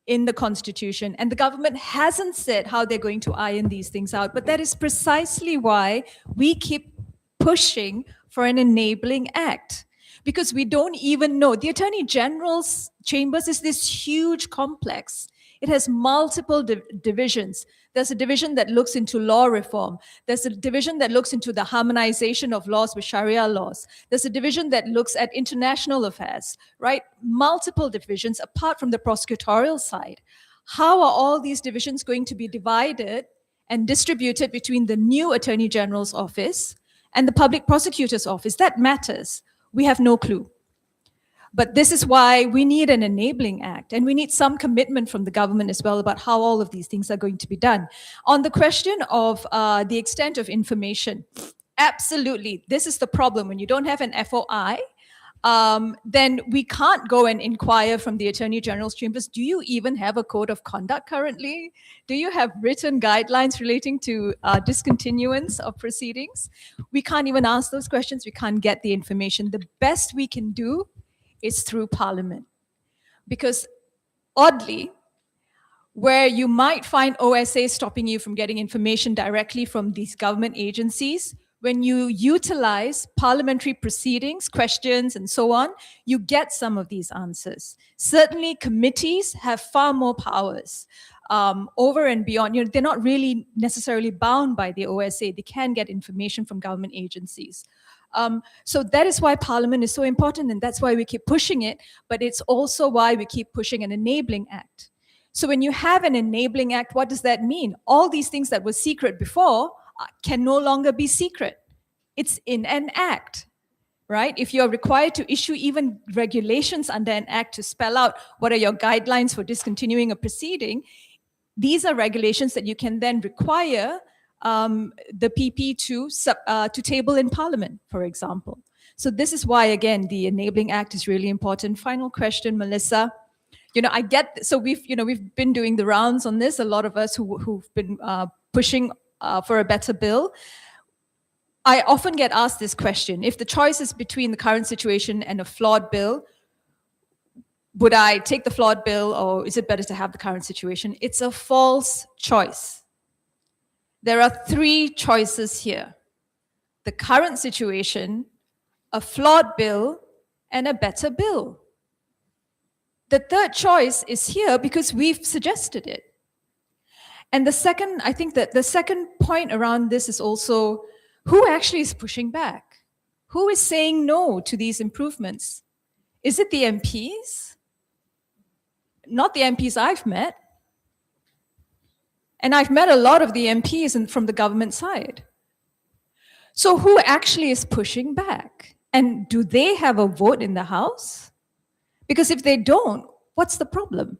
in the Constitution, and the government hasn't said how they're going to iron these things out. But that is precisely why we keep pushing for an enabling act, because we don't even know. The Attorney General's chambers is this huge complex. It has multiple divisions. There's a division that looks into law reform. There's a division that looks into the harmonization of laws with Sharia laws. There's a division that looks at international affairs, right? Multiple divisions apart from the prosecutorial side. How are all these divisions going to be divided and distributed between the new Attorney General's office and the Public Prosecutor's office? That matters. We have no clue. But this is why we need an enabling act, and we need some commitment from the government as well about how all of these things are going to be done. On the question of the extent of information, absolutely, this is the problem. When you don't have an FOI, then we can't go and inquire from the Attorney General's chambers. Do you even have a code of conduct currently? Do you have written guidelines relating to discontinuance of proceedings? We can't even ask those questions. We can't get the information. The best we can do is through Parliament. Because oddly, where you might find OSA stopping you from getting information directly from these government agencies, when you utilize parliamentary proceedings, questions, and so on, you get some of these answers. Certainly, committees have far more powers over and beyond. You know, they're not really necessarily bound by the OSA. They can get information from government agencies. So that is why Parliament is so important, and that's why we keep pushing it, but it's also why we keep pushing an enabling act. So when you have an enabling act, what does that mean? All these things that were secret before can no longer be secret. It's in an act, right? If you're required to issue even regulations under an act to spell out what are your guidelines for discontinuing a proceeding, these are regulations that you can then require the PP to table in Parliament, for example. So this is why, again, the Enabling Act is really important. Final question, Melissa. You know, I get, so we've been doing the rounds on this, a lot of us who've been pushing for a better bill. I often get asked this question: if the choice is between the current situation and a flawed bill, would I take the flawed bill, or is it better to have the current situation? It's a false choice. There are three choices here: the current situation, a flawed bill, and a better bill. The third choice is here because we've suggested it. And the second, I think that the second point around this is also, who actually is pushing back? Who is saying no to these improvements? Is it the MPs? Not the MPs I've met. And I've met a lot of the MPs from the government side. So who actually is pushing back? And do they have a vote in the House? Because if they don't, what's the problem?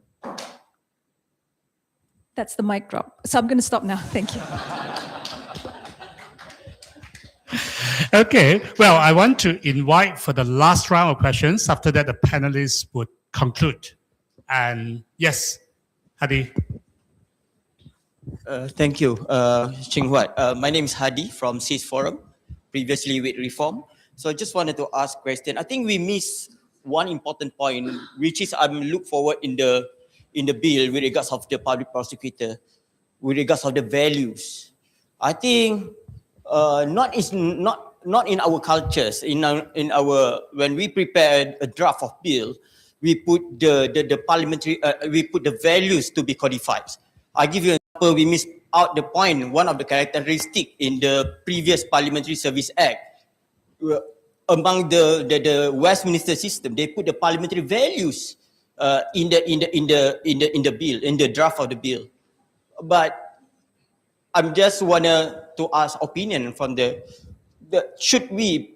That's the mic drop. So I'm going to stop now. Thank you. Okay, well, I want to invite for the last round of questions. After that, the panelists would conclude. And yes, Hadi. Thank you, Ching Huat. My name is Hadi from CIS Forum, previously with Reform. So I just wanted to ask a question. I think we missed one important point, which is I'm look forward in the bill with regards of the public prosecutor, with regards of the values. I think not in our cultures, in our when we prepare a draft of bill, we put the parliamentary we put the values to be codified. I give you an example. We missed out the point. One of the characteristics in the previous Parliamentary Service Act, among the Westminster system, they put the parliamentary values in the bill, in the draft of the bill. But I'm just wanna to ask opinion from should we,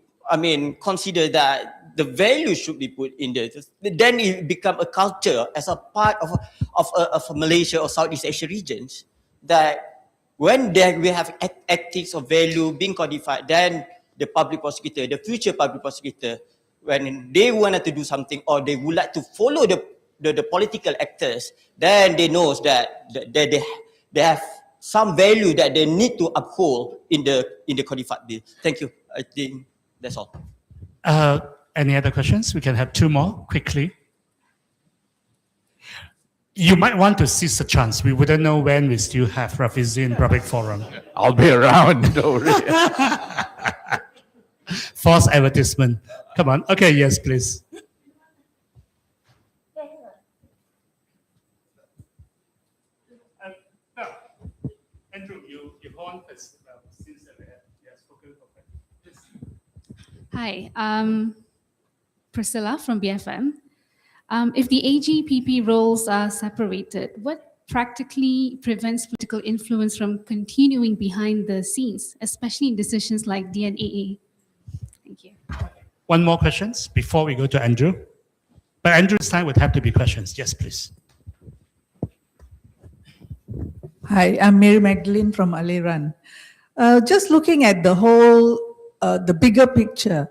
consider that the value should be put in there. Then it become a culture as a part of Malaysia or Southeast Asia regions, that when we have ethics or value being codified, then the public prosecutor, the future public prosecutor, when they wanted to do something or they would like to follow the political actors, then they know that they have some value that they need to uphold in the codified bill. Thank you. I think that's all. Any other questions? We can have two more quickly. You might want to seize the chance. We wouldn't know when we still have Rafizi in public forum. I'll be around. Don't worry. False advertisement. Come on. Okay, yes, please. Andrew, you hold on first. Since we have spoken for Hi, Priscilla from BFM. If the AGPP roles are separated, what practically prevents political influence from continuing behind the scenes, especially in decisions like DNAA? Thank you. One more questions before we go to Andrew. But Andrew's time would have to be questions. Yes, please. Hi, I'm Mary Magdalene from Aliran. Just looking at the whole, the bigger picture,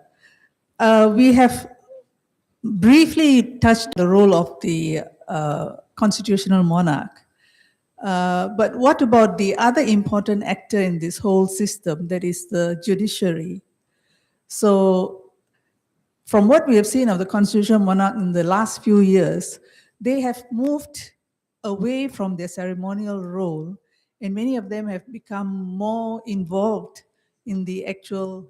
we have briefly touched the role of the constitutional monarch. But what about the other important actor in this whole system, that is the judiciary? So from what we have seen of the constitutional monarch in the last few years, they have moved away from their ceremonial role, and many of them have become more involved in the actual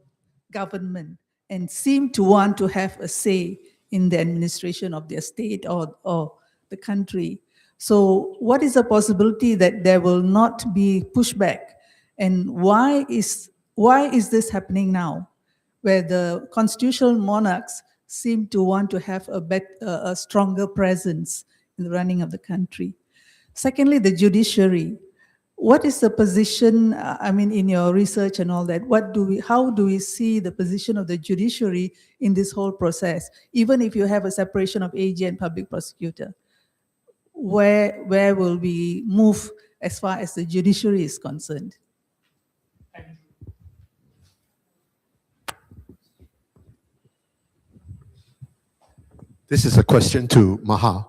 government and seem to want to have a say in the administration of their state or the country. So what is the possibility that there will not be pushback? And why is this happening now, where the constitutional monarchs seem to want to have a stronger presence in the running of the country? Secondly, the judiciary. What is the position, I mean, in your research and all that, how do we see the position of the judiciary in this whole process? Even if you have a separation of AG and public prosecutor, where will we move as far as the judiciary is concerned? This is a question to Maha.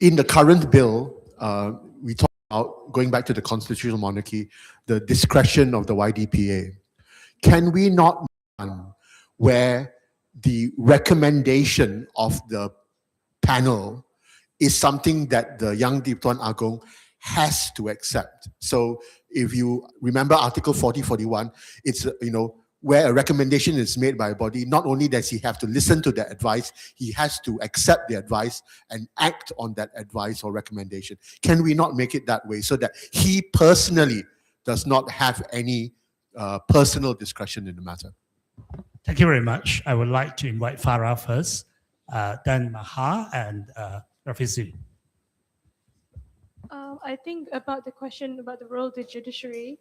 In the current bill, we talk about, going back to the constitutional monarchy, the discretion of the YDPA. Can we not where the recommendation of the panel is something that the Yang di-Pertuan Agong has to accept? So if you remember Article 4041, it's, where a recommendation is made by a body, not only does he have to listen to that advice, he has to accept the advice and act on that advice or recommendation. Can we not make it that way so that he personally does not have any personal discretion in the matter? Thank you very much. I would like to invite Farah first, then Maha and Rafizi. I think about the question about the role of the judiciary,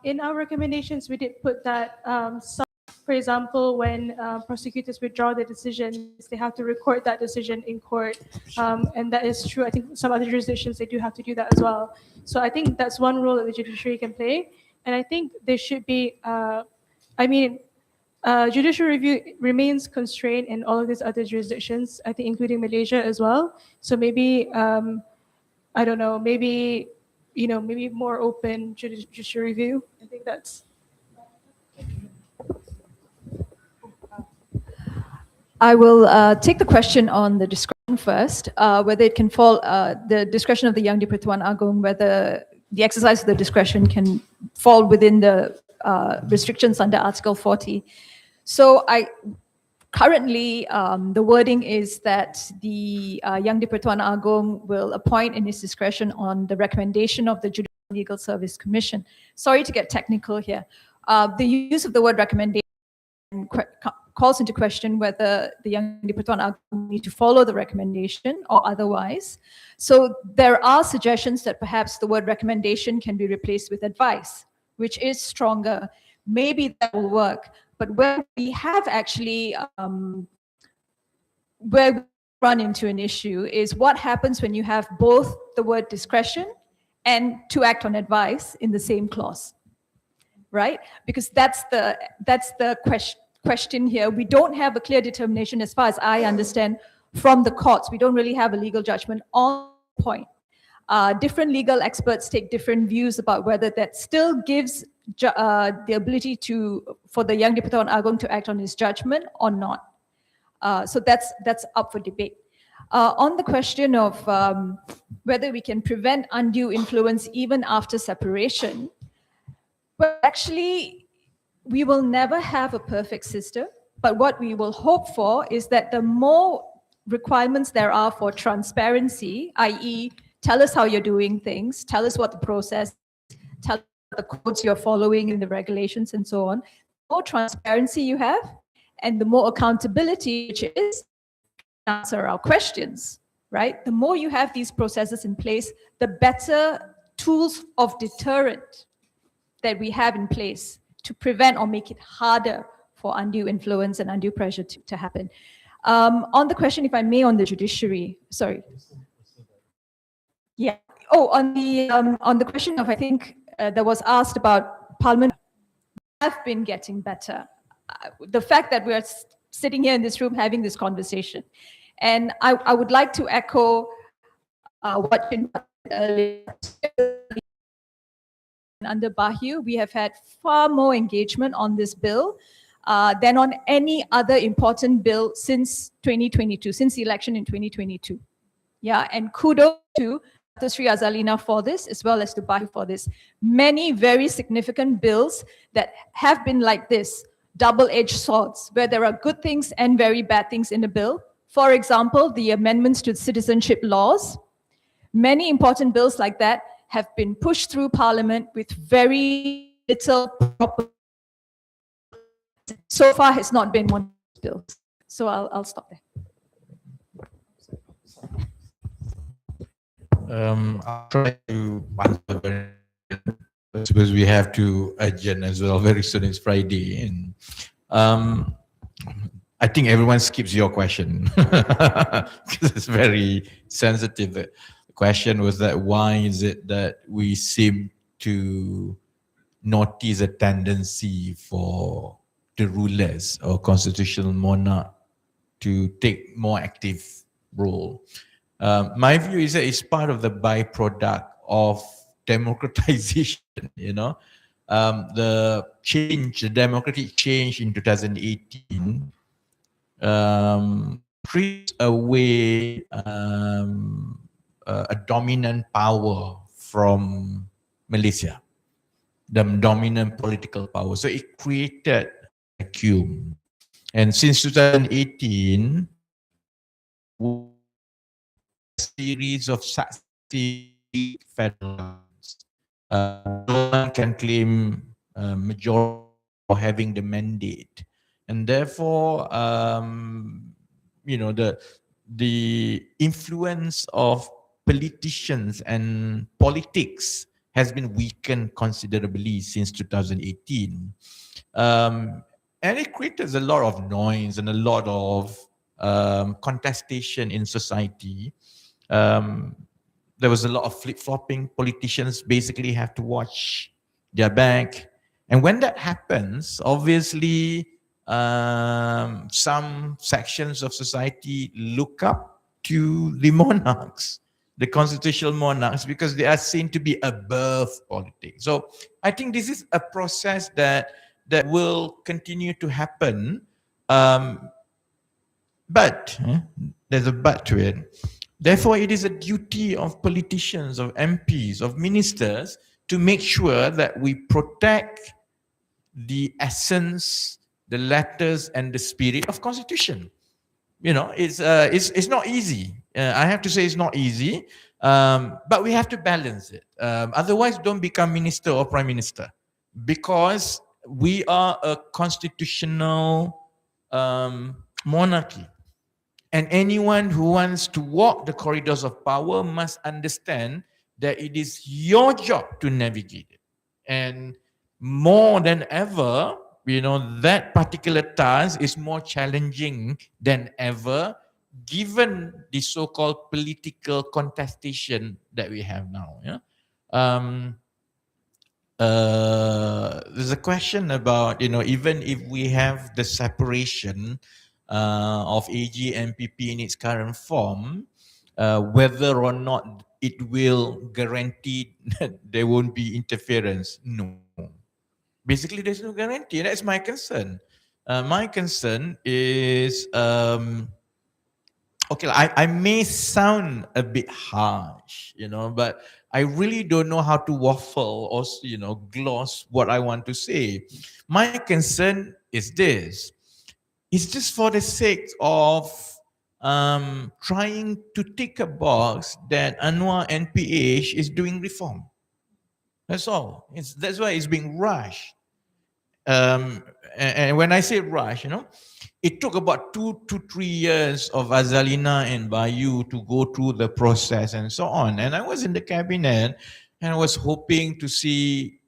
in our recommendations, we did put that, for example, when prosecutors withdraw the decisions, they have to record that decision in court. And that is true. I think some other jurisdictions, they do have to do that as well. So I think that's one role that the judiciary can play. And I think there should be, judicial review remains constrained in all of these other jurisdictions, I think including Malaysia as well. So maybe, I don't know, maybe more open judicial review. I think that's. I will take the question on the discretion first, whether it can fall, the discretion of the Yang di-Pertuan Agong, whether the exercise of the discretion can fall within the restrictions under Article 40. So currently, the wording is that the Yang di-Pertuan Agong will appoint in his discretion on the recommendation of the Judicial Legal Service Commission. Sorry to get technical here. The use of the word recommendation calls into question whether the Yang di-Pertuan Agong need to follow the recommendation or otherwise. So there are suggestions that perhaps the word recommendation can be replaced with advice, which is stronger. Maybe that will work. But where we have actually, where we run into an issue is what happens when you have both the word discretion and to act on advice in the same clause, right? Because that's the question here. We don't have a clear determination, as far as I understand, from the courts. We don't really have a legal judgment on the point. Different legal experts take different views about whether that still gives the ability for the Yang di-Pertuan Agong to act on his judgment or not. So that's up for debate. On the question of whether we can prevent undue influence even after separation, well, actually, we will never have a perfect system, but what we will hope for is that the more requirements there are for transparency, i.e., tell us how you're doing things, tell us what the process, tell us the codes you're following in the regulations and so on, the more transparency you have, and the more accountability, which is answer our questions, right? The more you have these processes in place, the better tools of deterrent that we have in place to prevent or make it harder for undue influence and undue pressure to happen. On the question, if I may, on the judiciary, sorry. Yeah. Oh, on the question of, I think that was asked about Parliament have been getting better. The fact that we are sitting here in this room having this conversation, and I would like to echo what you said earlier. Under Bahyu, we have had far more engagement on this bill than on any other important bill since 2022, since the election in 2022. Yeah, and kudos to Sri Azalina for this, as well as to Bahyu for this. Many very significant bills that have been like this, double-edged swords, where there are good things and very bad things in the bill. For example, the amendments to citizenship laws. Many important bills like that have been pushed through Parliament with very little proper. So far has not been one of those bills. So I'll stop there. I'll try to answer very, because we have to adjourn as well very soon. It's Friday, and I think everyone skips your question because it's very sensitive. The question was that why is it that we seem to notice a tendency for the rulers or constitutional monarch to take more active role? My view is that it's part of the byproduct of democratization, you know. The democratic change in 2018 creates away a dominant power from Malaysia, the dominant political power. So it created a vacuum. And since 2018, series of successive federal governments. No one can claim majority for having the mandate, and therefore, you know, the influence of politicians and politics has been weakened considerably since 2018, and it creates a lot of noise and a lot of contestation in society. There was a lot of flip-flopping. Politicians basically have to watch their back. And when that happens, obviously, some sections of society look up to the monarchs, the constitutional monarchs, because they are seen to be above politics. So I think this is a process that will continue to happen. But there's a but to it. Therefore, it is a duty of politicians, of MPs, of ministers to make sure that we protect the essence, the letters, and the spirit of Constitution. You know, it's not easy. I have to say it's not easy, but we have to balance it. Otherwise, don't become minister or prime minister, because we are a constitutional monarchy. And anyone who wants to walk the corridors of power must understand that it is your job to navigate it. And more than ever, that particular task is more challenging than ever, given the so-called political contestation that we have now. There's a question about, even if we have the separation of AG and PP in its current form, whether or not it will guarantee that there won't be interference. No. Basically, there's no guarantee. That's my concern. My concern is, okay, I may sound a bit harsh, but I really don't know how to waffle or, gloss what I want to say. My concern is this. It's just for the sake of trying to tick a box that Anwar NPH is doing reform. That's all. That's why it's being rushed. And when I say rush, it took about 2 to 3 years of Azalina and Bayu to go through the process and so on. And I was in the cabinet and I was hoping to see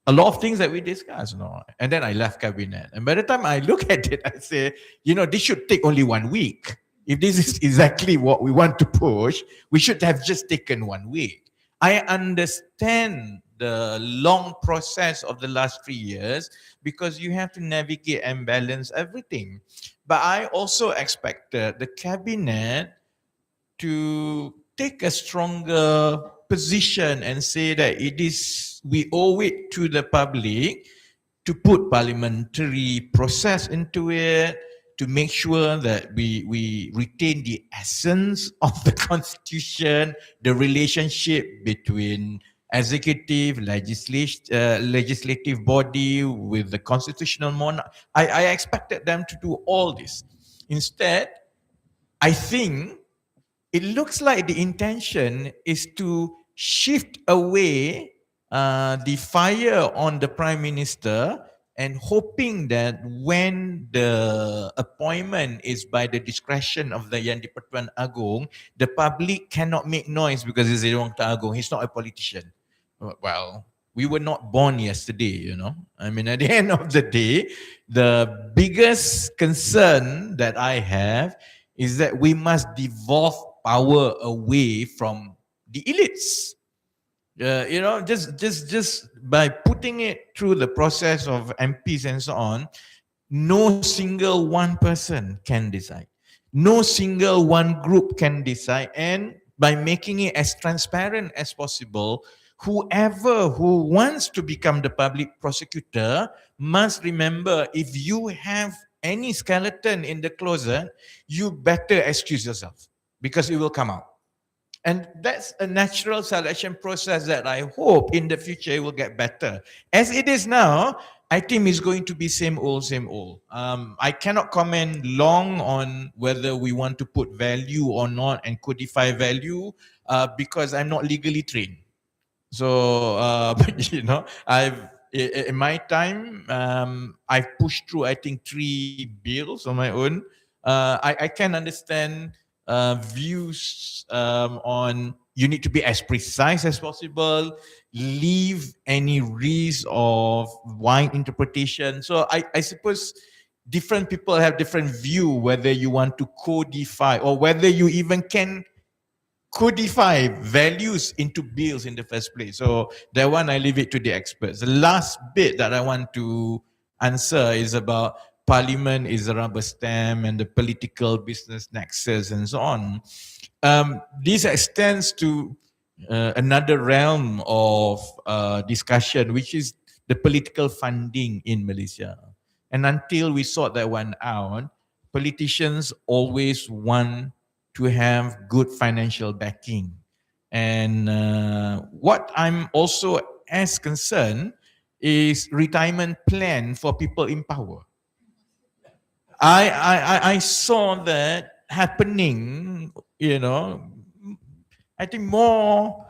a lot of things that we discussed. And then I left cabinet. And by the time I look at it, I say, this should take only 1 week. If this is exactly what we want to push, we should have just taken 1 week. I understand the long process of the last 3 years because you have to navigate and balance everything. But I also expected the cabinet to take a stronger position and say that we owe it to the public to put parliamentary process into it, to make sure that we retain the essence of the constitution, the relationship between executive, legislative body with the constitutional monarch. I expected them to do all this. Instead, I think it looks like the intention is to shift away the fire on the Prime Minister and hoping that when the appointment is by the discretion of the Yang di-Pertuan Agong, the public cannot make noise because it's Yang di-Pertuan Agong. He's not a politician. Well, we were not born yesterday, I mean, at the end of the day, the biggest concern that I have is that we must devolve power away from the elites. Just by putting it through the process of MPs and so on, no single one person can decide. No single one group can decide. And by making it as transparent as possible, whoever who wants to become the public prosecutor must remember, if you have any skeleton in the closet, you better excuse yourself because it will come out. And that's a natural selection process that I hope in the future it will get better. As it is now, I think it's going to be same old, same old. I cannot comment long on whether we want to put value or not and codify value because I'm not legally trained. So, in my time, I've pushed through, I think, 3 bills on my own. I can understand views on you need to be as precise as possible, leave any risk of wide interpretation. So I suppose different people have different view whether you want to codify or whether you even can codify values into bills in the first place. So that one I leave it to the experts. The last bit that I want to answer is about Parliament is a rubber stamp and the political business nexus and so on. This extends to another realm of discussion, which is the political funding in Malaysia. And until we sort that one out, politicians always want to have good financial backing. And what I'm also as concerned is retirement plan for people in power. I saw that happening, I think more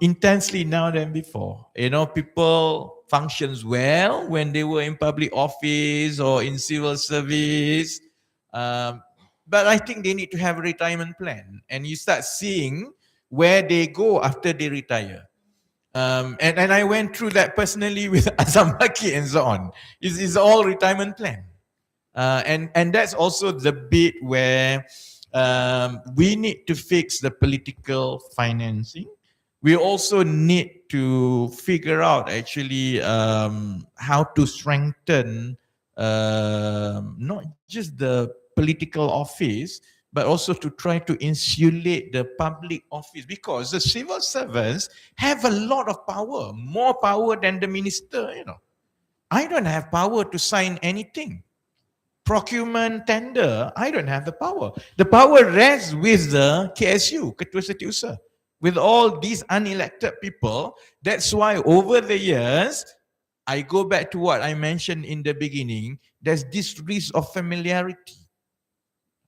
intensely now than before. People functions well when they were in public office or in civil service. But I think they need to have a retirement plan. And you start seeing where they go after they retire. And I went through that personally with Azam Baki and so on. It's all retirement plan. And that's also the bit where we need to fix the political financing. We also need to figure out actually how to strengthen not just the political office, but also to try to insulate the public office, because the civil servants have a lot of power, more power than the minister, you know. I don't have power to sign anything. Procurement, tender, I don't have the power. The power rests with the KSU, Ketua Setiausaha, with all these unelected people. That's why over the years, I go back to what I mentioned in the beginning, there's this risk of familiarity.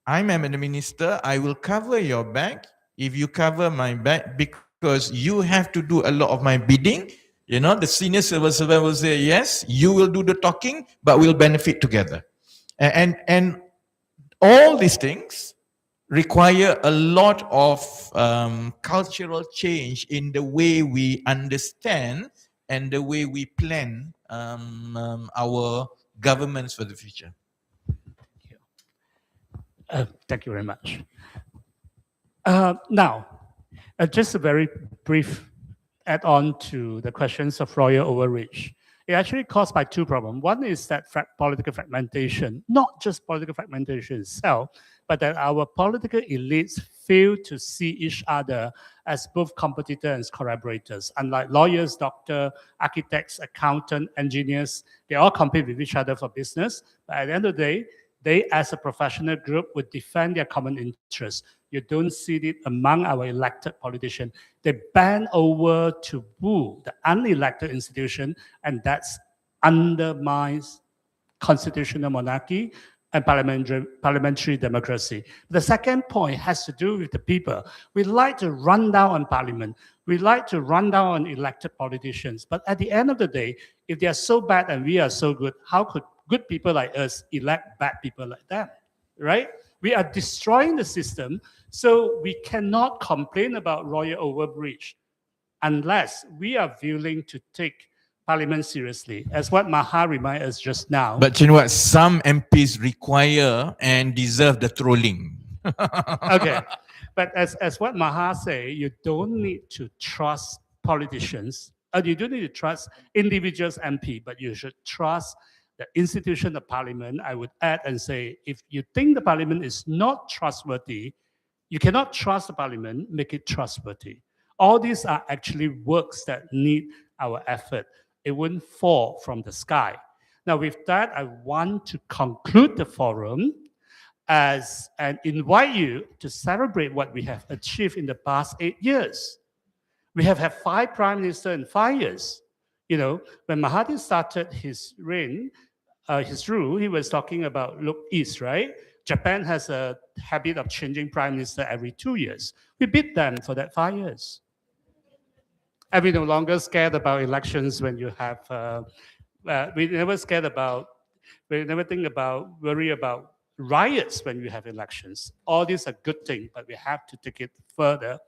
I'm a minister, I will cover your back if you cover my back, because you have to do a lot of my bidding. You know, the senior civil servant will say, yes, you will do the talking, but we'll benefit together. And all these things require a lot of cultural change in the way we understand and the way we plan our governments for the future. Thank you very much. Now, just a very brief add-on to the questions of royal overreach. It actually caused by two problems. One is that political fragmentation, not just political fragmentation itself, but that our political elites fail to see each other as both competitors and collaborators. Unlike lawyers, doctors, architects, accountants, engineers, they all compete with each other for business. But at the end of the day, they as a professional group would defend their common interests. You don't see it among our elected politicians. They bend over to woo the unelected institution, and that undermines constitutional monarchy and parliamentary democracy. The second point has to do with the people. We like to run down on parliament. We like to run down on elected politicians. But at the end of the day, if they are so bad and we are so good, how could good people like us elect bad people like them, right? We are destroying the system, so we cannot complain about royal overreach unless we are willing to take Parliament seriously, as what Maha reminded us just now. But you know what? Some MPs require and deserve the trolling. Okay, but as what Maha say, you don't need to trust politicians. You don't need to trust individuals MP, but you should trust the institution of Parliament. I would add and say, if you think the Parliament is not trustworthy, you cannot trust the Parliament, make it trustworthy. All these are actually works that need our effort. It wouldn't fall from the sky. Now, with that, I want to conclude the forum and invite you to celebrate what we have achieved in the past 8 years. We have had 5 prime ministers in 5 years. You know, when Mahathir started his reign, his rule, he was talking about look east, right? Japan has a habit of changing prime minister every 2 years. We beat them for that 5 years. And we're no longer scared about elections when you have, we never worry about riots when we have elections. All these are good things, but we have to take it further.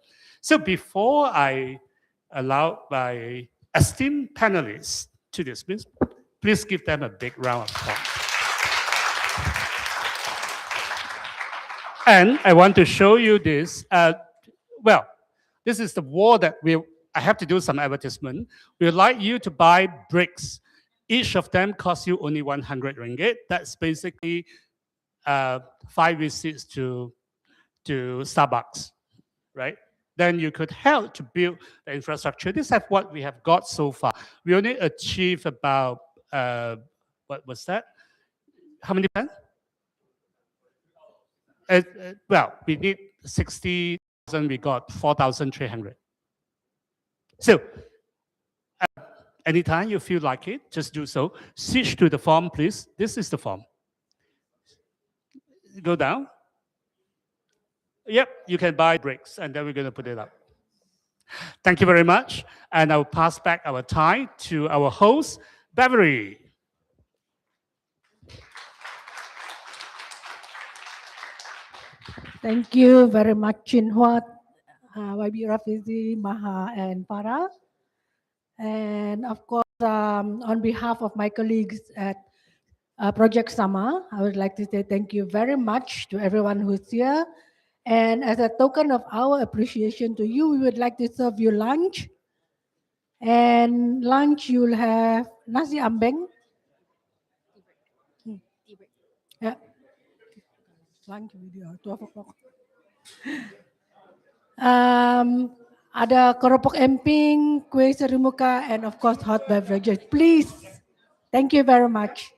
So before I allow my esteemed panelists to dismiss, please give them a big round of applause. And I want to show you this. Well, this is the wall that I have to do some advertisement. We would like you to buy bricks. Each of them costs you only 100 ringgit. That's basically 5 visits to Starbucks, right? Then you could help to build the infrastructure. This is what we have got so far. We only achieved about, what was that? How many plans? Well, we need 60,000, we got 4,300. So, anytime you feel like it, just do so. Switch to the form, please. This is the form. Go down. Yep, you can buy bricks, and then we're going to put it up. Thank you very much. And I'll pass back our time to our host, Beverly. Thank you very much, Chin Huat, YB Rafizi, Maha, and Farah. And of course, on behalf of my colleagues at Projek-SAMA, I would like to say thank you very much to everyone who's here. And as a token of our appreciation to you, we would like to serve you lunch. And lunch, you'll have nasi ambeng. Yeah. Lunch video, 12 o'clock. Ada keropok emping, kue serimuka, and of course hot beverages. Please, thank you very much.